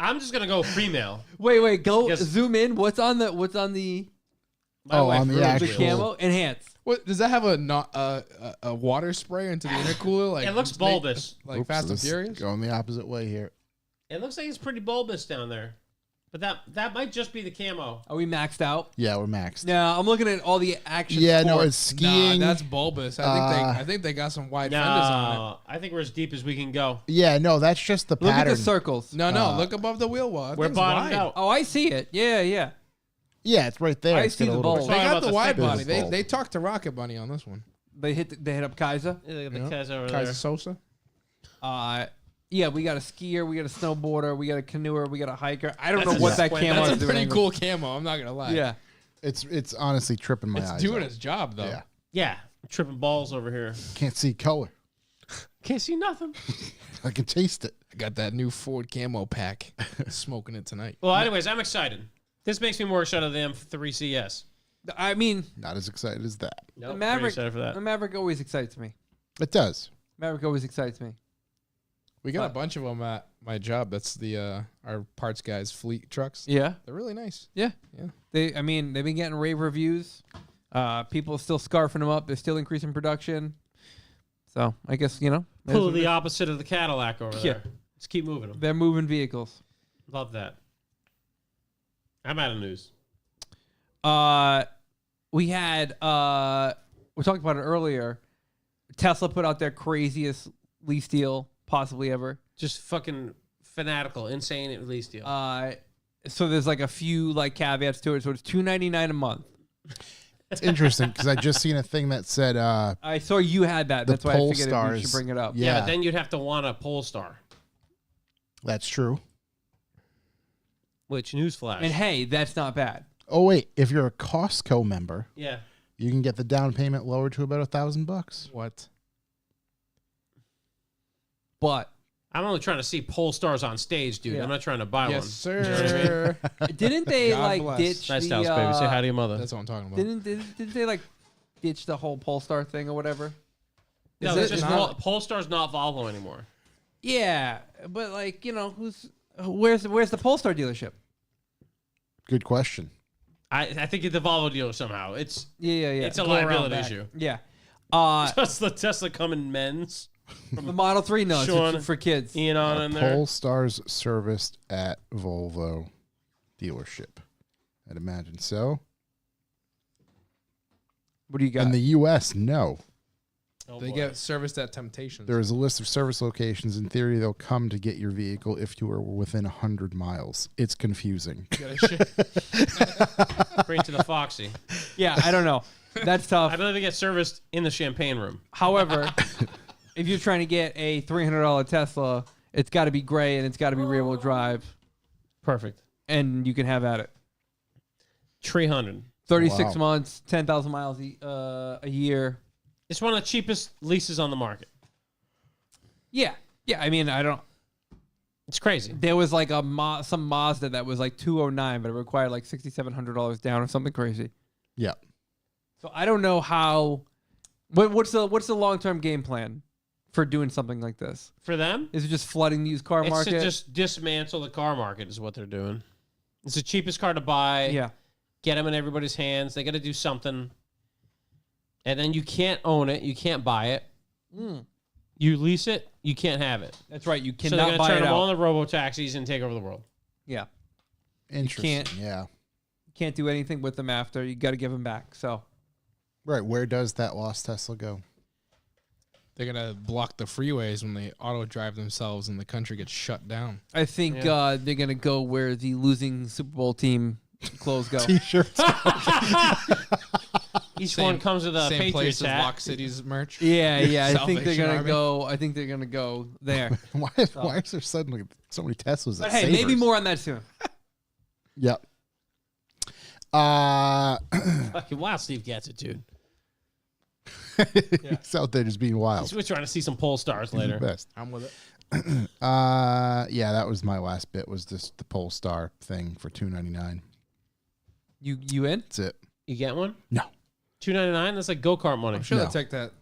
I'm just gonna go female. Wait, go Yes. zoom in. What's on the My Oh, wife on the ruined the actual- camo? Enhance. What does that have a water spray into the intercooler? Like It looks bulbous. like Oops, Fast and this is Furious. Going the opposite way here. It looks like it's pretty bulbous down there. But that might just be the camo. Are we maxed out? Yeah, we're maxed. No, I'm looking at all the action. Yeah, no, sports. it's skiing. Nah, that's bulbous. I think they got some wide fenders on No, I think we're as deep as we can go. yeah, no, that's just the Look pattern. at the circles. it. No, look above the wheel well. That We're thing's bottomed wide. out. Oh, I see it. Yeah. Yeah, it's right there. I It's see got a the little- bulb. They Talking got about the the wide thickness. body. They bulb. they talked to Rocket Bunny on this one. They hit up Kaiser. Yeah, look at the Yep. guys over Kaiser there. Sosa. Yeah, we got a skier, we got a snowboarder, we got a canoeer, we got a hiker. I don't That's know what a- that that's camo That's is a doing. pretty cool camo. I'm not gonna lie. Yeah. It's honestly tripping my it's eyes. doing out. its job though. Yeah, Yeah, tripping balls over here. can't see color. Can't see nothing. I can taste it. I got that new Ford camo pack. Smoking it tonight. Well, anyways, I'm excited. This makes me more excited than M3 CS. I mean, Not as excited as that. Nope, the Maverick, pretty excited for that. the Maverick always excites me. It does. Maverick always excites me. We got a bunch of them at my job. That's the our parts guys' fleet trucks. Yeah. They're really nice. Yeah. Yeah. They've been getting rave reviews. People are still scarfing them up. They're still increasing production. So I guess, Pull the opposite of the Cadillac over Yeah. there. Let's keep moving them. they're moving vehicles. Love that. I'm out of news. We had we talked about it earlier. Tesla put out their craziest lease deal possibly ever. Just fucking fanatical, insane at least deal. So there's like a few like caveats to it. So it's $2.99 a month. It's interesting because I just seen a thing that said I saw you had that. the That's why I figured we Polestars. should bring it up. Yeah, Yeah. but then you'd have to want a Polestar. That's true. Which, newsflash. And hey, that's not bad. Oh wait, if you're a Costco member, yeah. you can get the down payment lowered to about $1,000. What? But I'm only trying to see Polestars on stage, dude. Yeah. I'm not trying to buy Yes, one. sir. didn't they God like bless. ditch Nice the house, baby. Say hi to your mother. That's what I'm talking about. didn't they like ditch the whole Polestar thing or whatever? No, Is it's it just not- Polestar's not Volvo anymore. Yeah, but like where's the Polestar dealership? Good question. I think it's the Volvo dealer somehow. It's Yeah. it's a Go around liability back. issue. Yeah. Does the Tesla come in men's? The Model 3, no, Sean, it's for kids. Ian on in there. Polestars serviced at Volvo dealership. I'd imagine so. What do you got? In the U.S., no. Oh, They boy. get serviced at Temptations. There is a list of service locations. In theory, they'll come to get your vehicle if you are within 100 miles. It's confusing. You gotta ship- Bring it to the Foxy. Yeah, I don't know. That's I tough. believe they get serviced in the champagne room. However, if you're trying to get a $300 Tesla, it's got to be gray and it's got to be rear-wheel drive, Perfect. and you can have at it. 300. 36 Wow. months, 10,000 miles a year. It's one of the cheapest leases on the market. Yeah. I mean, I don't. It's crazy. There was like some Mazda that was like $209, but it required like $6,700 down or something crazy. Yeah. So I don't know how. What's the long-term game plan for doing something like this? For them, Is it just flooding the used car it's market? to just dismantle the car market is what they're doing. It's the cheapest car to buy. Yeah. Get them in everybody's hands. They got to do something. And then you can't own it. You can't buy it. You lease it. You can't have it. That's right. You So they're cannot going to buy turn it them out. all into robo-taxis and take over the world. Yeah. Interesting. can't- Yeah. Can't do anything with them after. You got to give them back. So Right. Where does that lost Tesla go? They're gonna block the freeways when they auto drive themselves and the country gets shut down. I think they're gonna go where the losing Super Bowl team clothes go. T-shirts. Each one comes with a Same place Patriots as hat. Lock City's merch. Yeah. I think they're Salvation gonna Army. go. I think they're gonna go there. why is there suddenly so many Teslas? But at hey, maybe Savers? more on that soon. Yep. Fucking wild Steve gets it, dude. He's out there just being wild. We're trying to see some Polestars later. Best. I'm with it. Yeah, that was my last bit. Was just the Polestar thing for $299. You in? That's it. You get one? No. $299? That's like go-kart money. I'm sure No. they'll take that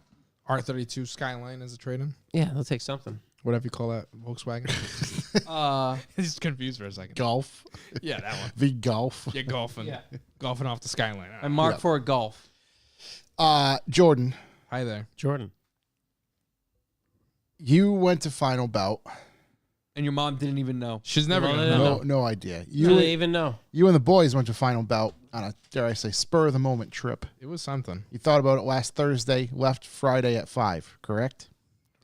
R32 Skyline as a trade-in. Yeah, they'll take something. Whatever you call that, Volkswagen. Just confused for a second. Golf. Yeah, that one. The Golf. You're golfing. Yeah. Golfing off the Skyline. I marked Yep. for a golf. Jordan, Hi there. Jordan. you went to Final Bout. And your mom didn't even know. She's never No, gonna they don't know. No idea. Do You they even know? and the boys went to Final Bout on a, dare I say, spur of the moment trip. It was something. You thought about it last Thursday, left Friday at 5, correct?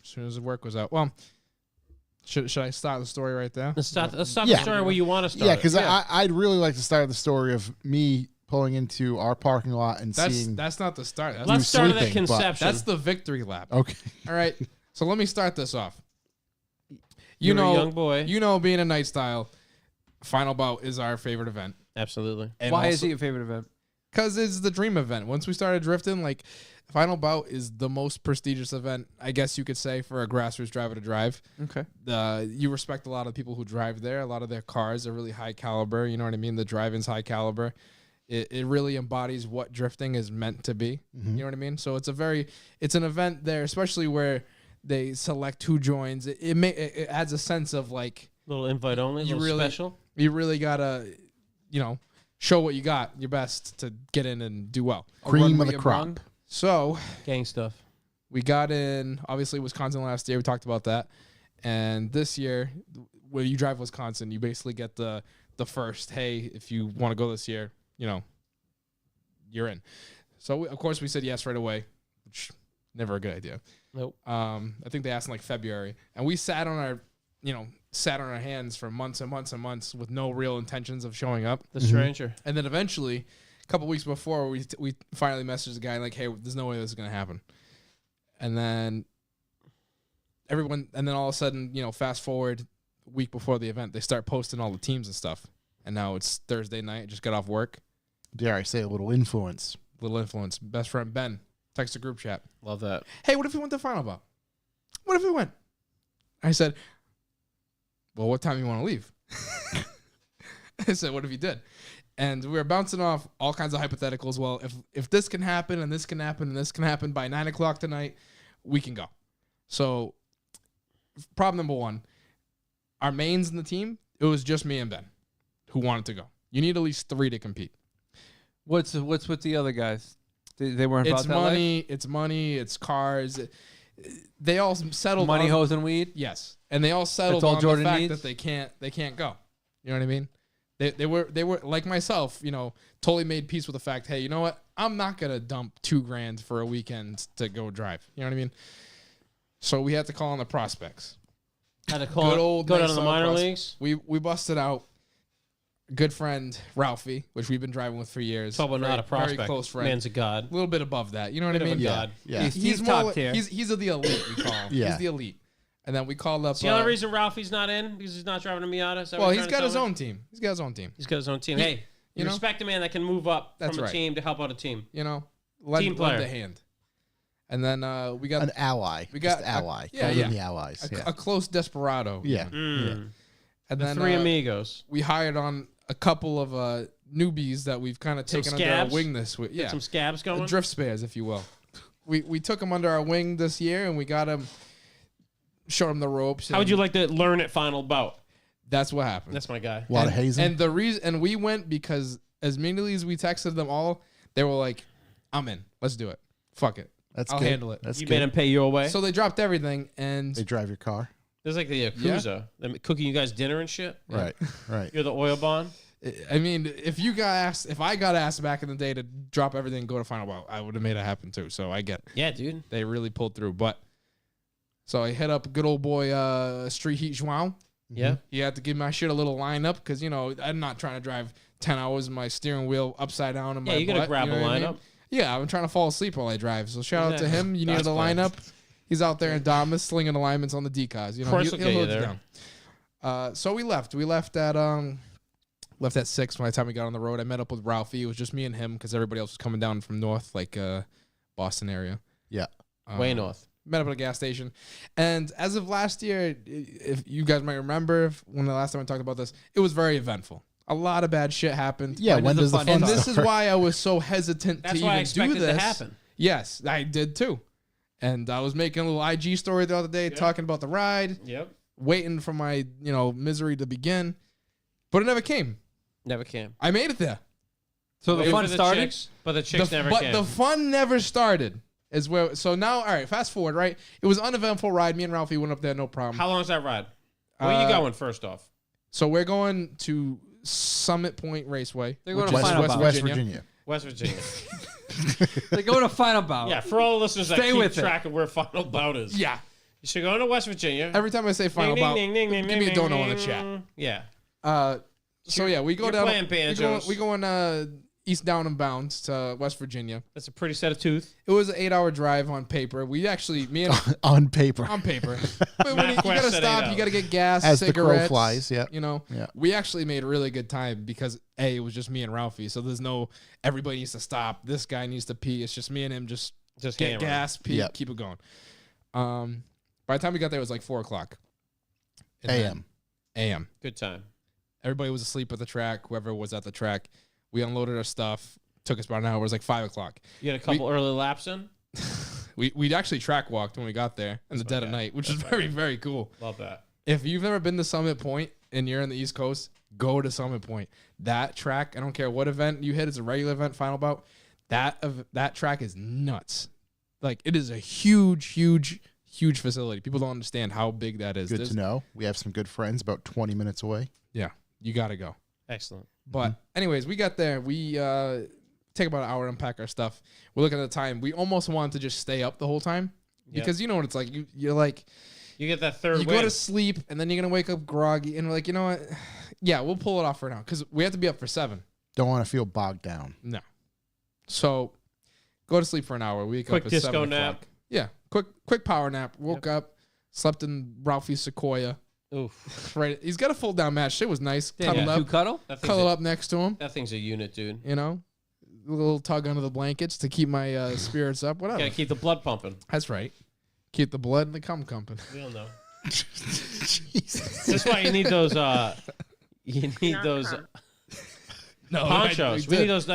As soon as the work was out. Well, should I start the story right there? Let's stop Yeah. the story where you want to start. Yeah, it. because I'd really like to start the story of me pulling into our parking lot and seeing. That's not the start. That's, Let's start at that sleeping, but conception. that's the victory lap. Okay. All right. So let me start this off. You're a young boy. You know, being a night style, Final Bout is our favorite event. Absolutely. Why is it your favorite event? Because it's the dream event. Once we started drifting, like, Final Bout is the most prestigious event, I guess you could say, for a grassroots driver to drive. Okay. You respect a lot of people who drive there. A lot of their cars are really high caliber. You know what I mean? The driving's high caliber. It really embodies what drifting is meant to be. You know what I mean? So it's an event there, especially where they select who joins. It adds a sense of like Little invite only. You Little really- special. you really gotta, show what you got, your best to get in and do well. Cream of the crop. So Gang stuff. we got in, obviously, Wisconsin last year. We talked about that. And this year, when you drive Wisconsin, you basically get the first, hey, if you want to go this year, you're in. So, of course, we said yes right away, which never a good idea. Nope. I think they asked in like February. And we sat on our, sat on our hands for months and months and months with no real intentions of showing up. The stranger. And then eventually, a couple weeks before, we finally messaged the guy like, "Hey, there's no way this is gonna happen." And then all of a sudden, fast forward a week before the event, they start posting all the teams and stuff. And now it's Thursday night. Just got off work. Dare I say a little influence? Little influence. Best friend Ben text the group chat. Love that. Hey, what if we went to Final Bout? What if we went? I said, well, what time do you want to leave? I said, what if you did? And we were bouncing off all kinds of hypotheticals. Well, if this can happen and this can happen and this can happen by 9 o'clock tonight, we can go. So problem number one, our mains in the team, it was just me and Ben who wanted to go. You need at least 3 to compete. What's with the other guys? They weren't about It's that money. life? It's money. It's cars. They all settled Money, on, hoes, and weed? yes, and they all settled That's all on Jordan the fact needs? that they can't go. You know what I mean? They were like myself. Totally made peace with the fact. Hey, you know what? I'm not gonna dump $2,000 for a weekend to go drive. You know what I mean? So we had to call on the prospects. Had to Good old go down nice to the solid minor prospects. leagues. We busted out. Good friend Ralphie, which we've been driving with for years. Talk about not a prospect. Very close friend. Man's a god. A little bit above that. You know what I Bit of mean? a god. Yeah. He's He's top more. tier. He's the elite. We call him. Yeah. He's the elite. And then we called up. See, the only reason Ralphie's not in because he's not driving a Miata. Is that what Well, you're he's trying got to his tell me? own team. He's got his own team. He's got his own team. He- Hey, you know? respect a man that can move up That's from a right. team to help out a team. Lend Team player. a hand. And then we got An ally. We got Just ally. yeah, Call them yeah. the allies. a, Yeah. a close desperado. Yeah. Mm. And The then three amigos. we hired on a couple of newbies that we've kind of Some taken under our scabs? wing this week. Yeah, Some scabs going. drift spares, if you will. We took them under our wing this year, and we got them, showed them the ropes. How would and you like to learn at Final Bout? That's what happened. That's my guy. A lot of hazing. And the reason, and we went because as immediately as we texted them all, they were like, "I'm in. Let's do it. Fuck it. That's I'll good. handle it." That's You good. made him pay your way. So they dropped everything, and They drive your car. There's like the Yakuza. Them cooking you guys dinner and shit. Right. Right. You're the oil bond. I mean, if I got asked back in the day to drop everything and go to Final Bout, I would have made it happen too. So I get it. Yeah, dude. They really pulled through. But so I hit up good old boy Street Heat João. Yeah. He had to give my shit a little lineup because I'm not trying to drive 10 hours with my steering wheel upside down in my Yeah, you gotta butt, grab know a what I mean? lineup. Yeah, I'm trying to fall asleep while I drive. So shout out to Exactly. him. You needed That's a fine. lineup. He's out there in Damas slinging alignments on the decals. Of course he'll we'll get you hold there. down. So we left. We left at 6 by the time we got on the road. I met up with Ralphie. It was just me and him because everybody else was coming down from north, like Boston area. Yeah. Way north. Met up at a gas station. And as of last year, if you guys might remember, when the last time I talked about this, it was very eventful. A lot of bad shit happened. Yeah. When When does does the the fun fun And start? this is why I was so hesitant That's to why I even do expected it this. to happen. Yes, I did too. And I was making a little IG story the other day talking about the ride, Yep. waiting for my, misery to begin. But it never came. Never came. I made it there. So the Wait fun for the started? chicks, but the chicks never but came. the fun never started. So now, all right, fast forward, right? It was an uneventful ride. Me and Ralphie went up there, no problem. How long is that ride? Where are you going first off? So we're going to Summit Point Raceway. They're going which to is Final West Bout. West Virginia. Virginia. West Virginia. They're going to Final Bout. Yeah, for all the listeners that Stay keep with it. track of where Final Bout is. Yeah. You should go to West Virginia. Every time I say Final Bout, give me a dono in the chat. Yeah. So yeah, we go you're down. playing banjos. We go on east down and bound to West Virginia. That's a pretty set of tooth. It was an 8-hour drive on paper. We actually, me and On paper. on paper. But when you MapQuest gotta said stop, 8 you gotta get gas, As the crow cigarettes. flies, yeah. Yeah. We actually made really good time because it was just me and Ralphie. So there's no everybody needs to stop. This guy needs to pee. It's just me and him. Just Just get hammering. gas, pee, Yep. keep it going. By the time we got there, it was like 4:00 And then- AM. a.m. Good time. Everybody was asleep at the track. Whoever was at the track, we unloaded our stuff. Took us about an hour. It was like 5:00. You had a couple early laps in? We actually track walked when we got there in the dead of okay. night, which is very, very cool. Love that. If you've never been to Summit Point and you're in the East Coast, go to Summit Point. That track, I don't care what event you hit, it's a regular event, Final Bout. That track is nuts. Like, it is a huge, huge, huge facility. People don't understand how big that is. Good to know. We have some good friends about 20 minutes away. Yeah, you got to go. Excellent. But anyways, we got there. We take about an hour to unpack our stuff. We're looking at the time. We almost wanted to just stay up the whole time because you know what it's like. You're like, You get that third You win. go to sleep, and then you're gonna wake up groggy, and we're like, you know what? Yeah, we'll pull it off for now because we have to be up for 7. Don't want to feel bogged down. No. So go to sleep for an hour. Wake Quick up at disco 7 nap. o'clock. Yeah, quick power nap. Woke up, slept in Ralphie's Sequoia. Oof. Right, he's got a fold down match. It was nice. Damn, Cuddled you up, cuddle? cuddled up next to him. That thing's a unit, dude. You know, a little tug under the blankets to keep my spirits up. Whatever. Gotta keep the blood pumping. That's right. Keep the blood and the cum pumping. We all know. That's why you need those. You need those No, ponchos. We need those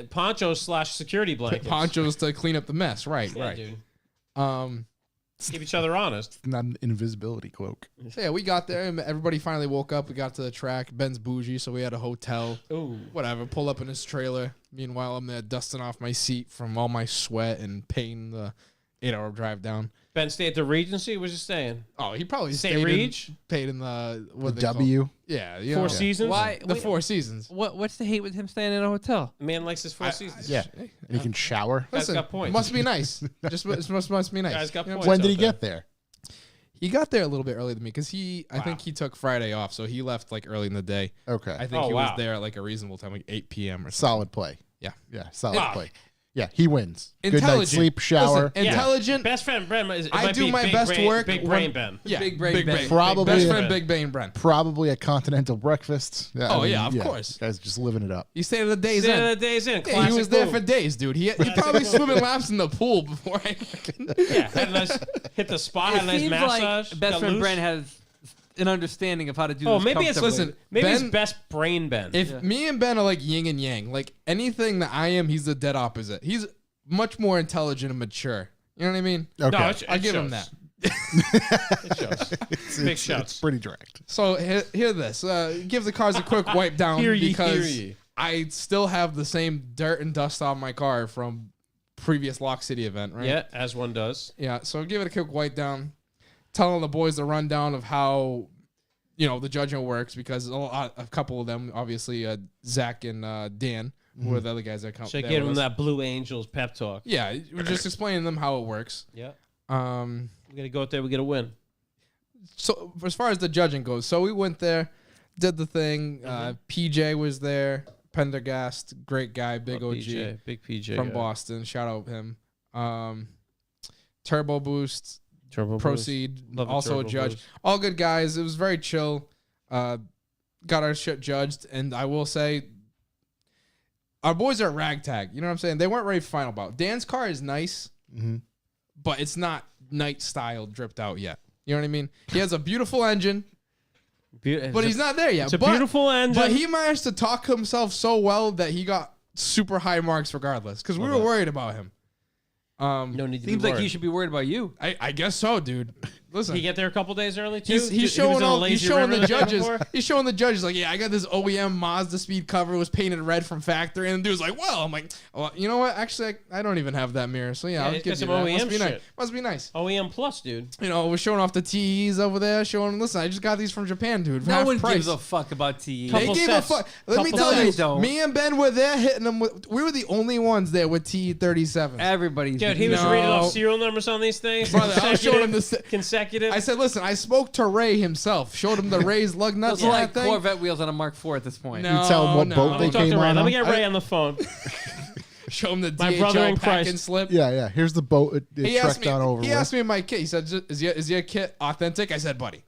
ponchos / security blankets. ponchos to clean up the mess. Right, Yeah, right. dude. Keep each other honest. Not an invisibility cloak. So yeah, we got there and everybody finally woke up. We got to the track. Ben's bougie, so we had a hotel. Ooh. Whatever. Pull up in his trailer. Meanwhile, I'm there dusting off my seat from all my sweat and pain the 8-hour drive down. Ben stayed at the Regency. Where's he staying? Oh, he probably St. stayed Reg? paid in the what The they call- W. Yeah, you Four know, Seasons. Why? The wait, 4 Seasons. What's the hate with him staying in a hotel? Man likes his Four Seasons. Yeah. And you can shower. Guy's Listen, got points. must be nice. Just must be nice. Guy's got You know what I'm points. When did he out there. get there? He got there a little bit earlier than me because I think he took Friday off, so he left like early in the day. Okay. I think Oh, he was wow. there at like a reasonable time, like 8 p.m. or something. Solid play. Yeah. Yeah, solid Wow. play. Yeah, he wins. Good night Intelligent. sleep, shower. Listen, intelligent. Best friend Ben. I do my best work Big when- brain Ben. Yeah, Big brain Ben. Probably Best a- friend, Big Bane Brent. Probably a continental breakfast. Yeah, Oh, yeah, of course. Guys just living it up. He stayed at the days Stayed in. at the days in. Yeah, he was Classic there move. for days, dude. He probably swimming laps in the pool before I. Yeah, had a nice, hit the spot, It had a nice seems massage. like best got friend loose. Brent has an understanding of how to do Oh, this maybe it's comfortably. listen. Maybe it's Ben- best brain Ben. If me and Ben are like yin and yang, like anything that I am, he's the dead opposite. He's much more intelligent and mature. You know what I mean? Okay. No, I give him shows. that. It shows. Big It's shouts. pretty direct. So hear this. Give the cars a quick wipe down Hear ye, because hear ye. I still have the same dirt and dust on my car from previous Lock City event, right? Yeah, as one does. Yeah. So give it a quick wipe down. Telling the boys the rundown of how the judging works because a couple of them, obviously Zach and Dan, who are the other guys that come. So there give with him us. that Blue Angels pep talk. Yeah, we're just explaining them how it works. Yeah. We We gotta go out there. We gotta win. So as far as the judging goes, so we went there, did the thing. PJ was there. Pendergast, great guy, big Oh, OG PJ, big PJ from guy. Boston. Shout out him. Turbo Boost, Turbo Proceed, Love a also a Turbo judge. Boost. All good guys. It was very chill. Got our shit judged, and I will say, our boys are ragtag. You know what I'm saying? They weren't ready for final bout. Dan's car is nice, but it's not night style dripped out yet. You know what I mean? He has a beautiful engine, but he's not there yet. It's a But- beautiful engine. But he managed to talk himself so well that he got super high marks regardless. Because we were worried about him. no need to Seems be like worried. you should be worried about you. I guess so, dude. Listen, He get there a couple days early too. he's He was showing in a all. He's lazy showing river the day judges. before? He's showing the judges like, yeah, I got this OEM Mazda speed cover. It was painted red from factory, and the dude's like, well, I'm like, well, you know what? Actually, I don't even have that mirror, so yeah, Yeah, I'll he's give got you some that. Must OEM be nice. shit. Must be nice. OEM Plus, dude. We're showing off the TEs over there. Showing, listen, I just got these from Japan, dude. for No half one price. gives a fuck about TE. They Couple gave sets. a fuck. Let me Couple tell you, sets. Don't. me and Ben were there hitting them. We were the only ones there with TE37s. Everybody's Dude, he was No. reading off serial numbers on these things. Brother, I was showing him the. consecutive. I said, listen, I spoke to Ray himself. Showed him the Ray's lug nuts Those and are that like thing. Corvette wheels on a Mark IV at this point. No, You tell him what boat Let they me talk came to Ray. on. Let me get Ray on the phone. Show him the My DHL brother in pack Christ. and slip. Yeah. Here's the boat it He asked trekked me. on over He with. asked me my kit. He said, "Is your kit authentic?" I said, "Buddy,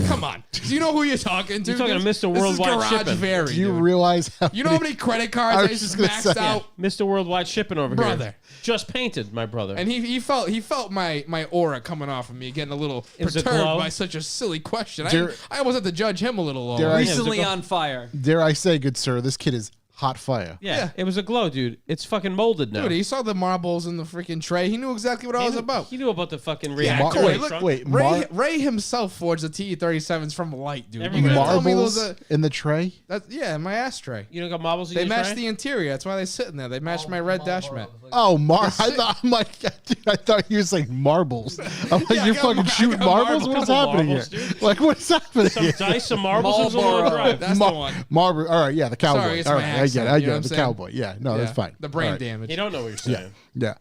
come on. Do you know who you're talking to? You're talking to This- Mr. this Worldwide is garage Shipping. Very, Do you dude. realize how You know how many credit cards I I, was just just gonna maxed say. out? Mr. Worldwide Shipping over Brother. here. Just painted, my brother. And he felt my aura coming off of me, getting a little It was a perturbed glow? by such a silly question. Dare- I almost had to judge him a little. Dare I- Recently on fire. Dare I say, good sir, this kid is hot fire. yeah, it was a glow, dude. It's fucking molded now. Dude, he saw the marbles in the freaking tray. He knew exactly what I was about. He knew about the fucking Yeah, reactor. cool. in Wait, the look, trunk. Wait, Ray himself forged the TE37s from light, dude. Everybody- You gonna tell me marbles those are- in the tray? yeah, my ashtray. You don't got marbles in They your matched tray? the interior. That's why they're sitting there. They matched my red dash mat. Oh, I thought you were saying marbles. I'm like, Yeah, I you're got fucking I shooting got marbles? marbles. What's Couple happening marbles, here? dude. Like, what's happening Some here? dice, some marbles. It was a long Marlboro. drive. That's the one. Marble. All right, yeah, the cowboy. Sorry, it's all my right, accent, I you know get what it. I'm The saying? cowboy. Yeah, no, Yeah, that's fine. The brain All right. damage. You don't know what you're saying. Yeah.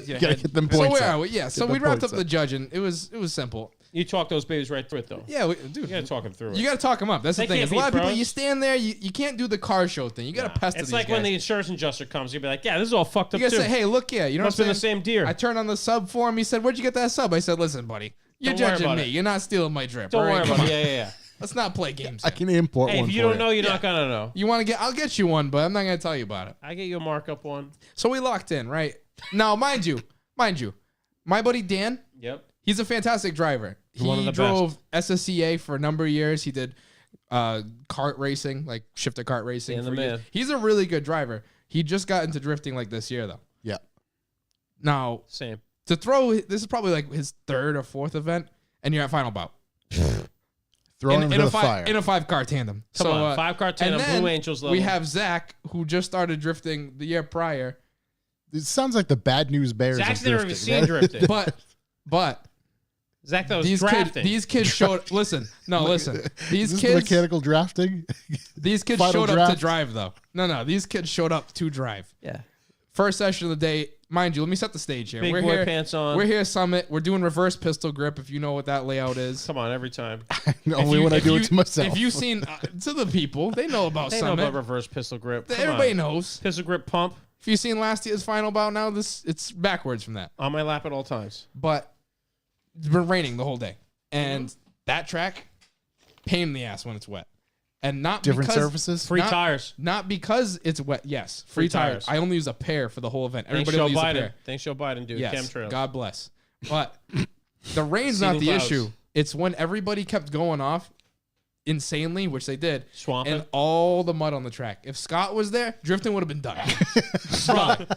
You gotta get them So points. where up. are we? Yeah. So the we wrapped points up the up. judging. It was simple. You talk those babies right through it, though. Yeah, dude. You gotta talk them through it. You got to talk them up. That's They the thing. can't There's a lot of be people. pros. You stand there. You can't do the car show thing. You got to pester It's these like guys. when the insurance adjuster comes, you'll be like, yeah, this is all fucked up You gotta too. say, hey, look, you know Must what I'm been the saying? same deer. I turned on the sub for him. He said, where'd you get that sub? I said, listen, buddy, you're Don't worry judging about me. it. You're not stealing my drip. Don't all right? worry Come about on. it. Yeah. Let's not play games. I here. can import Hey, one if you for don't know, you're not gonna know. You want to get? I'll get you one, but I'm not gonna tell you about it. I get you a markup one. So we locked in, right? Now, mind you, my buddy Dan, Yep. he's a fantastic driver. One of He the drove SSCA for a number of years. He did kart racing, like shifter kart racing. Dan the for years. man. He's a really good driver. He just got into drifting like this year, though. Yeah. Now, Same. to throw, this is probably like his third or fourth event, and you're at final bout. Throwing him in to a the five, fire. in a 5-car tandem. Come So, on, 5-car tandem, and then Blue Angels level. We have Zach, who just started drifting the year prior, It sounds like the bad news bears. Zach's of never even drifting, seen right? drifting. but Zach, that was these drafting. kids showed. Listen, these Is this kids, mechanical drafting. these kids Final showed up draft? to drive though. No, these kids showed up to drive. yeah. First session of the day, mind you. Let me set the stage here. Big we're boy here, pants on. We're here, Summit. We're doing reverse pistol grip. If you know what that layout is. Come on, every time. Only when I do it to myself. If you've seen to the people, they know about They know Summit. about reverse pistol grip. Come Everybody on. knows. Pistol grip pump If you've seen last year's final bout, now it's backwards from that. on my lap at all times. But it's been raining the whole day, and that track, pain in the ass when it's wet, and not different because, surfaces. Free Not- tires. Not because it's wet. Yes, free Free tires. tires. I only use a pair for the whole event. Thanks, Everybody Joe only uses a Biden. pair. Thanks, Joe Biden, dude. Yes, Chemtrails. God bless. But the rain's not Seething the clouds. issue. It's when everybody kept going off insanely, which they did, Swamping. and all the mud on the track. If Scott was there, drifting would have been done.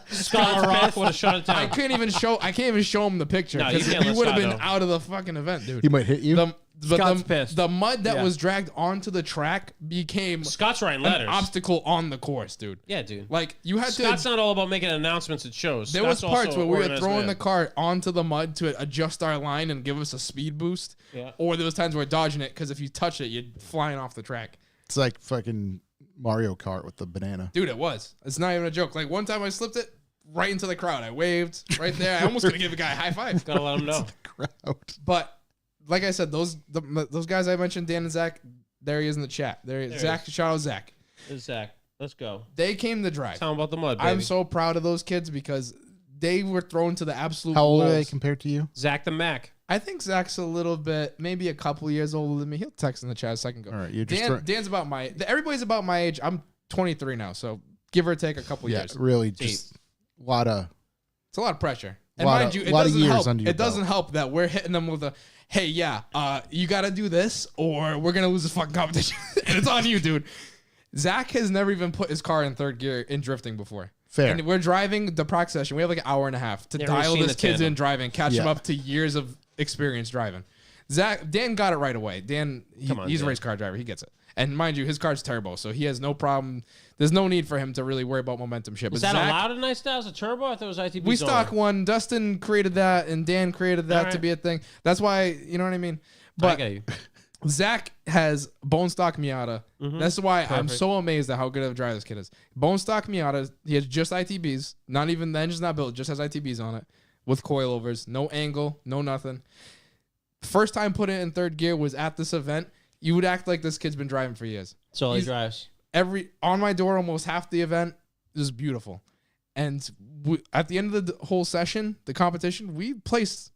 Scott Rock would have shut it I down. can't even show him the picture No, you because can't we let would have Scott been know. out of the fucking event, dude. He might hit you. Scott's pissed. The mud that Yeah. was dragged onto the track became Scott's writing an letters. obstacle on the course, dude. Yeah, dude. Like you had Scott's to. not all about making announcements at shows. There was Scott's parts also where an we were organized throwing man. the car onto the mud to adjust our line and give us a speed boost. Yeah. Or there was times where we're dodging it because if you touch it, you're flying off the track. It's like fucking Mario Kart with the banana. Dude, it was. It's not even a joke. Like one time I slipped it right into the crowd. I waved right there. I almost gonna give a guy a high five. Gotta let him know. Crowd. But like I said, those guys I mentioned, Dan and Zach, there he is in the chat. There he Zach, shout out Zach. Zach, let's go. They came to drive. Tell him about the mud, baby. I'm so proud of those kids because they were thrown to the absolute How old are wolves. they compared to you? Zach the Mac. I think Zach's a little bit, maybe a couple years older than me. He'll text in the chat a second ago. All right, you're just Dan's about everybody's about my age. I'm 23 now, so give or take a couple yeah, years. really just a lot of. It's a lot of pressure. And Lot mind of- you, it lot of doesn't years help. under your It doesn't belt. help that we're hitting them with a, hey, yeah, you got to do this or we're going to lose this fucking competition. And it's on you, dude. Zach has never even put his car in third gear in drifting before. Fair. And we're driving the proc session. We have like an hour and a half to Never really dial seen this the kids tandem. in driving, catch Yeah. them up to years of experience driving. Dan got it right away. Dan, Come on, he's a Dan. race car driver. He gets it. And mind you, his car's turbo, so he has no problem. There's no need for him to really worry about momentum shit. Is But that Zach, allowed in nice styles? A turbo? I thought it was ITB. we zone. stock one. Dustin created that, and Dan created that All to right. be a thing. That's why, you know what I mean? I But got you. Zach has bone stock Miata. That's why I'm Perfect. so amazed at how good of a driver this kid is. Bone stock Miata. He has just ITBs. Not even the engine's not built. Just has ITBs on it with coilovers. No angle. No nothing. First time putting it in third gear was at this event. You would act like this kid's been driving for years. That's all he He's- drives. On my door, almost half the event. It was beautiful. And at the end of the whole session, the competition, we placed,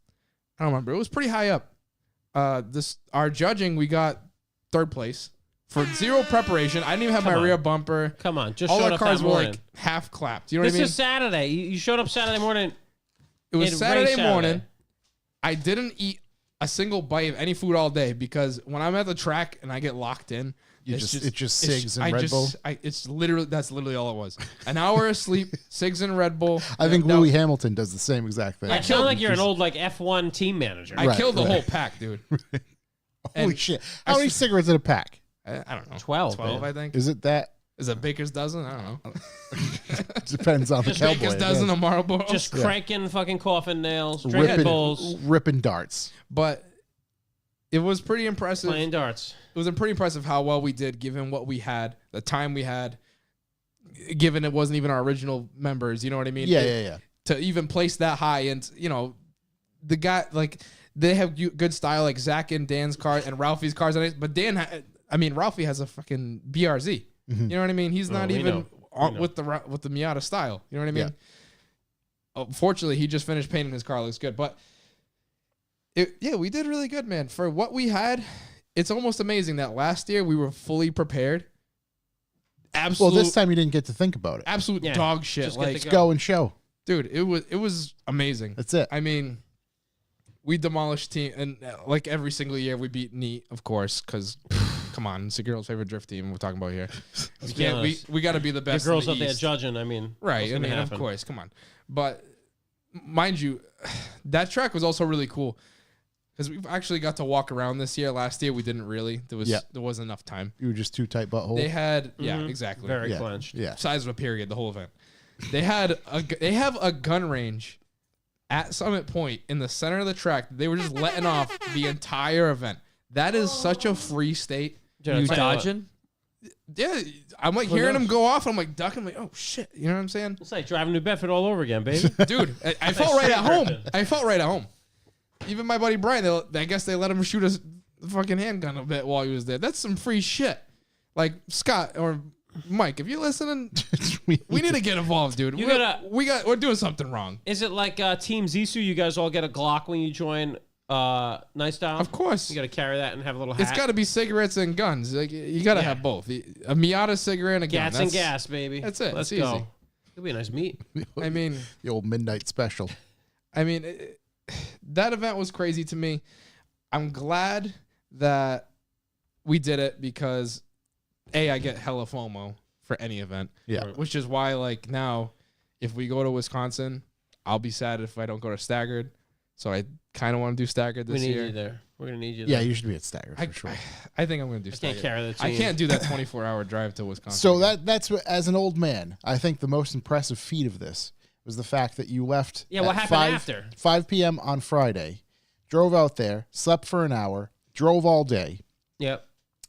I don't remember, it was pretty high up. Our judging, we got third place for zero preparation. I didn't even have Come my on. rear bumper. Come on, just All showed the up cars that were morning. like half clapped. You know This what I mean? is Saturday. You showed up Saturday morning. It was it Saturday rained morning. Saturday. I didn't eat a single bite of any food all day because when I'm at the track and I get locked in, You it's just- it just it's- cigs and I Red just- Bull? That's literally all it was. An hour of sleep, cigs and Red Bull. I think Now, Louis Hamilton does the same exact thing. It sounds like you're an old like F1 team manager. I Right, killed the right. whole pack, dude. Holy and shit! How many cigarettes in a pack? I don't know. 12, 12, man. I think. Is it that? Is it Baker's dozen? I don't know. Depends on the Just cowboy. Baker's I dozen guess. of Marlboro. Just cranking fucking coffin nails, drinking ripping, bulls, ripping darts. But it was pretty impressive. playing darts. It was pretty impressive how well we did given what we had, the time we had, given it wasn't even our original members. You know what I mean? Yeah, yeah, yeah. to even place that high. And, the guy, like, they have good style, like Zach and Dan's car and Ralphie's cars. But Ralphie has a fucking BRZ. You know what I mean? He's not even with the Miata style. You know what I mean? Yeah. Fortunately, he just finished painting his car. Looks good. But, we did really good, man. For what we had, it's almost amazing that last year we were fully prepared. Absolute, well, this time you didn't get to think about it. Absolute dog shit. Just Like, get to Go and show. dude, it was amazing. That's it. I mean, we demolished team, and like every single year we beat NEAT, of course, because come on, it's a girl's favorite drift team we're talking about here. We got to be the best. The girls in out the there East. judging. I mean, Right. I mean, of course. Come on. But mind you, that track was also really cool because we've actually got to walk around this year. Last year we didn't really. There wasn't enough time. You were just too tight butthole. They had exactly Very clenched. Yeah. size of a period the whole event. They have a gun range at Summit Point in the center of the track. They were just letting off the entire event. That is such a free state. You dodging? Yeah, I'm like hearing them go off. I'm like ducking. I'm like, oh shit, you know what I'm saying? It's like driving New Bedford all over again, baby. Dude, I felt right at home. I felt right at home. Even my buddy Brian, I guess they let him shoot a fucking handgun a bit while he was there. That's some free shit. Like Scott or Mike, if you're listening, we need to get involved, dude. We're doing something wrong. Is it like Team Zissou? You guys all get a Glock when you join Nice Style? Of course. You got to carry that and have a little hat. It's got to be cigarettes and guns. Like you got to have both. A Miata cigarette and a gun. Gats and gas, baby. That's it. Let's It's go. easy. It'll be a nice meet. I mean, the old midnight special. I mean, that event was crazy to me. I'm glad that we did it because, I get hella FOMO for any event. Yeah. Which is why, like, now, if we go to Wisconsin, I'll be sad if I don't go to Staggered. So I kind of want to do Staggered this year. We need you there. We're going to need you Yeah, there. you should be at Stagger for sure. I think I'm going to do I can't Staggered. carry the team. I can't do that 24-hour drive to Wisconsin. So that's what, as an old man, I think the most impressive feat of this was the fact that you left. Yeah, what at happened after? 5 p.m. on Friday, drove out there, slept for an hour, drove all day, Yep.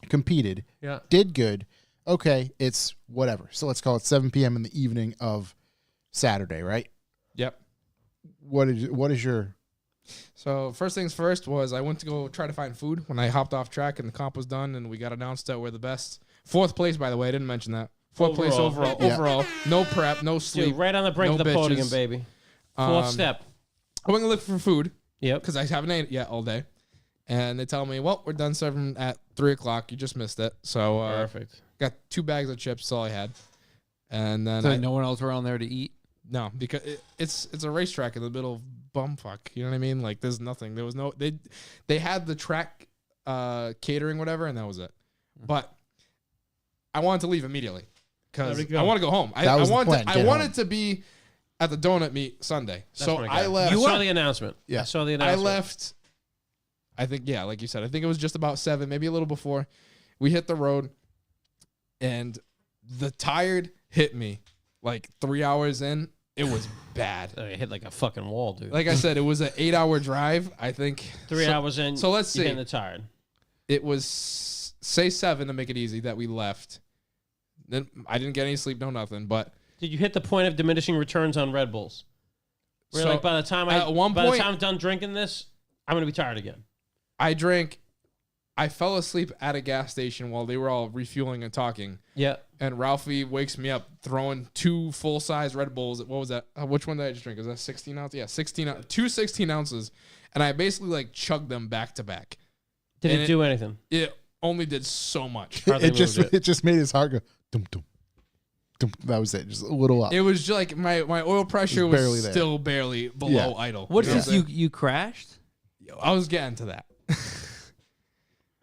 competed, Yeah. did good. Okay, it's whatever. So let's call it 7 p.m. in the evening of Saturday, right? Yep. What is your? So first things first was I went to go try to find food when I hopped off track and the comp was done and we got announced that we're the best. 4th place, by the way. I didn't mention that. 4th place overall. Yeah. Overall. No prep, no sleep. Dude, right on the brink no of the podium, bitches. baby. 4th step. I went to look for food Yep. because I haven't ate it yet all day. And they tell me, well, we're done serving at 3 o'clock. You just missed it. So Perfect. got 2 bags of chips. That's all I had. And then So no one else around there to eat? no, because it's a racetrack in the middle of bumfuck. You know what I mean? Like there's nothing. There was no they had the track catering whatever, and that was it. But I wanted to leave immediately because I want to go home. That was the plan, I get wanted home. to be at the donut meet Sunday. So what I got. left. You saw the announcement. Yeah. I saw the I announcement. left. I think like you said, I think it was just about 7, maybe a little before. We hit the road, and the tired hit me like 3 hours in. It was bad. I hit like a fucking wall, dude. Like I said, it was an 8-hour drive. I think 3 hours in. So let's you're see. getting the tired. It was say 7 to make it easy that we left. Then I didn't get any sleep, no nothing. But Did you hit the point of diminishing returns on Red Bulls? Where So, like by the time at one by the point- time I'm done drinking this, I'm gonna be tired again. I fell asleep at a gas station while they were all refueling and talking. Yeah. And Ralphie wakes me up throwing 2 full-size Red Bulls. What was that? Which one did I just drink? Was that 16 ounces? Yeah, 2 16 ounces. And I basically like chugged them back to back. Did And it do anything? It only did so much. Hardly It just moved it just made his heart go dum dum dum. That was it, just a little up. It was just like my oil pressure It was barely was there. still barely below Yeah. idle. What You know is what I'm this? You crashed? saying? I was getting to that.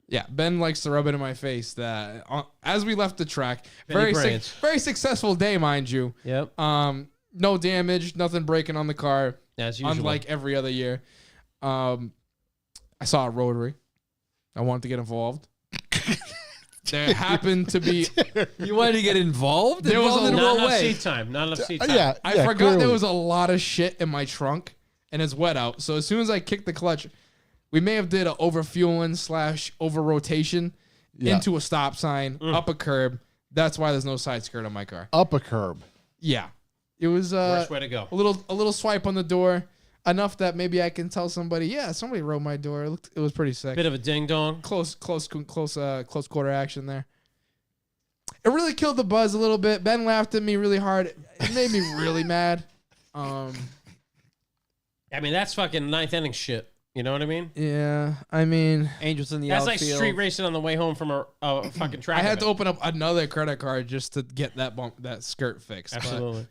Yeah, Ben likes to rub it in my face that as we left the track, Benny Brains. very successful day, mind you. Yep. No damage, nothing breaking on the car. As usual. Unlike every other year. I saw a rotary. I wanted to get involved. There happened to be. You wanted to get involved? There was Involved in not what enough way? seat time. Not enough seat time. yeah, I forgot there clearly. was a lot of shit in my trunk, and it's wet out. So as soon as I kicked the clutch, we may have did a overfueling / over rotation into a stop sign, up a curb. That's why there's no side skirt on my car. up a curb. Yeah. It was Worst way to go. a little swipe on the door, enough that maybe I can tell somebody, yeah, somebody rode my door. It was pretty sick. Bit of a ding dong. Close quarter action there. It really killed the buzz a little bit. Ben laughed at me really hard. It made me really mad. I mean, that's fucking ninth inning shit. You know what I mean? Yeah, I mean, Angels in the That's outfield. like street racing on the way home from a fucking track. I had to event. open up another credit card just to get that skirt fixed. but Absolutely.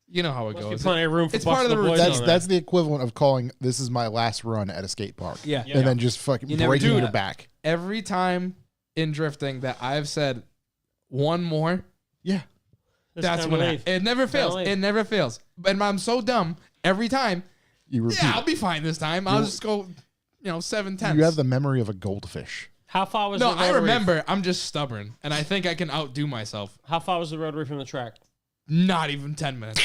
you know how it Must be goes. plenty of room for It's part of the boys routine. on there. That's the equivalent of calling this is my last run at a skate park. Yeah. Yeah. And then just fucking You never breaking do your that. back. Every time in drifting that I've said one more, Yeah. It's that's time when to leave. it never fails. leave. It never fails. And I'm so dumb every time. You repeat. Yeah, I'll be fine this time. I'll just go, 7/10. You have the memory of a goldfish. How far was No, the I rotary? remember. I'm just stubborn, and I think I can outdo myself. How far was the rotary from the track? Not even 10 minutes.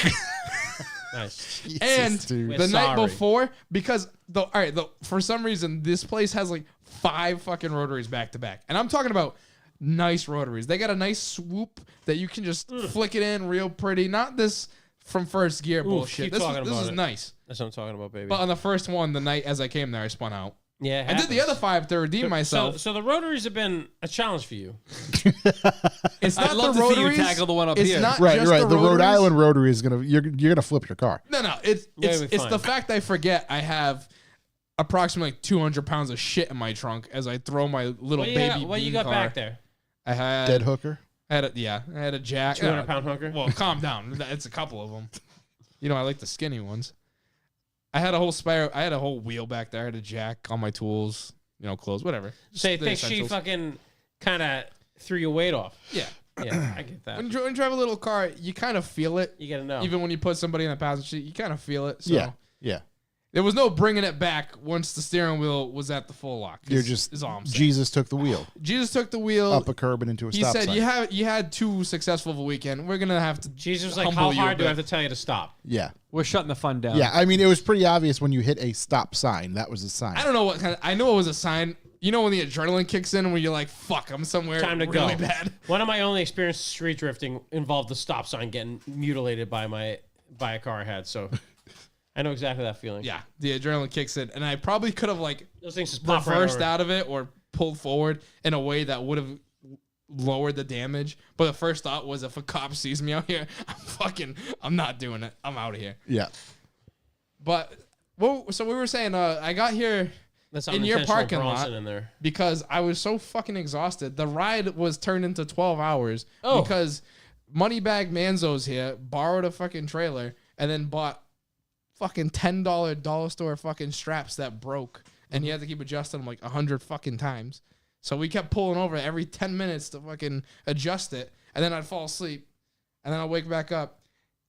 Nice. And dude. the night sorry. before, because for some reason this place has like 5 fucking rotaries back to back, and I'm talking about nice rotaries. They got a nice swoop that you can just flick it in real pretty. Not this from first gear bullshit. keep This talking is about it. nice. That's what I'm talking about, baby. But on the first one, the night as I came there, I spun out. Yeah, I did the other 5 to redeem myself. So the rotaries have been a challenge for you. It's I'd not love the to see you rotaries. tackle the one up it's here. not Right, just right. The Rhode rotaries. Island rotary is you're gonna flip your car. No, Yeah, it'll be it's fine. the fact I forget I have approximately 200 pounds of shit in my trunk as I throw my little baby What you bean got car. back there? I had Dead hooker. I had a jack. 200-pound hooker? Well, calm down. It's a couple of them. I like the skinny ones. I had a whole I had a whole wheel back there. I had a jack, all my tools, clothes, whatever. So you The think she essentials. fucking kind of threw your weight off? Yeah. Yeah, I get that. When you drive a little car, you kind of feel it. You gotta know. Even when you put somebody in the passenger seat, you kind of feel it. So Yeah. Yeah. there was no bringing it back once the steering wheel was at the full lock. You're is- just is all I'm saying. Jesus took the wheel Jesus took the wheel. up a curb and into a He stop said sign. you had too successful of a weekend. We're gonna have to. Jesus was like, humble how you a hard do I bit." have to tell you to stop? Yeah. We're shutting the fun down. Yeah. I mean, it was pretty obvious when you hit a stop sign. That was a sign. I don't know what kind of. I know it was a sign. You know when the adrenaline kicks in when you're like, "Fuck, I'm somewhere Time to really go. bad." One of my only experiences street drifting involved the stop sign getting mutilated by a car I had. So I know exactly that feeling. Yeah, the adrenaline kicks in, and I probably could have like Those things just pop right reversed over. out of it or pulled forward in a way that would have lowered the damage. But the first thought was, if a cop sees me out here, I'm not doing it. I'm out of here. Yeah. But so we were saying, I got here That's in your unintentional parking Bronson lot in there. because I was so fucking exhausted. The ride was turned into 12 hours Oh. because Moneybag Manzo's here, borrowed a fucking trailer, and then bought fucking $10 dollar store fucking straps that broke. And he had to keep adjusting them like 100 fucking times. So we kept pulling over every 10 minutes to fucking adjust it. And then I'd fall asleep. And then I'd wake back up.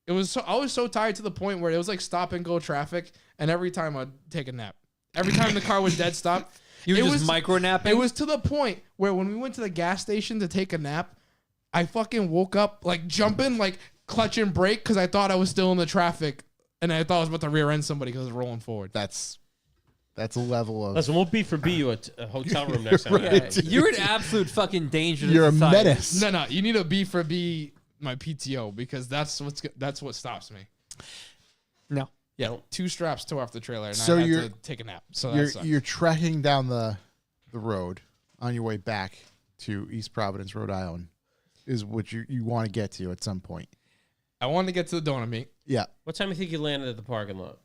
I was so tired to the point where it was like stop and go traffic. And every time I'd take a nap. Every time the car was dead stop. You were it just was- micro napping. It was to the point where when we went to the gas station to take a nap, I fucking woke up like jumping, like clutching brake because I thought I was still in the traffic. And I thought I was about to rear end somebody because it was rolling forward. That's a level of. Listen, we'll be for B you a hotel room next time. Right. Yeah, you're an absolute fucking danger to You're a society. menace. No, you need a B for B my PTO because that's what stops me. No. Yeah, 2 straps tore off the trailer and So I had you're- to take a nap. So that sucks. You're tracking down the road on your way back to East Providence, Rhode Island, is what you want to get to at some point. I wanted to get to the donut meet. Yeah. What time do you think you landed at the parking lot?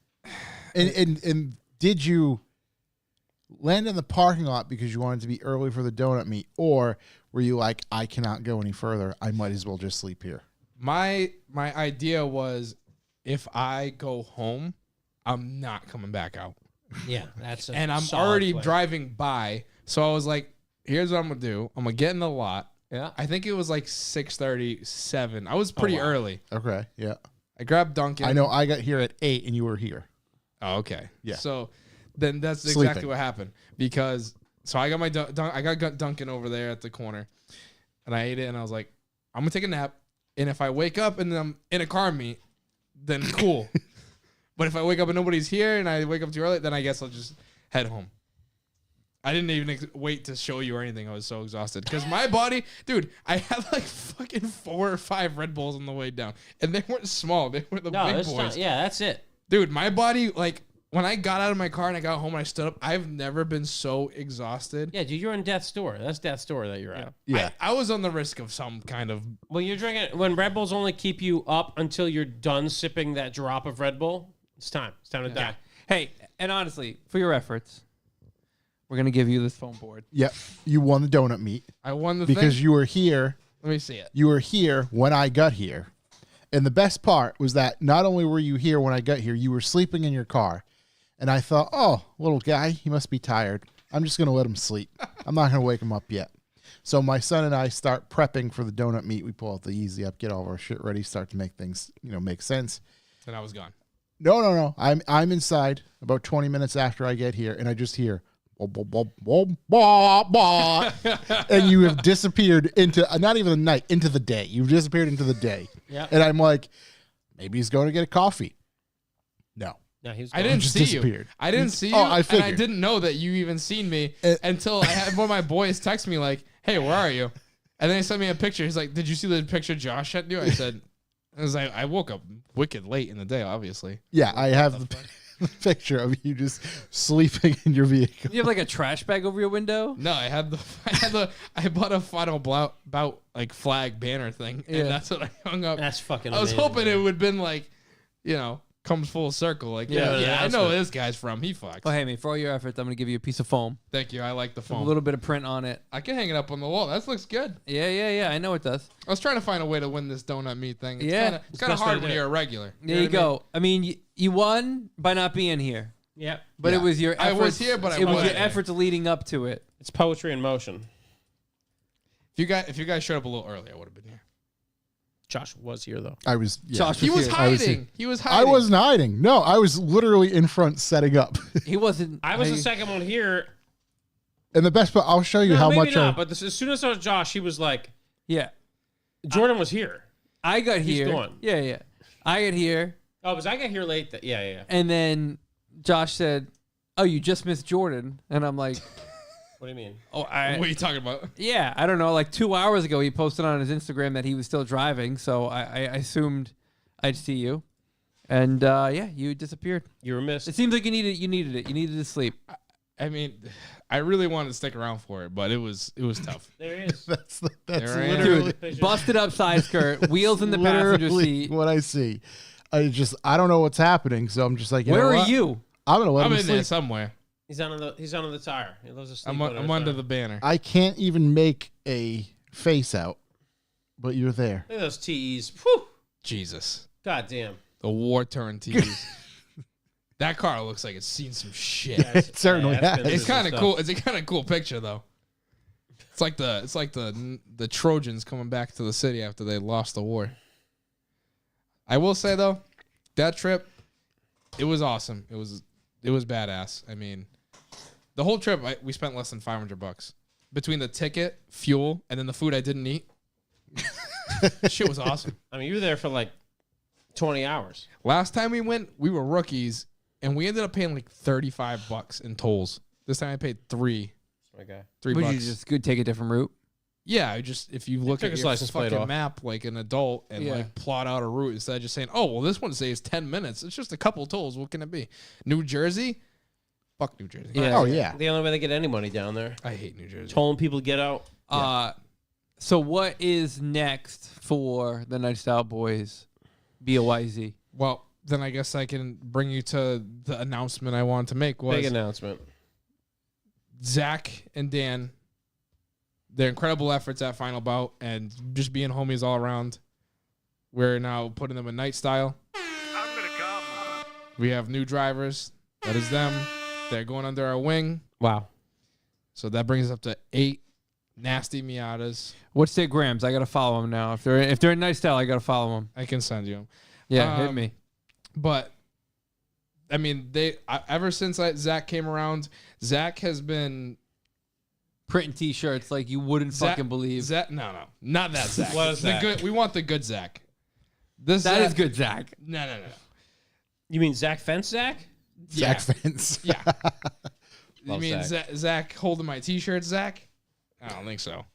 And did you land in the parking lot because you wanted to be early for the donut meet, or were you like, I cannot go any further, I might as well just sleep here? My idea was if I go home, I'm not coming back out. Yeah, that's And I'm already driving by. So I was like, here's what I'm going to do. I'm going to get in the lot. Yeah. I think it was like 6:37. I was pretty wow. early. Okay. Yeah. I grabbed Duncan. I know I got here at 8 and you were here. Oh, okay. Yeah. So then that's Sleeping. exactly what happened because so I got my I got Duncan over there at the corner, and I ate it, and I was like, I'm gonna take a nap, and if I wake up and I'm in a car meet, then cool. But if I wake up and nobody's here, and I wake up too early, then I guess I'll just head home. I didn't even wait to show you or anything. I was so exhausted because my body, dude, I had like fucking 4 or 5 Red Bulls on the way down, and they weren't small. They were the No, big that's boys. not, yeah, that's it. Dude, my body, like, when I got out of my car and I got home and I stood up, I've never been so exhausted. Yeah, dude, you're in death's door. That's death's door that you're at. Yeah. I was on the risk of some kind of. Well, you're drinking when Red Bulls only keep you up until you're done sipping that drop of Red Bull. It's time. It's time to die. Hey, and honestly, for your efforts, we're gonna give you this foam board. Yep. You won the donut meet I won the because thing. you were here. Let me see it. You were here when I got here. And the best part was that not only were you here when I got here, you were sleeping in your car. And I thought, oh, little guy, he must be tired. I'm just going to let him sleep. I'm not going to wake him up yet. So my son and I start prepping for the donut meet. We pull out the Easy Up, get all of our shit ready, start to make things, make sense. And I was gone. No. I'm inside about 20 minutes after I get here, and I just hear, "Blah, blah, blah, blah, blah, blah." And you have disappeared into, not even the night, into the day. You've disappeared into the day. Yeah. And I'm like, maybe he's going to get a coffee. No. No, he was I gone. didn't just see you. disappeared. I didn't see you. Oh, I and I figured. didn't know that you even seen me until I had one of my boys text me like, "Hey, where are you?" And then he sent me a picture. He's like, "Did you see the picture Josh sent you?" I said, "I was like, I woke up wicked late in the day, obviously." Yeah, I have the picture of you just sleeping in your vehicle. You have like a trash bag over your window. No, I bought a final bout like flag banner thing, Yeah. and that's what I hung up. That's fucking I was amazing, hoping it would have been like, comes full circle. Like, Yeah, yeah, the I know announcement. where this guy's from. He fucks. Well, hey, man, for all your efforts, I'm gonna give you a piece of foam, Thank you. I like the a phone. little bit of print on it. I can hang it up on the wall. That looks good. Yeah. I know it does. I was trying to find a way to win this donut meat thing. It's Yeah. kinda, it's kind of best way hard to when do it. you're a regular. There know you what I mean? go. I mean, you won by not being here, Yep. but Yeah. it was your efforts. I was here, but I it was wasn't your here. efforts leading up to it. It's poetry in motion. If you guys showed up a little early, I would have been here. Josh was here though. I was, yeah. Josh He was here. I was here. hiding. He was I hiding. wasn't hiding. No, I was literally in front setting up. He wasn't. I was the second one here. And the best part, I'll show you No, how maybe much not. But as soon as I saw Josh, he was like, Yeah, Jordan was here. I got He's here. gone. Yeah. I got here, Oh, because I got here late. Yeah. and then Josh said, "Oh, you just missed Jordan," and I'm like, What do you mean? "Oh, What are you talking about? yeah, I don't know. Like 2 hours ago, he posted on his Instagram that he was still driving, so I assumed I'd see you, and yeah, you disappeared. You were missed. It seems like you needed it. You needed to sleep. I mean, I really wanted to stick around for it, but it was tough. There he is. that's There I am. literally, Dude, busted up side skirt, wheels in the passenger literally seat. what I see. I don't know what's happening, so I'm just like, Where know are what? you? I'm gonna let I'm him in there sleep. somewhere. He's under the tire. He loves to sleep. I'm under the banner. I can't even make a face out, but you're there. Look at those TEs. Whew. Jesus. God damn. The war-torn TVs. That car looks like it's seen some shit. It certainly that's been has. It's through some kind of stuff. cool. It's a kind of cool picture though. It's like the Trojans coming back to the city after they lost the war. I will say though, that trip, it was awesome. It was badass. I mean, the whole trip we spent less than $500 between the ticket, fuel, and then the food I didn't eat. Shit was awesome. I mean, you were there for like 20 hours. Last time we went, we were rookies, and we ended up paying like $35 in tolls. This time I paid $3. Okay. $3. Would you just could take a different route? Yeah, I just if you look took at his your license plate fucking off. map like an adult and Yeah. like plot out a route instead of just saying, "Oh, well, this one says 10 minutes. It's just a couple tolls. What can it be?" New Jersey? Fuck New Jersey. Yeah. Oh yeah. The only way they get any money down there. I hate New Jersey. Telling people to get out. So what is next for the Night Style Boys? BOYZ. Well, then I guess I can bring you to the announcement I wanted to make was Big announcement. Zach and Dan, their incredible efforts at Final Bout and just being homies all around. We're now putting them in Night Style. I'm gonna come. We have new drivers. That is them. They're going under our wing. Wow. So that brings us up to 8 nasty Miatas. What's their grams? I gotta follow them now. If they're in Night Style, I gotta follow them. I can send you them. Yeah, hit me. But I mean, ever since Zach came around, Zach has been Printing T-shirts like you wouldn't fucking believe. Zach, no, not that Zach. What is The that? good. We want the good Zach. This That Zach, is good, Zach. No. You mean Zach Fence Zach? Zach Fence. Yeah. You Love mean Zach. Zach holding my T-shirt, Zach? I don't think so.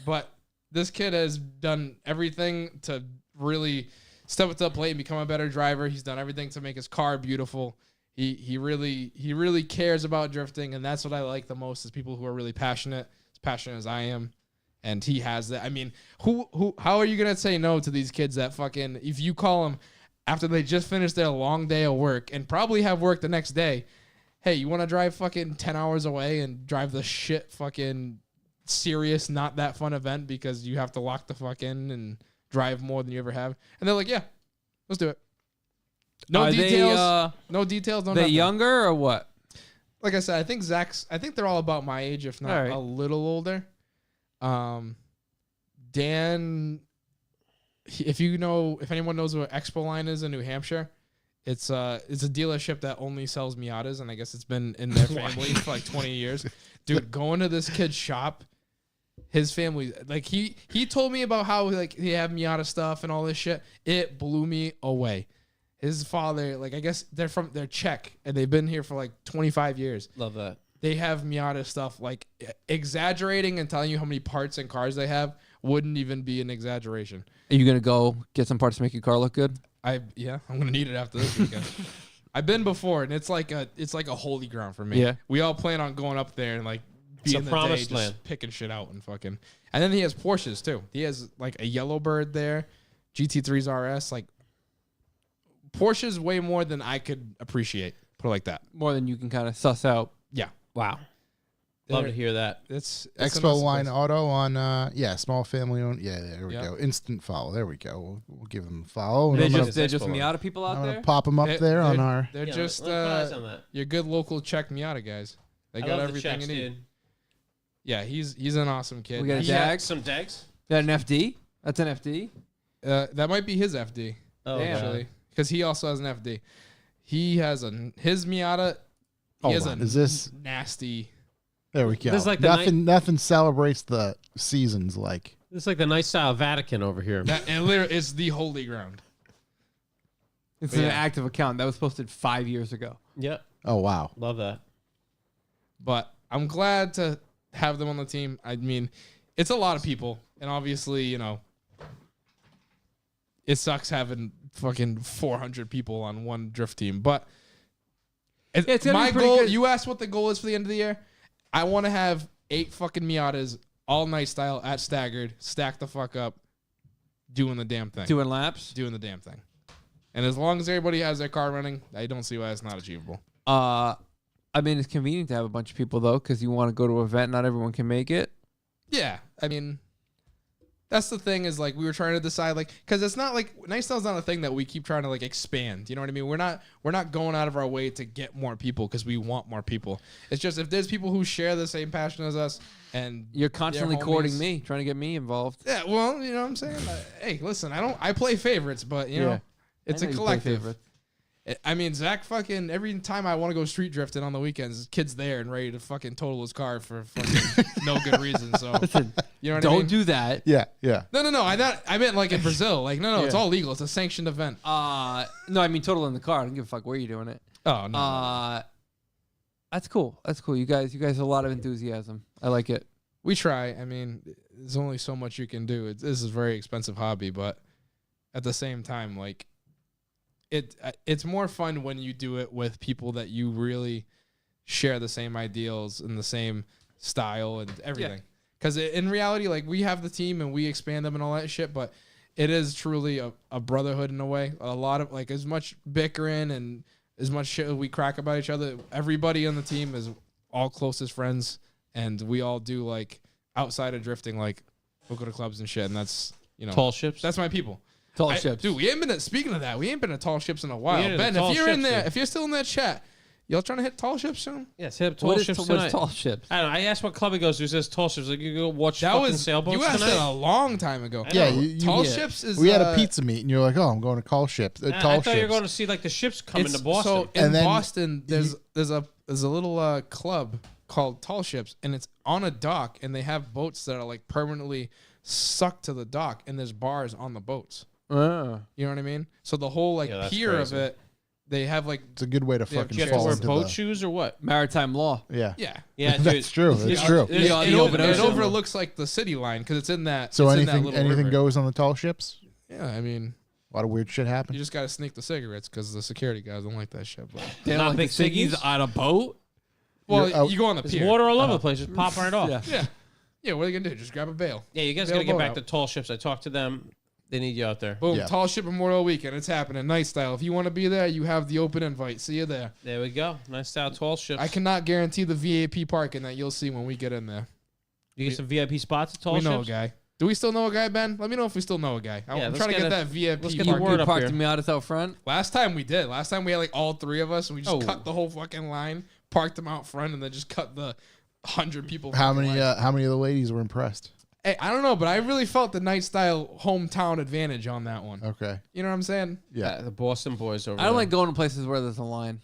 But this kid has done everything to really step up to the plate and become a better driver. He's done everything to make his car beautiful. He really cares about drifting, and that's what I like the most is people who are really passionate, as passionate as I am. And he has that. I mean, how are you gonna say no to these kids that fucking, if you call them after they just finished their long day of work and probably have work the next day, hey, you want to drive fucking 10 hours away and drive the shit fucking serious, not that fun event because you have to lock the fuck in and drive more than you ever have? And they're like, yeah, let's do it. No Are details. No details. No They nothing. younger or what? Like I said, I think they're all about my age, if not All right. a little older. Dan, if anyone knows what Expo Line is in New Hampshire, it's a dealership that only sells Miatas, and I guess it's been in their family for like 20 years. Dude, going to this kid's shop, his family, like he told me about how like he have Miata stuff and all this shit. It blew me away. His father, like I guess they're Czech and they've been here for like 25 years. Love that. They have Miata stuff, like exaggerating and telling you how many parts and cars they have wouldn't even be an exaggeration. Are you gonna go get some parts to make your car look good? I'm gonna need it after this weekend. I've been before, and it's like a holy ground for me. Yeah. We all plan on going up there and like It's a being the promised day, land. just picking shit out and fucking. And then he has Porsches too. He has like a Yellowbird there, GT3s RS. Like Porsches way more than I could appreciate. Put it like that. More than you can kind of suss out. Yeah. Wow. Love They're- to hear that. It's a Expo nice Line place. Auto on small family owned. Yeah, there we Yep. go. Instant follow. There we go. We'll give them a follow. And They're I'm gonna, just Miata people out I'm gonna there. pop them up there on our. They're Yeah, just let's put eyes on that. your good local Czech Miata guys. They I got love the everything Czechs, you need. dude. Yeah, he's an awesome kid. We got a He- Jag. Some Dags? Got an FD. That's an FD. that might be his FD Oh, Damn. actually, because he also has an FD. He has his Miata. He has Hold a on. Is this? nasty? There we go. This is like the nothing celebrates the seasons like. This is like the nice style Vatican over here. That and literally, it's the holy ground. It's But an yeah. active account that was posted 5 years ago. Yep. Oh wow. Love that. But I'm glad to have them on the team. I mean, it's a lot of people, and obviously, it sucks having fucking 400 people on one drift team. But it's gonna my be pretty goal. good. You asked what the goal is for the end of the year. I want to have 8 fucking Miatas, all night style at staggered, stack the fuck up, doing the damn thing, Doing laps. doing the damn thing. And as long as everybody has their car running, I don't see why it's not achievable. I mean, it's convenient to have a bunch of people though, because you want to go to an event. Not everyone can make it. Yeah, I mean, that's the thing is like we were trying to decide like because it's not like night style's not a thing that we keep trying to like expand. You know what I mean? We're not going out of our way to get more people because we want more people. It's just if there's people who share the same passion as us and You're constantly they're courting homies- me, trying to get me involved. Yeah, well, you know what I'm saying? Hey, listen, I play favorites, but you know, Yeah. it's I a know you play collective. favorites. I mean, Zach fucking every time I want to go street drifting on the weekends, his kid's there and ready to fucking total his car for fucking no good reason. So Listen, you know what I don't mean? do that. Yeah. No. I meant like in Brazil. Like no, it's Yeah. all legal. It's a sanctioned event. No, I mean total in the car. I don't give a fuck where you're doing it. Oh no. That's cool. That's cool. You guys have a lot of enthusiasm. I like it. We try. I mean, there's only so much you can do. This is a very expensive hobby, but at the same time, like it's more fun when you do it with people that you really share the same ideals and the same style and everything. Because in reality, like we have the team and we expand them and all that shit, but it is truly a brotherhood in a way. A lot of like as much bickering and as much shit we crack about each other. Everybody on the team is all close as friends, and we all do like outside of drifting, like we'll go to clubs and shit, and that's Tall ships. that's my people. Tall ships. Dude, we ain't been speaking of that. We ain't been at tall ships in a while. ain't at Ben, tall if you're in ships, there, dude. if you're still in that chat, y'all trying to hit tall ships soon? Yes, hit What tall is ships what's tonight. tall ships? I don't know. I asked what club he goes to. He says tall ships. Like you go watch That fucking was sailboats you asked tonight. that a long time ago. I Yeah. know. Tall yeah. ships is We had a pizza meet, and you're like, "Oh, I'm going to call ships." I Tall thought ships. you were going to see like the ships coming to Boston. So in And then Boston, there's a little club called Tall Ships, and it's on a dock, and they have boats that are like permanently sucked to the dock, and there's bars on the boats. You know what I mean? So the whole like Yeah, that's pier crazy. of it they have like It's a good way to They have fucking Do you have to fall wear into boat the. shoes or what? Maritime law. Yeah. yeah. Yeah, dude. That's true. That's true. Yeah, It, the open it ocean. overlooks like the city line because it's in that. So it's in that anything little river. goes on the tall ships. Yeah, I mean, A lot of weird shit you happen. just gotta sneak the cigarettes because the security guys don't like that shit. But They don't Not like big the ciggies ciggies? on a boat. well, You're out- you go on the There's pier. water all over the place. Just pop right off. Yeah. Yeah, Yeah, what are you gonna do? Just grab a bail. you guys They'll got to get blow back out. to tall ships. I talked to them. They need you out there. Boom, Yeah. Tall Ship Memorial Weekend. It's happening. Night style. If you want to be there, you have the open invite. See you there. There we go. Nice style tall ships. I cannot guarantee the VAP parking that you'll see when we get in there. You get some VIP spots at tall we ships? know a guy. Do we still know a guy, Ben? Let me know if we still know a guy. Yeah, I'm let's trying to get get a- that VIP let's get the parking. word up Parked here. me out us out front. Last time we did. Last time we had like all three of us, and we just Oh. cut the whole fucking line, parked them out front, and then just cut the 100 people. How fucking many? line. How many of the ladies were impressed? Hey, I don't know, but I really felt the night style hometown advantage on that one. Okay. You know what I'm saying? Yeah. The Boston boys over I don't there. like going to places where there's a line.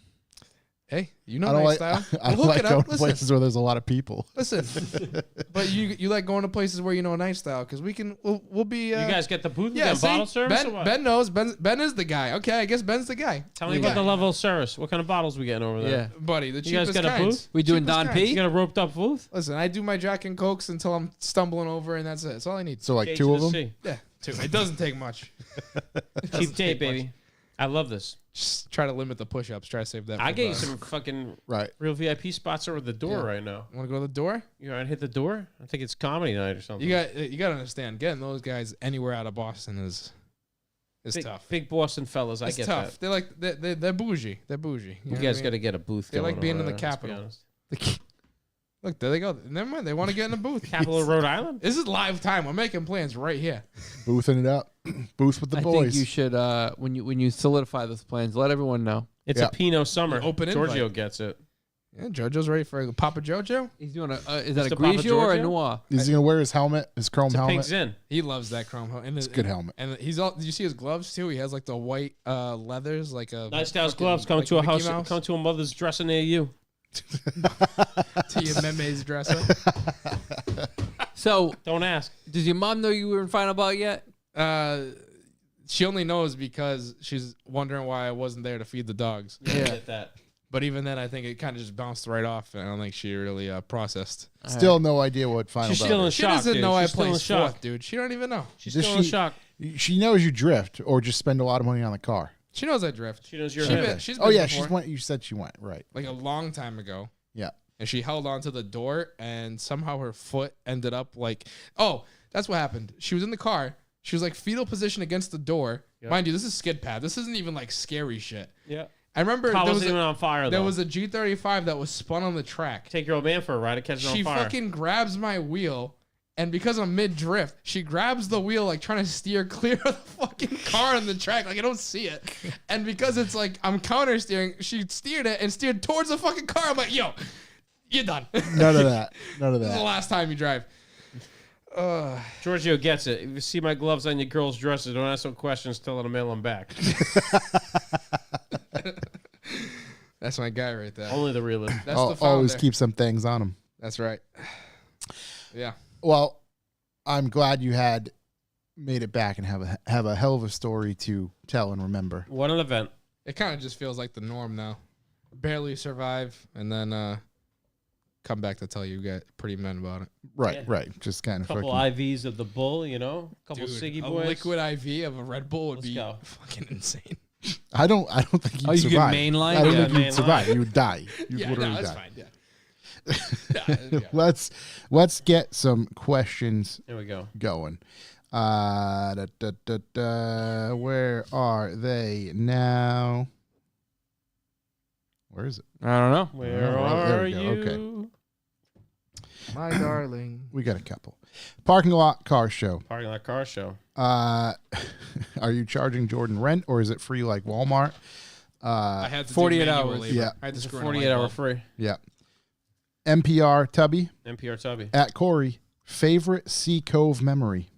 Hey, you know I don't night like. style. I don't Look like it going up. to Listen, places where there's a lot of people. listen. But you like going to places where you know night style because we'll be. You guys get the booth yeah, and see, bottle service or Ben, what? Ben knows. Ben is the guy. Okay, I guess Ben's the guy. Tell me about the level of service. What kind of bottles we getting over there? Yeah. buddy. The You guys cheapest got a kinds. booth? We doing Cheapest Don kinds. P? You got a roped up booth? Listen, I do my Jack and Cokes until I'm stumbling over, and that's it. That's all I need. So like J two to of the them. C. Yeah, two. It doesn't take much. Cheap date, baby. I love this. Just try to limit the push-ups. Try to save that. I for get you the- some fucking Right. real VIP spots over the door right now. Want to go to the door? You want to hit the door? I think it's comedy night or something. You got to understand. Getting those guys anywhere out of Boston is big, tough. big Boston fellas. I It's get tough. that. They're like they're bougie. They're bougie. You guys got to get a booth. They like going being over in the there, let's be Capitol. honest. Look, there they go. Never mind. They want to get in the booth. Capital of Rhode Island. This is live time. We're making plans right here. Boothing it up. Booth with the I boys. think you should when you solidify those plans, let everyone know. It's Yeah. a Pinot summer. The open Giorgio invite. gets it. Yeah, JoJo's ready for a Papa JoJo. He's doing a is that a Mr. Papa Grigio or a Giorgio? Noir? Is he gonna wear his helmet? His chrome It's a pink helmet? Zin. He loves that chrome. And It's a good helmet. And he's all. Did you see his gloves too? He has like the white leathers, like a Nice styles fucking- gloves. Come like to a Mickey house. Mouse. Come to a mother's dresser near you. to your meme's dresser. So Don't ask. does your mom know you were in Final Bout yet? She only knows because she's wondering why I wasn't there to feed the dogs. Yeah. Yeah. Get that. But even then, I think it kind of just bounced right off, and I don't think she really processed. Still no idea what final She's bout still in is. She shock. doesn't dude. know I She's still in placed shock. fourth, dude. She don't even know. She's Does still in she- shock. She knows you drift or just spend a lot of money on the car. She knows I drift. She knows you're She him. been- she's Oh been yeah, before. she's went. You said she went right. Like a long time ago. Yeah. And she held onto the door, and somehow her foot ended up like, oh, that's what happened. She was in the car. She was like fetal position against the door. Yeah. Mind you, this is skid pad. This isn't even like scary shit. Yeah. I remember Car there wasn't was, even on fire, though. there was a G35 that was spun on the track. Take your old man for a ride. It catches She on fire. fucking grabs my wheel, and because I'm mid drift, she grabs the wheel like trying to steer clear of the fucking car on the track. Like I don't see it. And because it's like I'm counter steering, she steered it and steered towards the fucking car. I'm like, yo, you're done. None of that. None of This is the that. last time you drive. Giorgio gets it. If you see my gloves on your girl's dresses, don't ask no questions. Tell her to mail them back. That's my guy right there. Only the realist. That's the founder. Always keep some things on him. That's right. Yeah. Well, I'm glad you had made it back and have a hell of a story to tell and remember. What an event. It kind of just feels like the norm now. Barely survive and then come back to tell you get pretty men about it. Right, Yeah. right. Just kind of Couple fucking. IVs of the bull, you know? Couple Dude, Siggy a boys. liquid IV of a Red Bull would Let's be go. fucking insane. I don't think you'd Oh, you get survive. mainline? I don't Yeah, think you'd mainline. survive. You would die. You'd Yeah, literally no, that's die. fine. Yeah. Yeah. Let's get some questions There we go. going. Where are they now? Where is it? I don't know. Where Oh, there are we go. you? Okay. My darling. We got a couple. Parking lot car show. Parking lot car show. Are you charging Jordan rent or is it free like Walmart? I had to 48 do manual hours. labor. Yeah. I had to It's a screw in a 48 light hour bulb. free. Yeah. NPR Tubby NPR Tubby. at Corey. Favorite Sea Cove memory.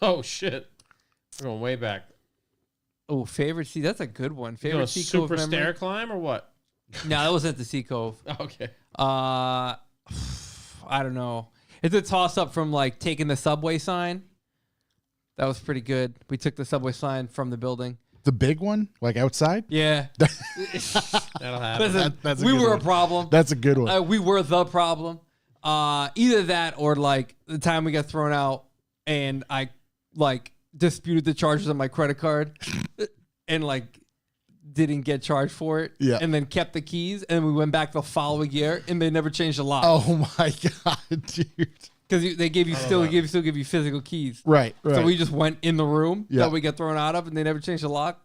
Oh, shit. We're going way back. Oh, favorite sea. That's a good one. You Favorite going sea cove super memory? stair climb or what? No, that wasn't at the Sea Cove. Okay. I don't know. It's a toss up from like taking the subway sign. That was pretty good. We took the subway sign from the building. The big one, like outside. Yeah. That'll happen. Listen, that's a we good were one. a problem. That's a good one. We were the problem. Either that or like the time we got thrown out and I like disputed the charges on my credit card and like didn't get charged for it. Yeah. And then kept the keys and we went back the following year and they never changed the lock. Oh my god, dude! Because they gave you still give you physical keys. Right. So we just went in the room Yeah. that we got thrown out of and they never changed the lock.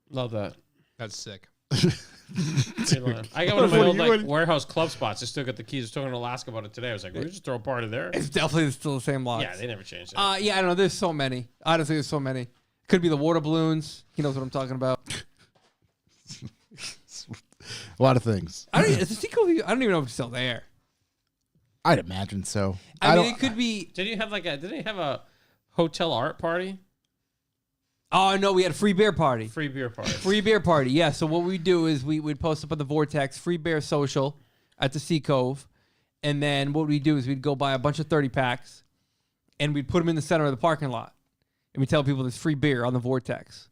Love that. That's sick. I got one of my old like warehouse club spots. I still got the keys. I was talking to Alaska about it today. I was like, we just throw a party there. It's definitely still the same locks. Yeah, they never changed it. Yeah, I don't know. There's so many. Honestly, there's so many. Could be the water balloons. He knows what I'm talking about. A lot of things. I don't even know if it's still there. I'd imagine so. I mean, don't- it could be. Did you have didn't you have a hotel art party? Oh no, we had a free beer party. Free beer party. Free beer party. Yeah. So what we do is we would post up on the Vortex free beer social at the Sea Cove, and then what we do is we'd go buy a bunch of 30 packs, and we'd put them in the center of the parking lot, and we tell people there's free beer on the Vortex,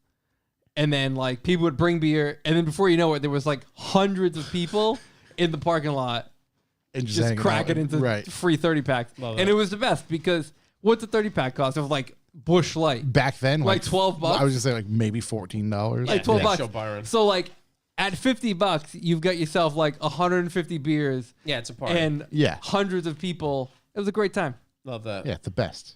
and then like people would bring beer, and then before you know it, there was like hundreds of people in the parking lot and just hanging cracking out. into free 30 packs, Love and that. it was the best because what's a 30 pack cost? It was like Bush Light. Back then, Like $12. I was just saying, like maybe $14. Like 12 Show bucks. Byron. So like at $50, you've got yourself like 150 beers Yeah, it's a party. and Yeah. hundreds of people. It was a great time. Love that. Yeah, the best.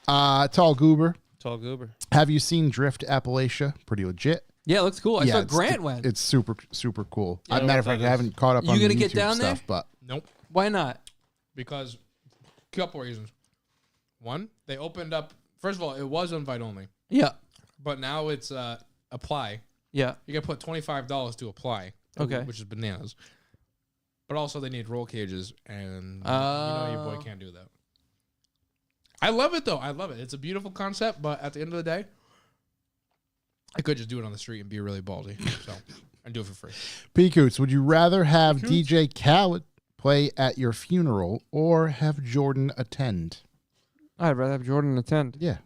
Tall Goober. Tall goober. Have you seen Drift Appalachia? Pretty legit. Yeah, it looks cool. I saw it's- Grant went. It's super, super cool. I don't Matter know of what fact, that I haven't caught up You on gonna the get YouTube down there? stuff, but Nope. Why not? Because a couple reasons. One, they opened up. First of all, it was invite only, Yeah. but now it's apply. Yeah. You got to put $25 to apply. Okay. Which is bananas. But also, they need roll cages, and you know your boy can't do that. I love it though. I love it. It's a beautiful concept, but at the end of the day, I could just do it on the street and be really ballsy. So and do it for free. P-Coots, would you rather have DJ Khaled play at your funeral or have Jordan attend? I'd rather have Jordan attend. Yeah,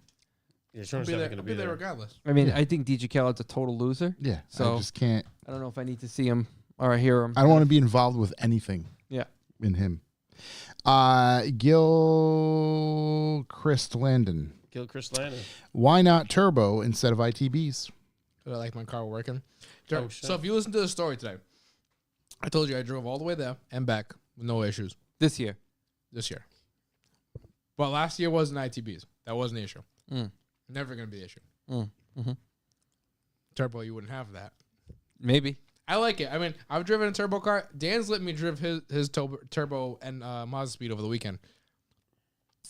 Yeah, I'll Jordan's be there, definitely I'll going to be there regardless. I mean, Yeah. I think DJ Khaled's a total loser. yeah. So- I just can't. I don't know if I need to see him or hear him. I don't want to be involved with anything Yeah. in him. Gil Chris Landon. Gilchrist Landon. Why not turbo instead of ITBs? I like my car working. Oh, shit. So if you listen to the story today, I told you I drove all the way there and back with no issues This year. this year. But last year wasn't ITBs. That wasn't the issue. Mm. Never going to be the issue. Mm-hmm. Turbo, you wouldn't have that. Maybe. I like it. I mean, I've driven a turbo car. Dan's let me drive his turbo and Mazda Speed over the weekend.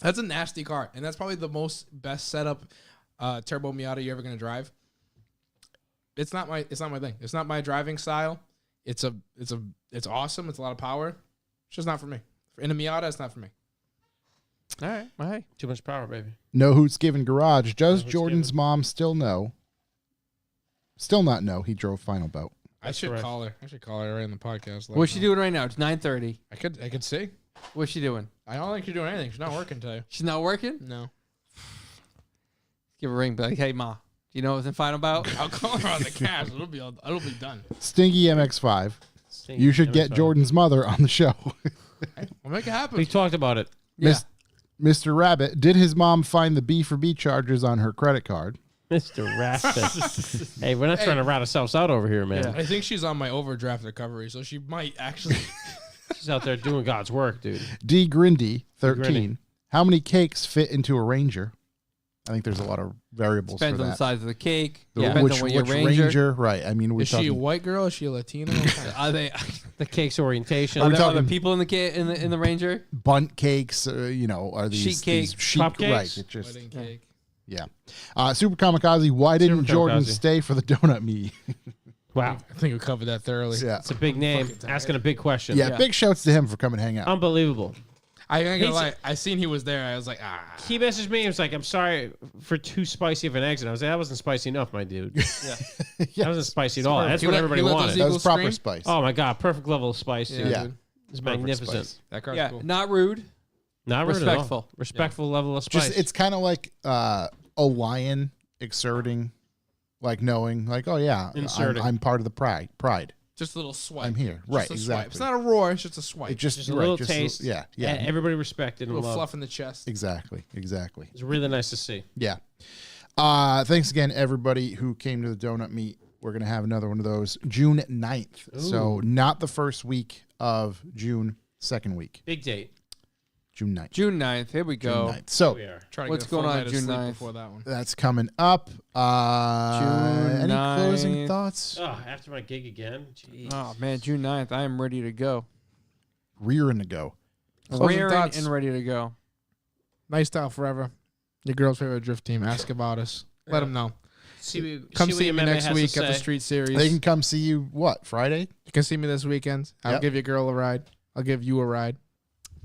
That's a nasty car, and that's probably the best setup turbo Miata you're ever gonna drive. It's not my thing. It's not my driving style. It's awesome. It's a lot of power. It's just not for me. In a Miata, it's not for me. All right. All right. Too much power, baby. No Hoots Given Garage. Does Hoots Jordan's Given. mom still know? Still not know he drove Final Bout. I should correct. call her. I should call her right in the podcast. What's she doing right now? It's 9:30. I could see. What's she doing? I don't think she's doing anything. She's not working today. She's not working? No. Give her a ring. Be like, hey, Ma, do you know what's in Final Bout? I'll call her on the cash. It'll be done. Stingy MX5. Stinky. You should Yeah, get sorry. Jordan's mother on the show. We'll make it happen. We talked about it. Yeah. Mr. Rabbit, did his mom find the B for B charges on her credit card? Mr. Raspit. Hey, we're not trying to rat ourselves out over here, man. Yeah. I think she's on my overdraft recovery, so she might actually. She's out there doing God's work, dude. D. Grindy, 13. Grindy. How many cakes fit into a Ranger? I think there's a lot of variables Depends for on that. the size of the cake. The- Depends which on what your which Ranger. Right. I mean, we're Is she talking. a white girl? Is she a Latina? Are they? The cake's orientation. Are there talking- other people in the Ranger? Bunt cakes, are these Sheet cake, these sheet cupcakes? Right. It just Wedding cake. Super Kamikaze. Why didn't Super Jordan Kamikaze. stay for the donut me? Wow. I think we covered that thoroughly. Yeah. It's a big name. Asking a big question. Yeah. Big shouts to him for coming hang out. Unbelievable. I ain't gonna He's- lie. I seen he was there. I was like, He messaged me. He was like, I'm sorry for too spicy of an exit. I was like, that wasn't spicy enough, my dude. That wasn't spicy at all. That's He what let- everybody he let those wanted. That was Eagles proper scream? spice. Oh, my God. Perfect level of spice, dude. Yeah. dude. It's Perfect magnificent. spice. That car's Yeah, cool. not rude. Not rude at all. Respectful. Respectful level of spice. Just it's kind of like a lion exerting like knowing, like, oh yeah, Inserting. I'm part of the pride. Just a little swipe. I'm here. Just Right, a exactly. Swipe. It's not a roar. It's just a swipe. It just Just a right, little just taste. yeah. And everybody respected a and little loved. fluff in the chest. Exactly. It's really nice to see. Yeah. Thanks again, everybody who came to the donut meet. We're going to have another one of those June 9th. So not the first week of June, second week. Big date. June 9th. June 9th. Here we go. June 9th. So We are. Try to What's get a full going on night of June sleep 9th? before that one. that's coming up. Any 9th. closing thoughts? Oh, after my gig again. Jeez. Oh, man. June 9th. I am ready to go. Rearing to go. Closing Rearing thoughts. and ready to go. Nice style forever. Your girl's favorite drift team. Ask about us. Let them know. Come see me next week at the street series. They can come see you, what, Friday? You can see me this weekend. I'll Yep. give your girl a ride. I'll give you a ride.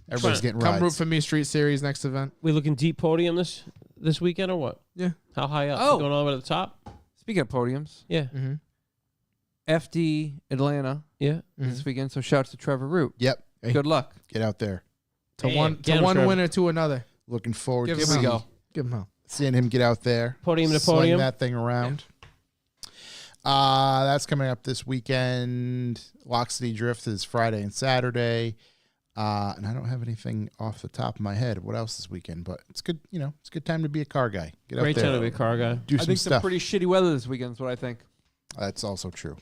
Everybody's getting Come root rides. for me, street series next event. We looking deep podium this weekend or what? Yeah. How high up? Oh. We going all the way to the top? Speaking of podiums, Yeah. Mm-hmm. FD Atlanta Yeah. this weekend. So shouts to Trevor Root. Yep. Hey. Good luck. Get out there. To Hey, one get him, Trevor. winner to another. Looking forward Give to him Here we hell. go. Give him hell. seeing him get out there. Podium to sling podium. that thing around. That's coming up this weekend. Lock City Drift is Friday and Saturday. And I don't have anything off the top of my head. What else this weekend? But it's good. You know, it's a good time to be a car guy. Get Great out there. time to be a car guy. Do I some think stuff. some pretty shitty weather this weekend is what I think. That's also true.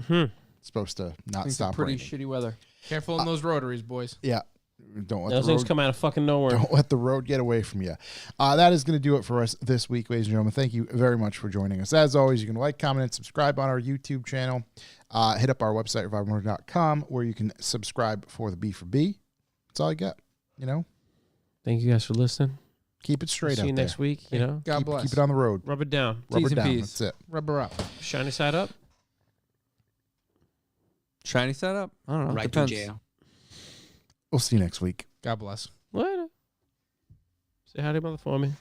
Hmm. It's supposed to I not think some stop pretty raining. shitty weather. Careful in those rotaries, boys. Yeah. Don't let Those the things road come out of fucking nowhere. Don't let the road get away from you. That is going to do it for us this week, ladies and gentlemen. Thank you very much for joining us. As always, you can like, comment, and subscribe on our YouTube channel. Hit up our website, revivalmotor.com, where you can subscribe for the B for B. That's all I got. You know, Thank you guys for listening. keep it straight See out you there. next week. You know, God Keep, bless. keep it on the road. rub it down. Rubber T's and down. P's. That's it. Rubber up. Shiny side up. Shiny setup? I don't know. Right Depends. to jail. We'll see you next week. God bless. What? Say hi to your mother for me.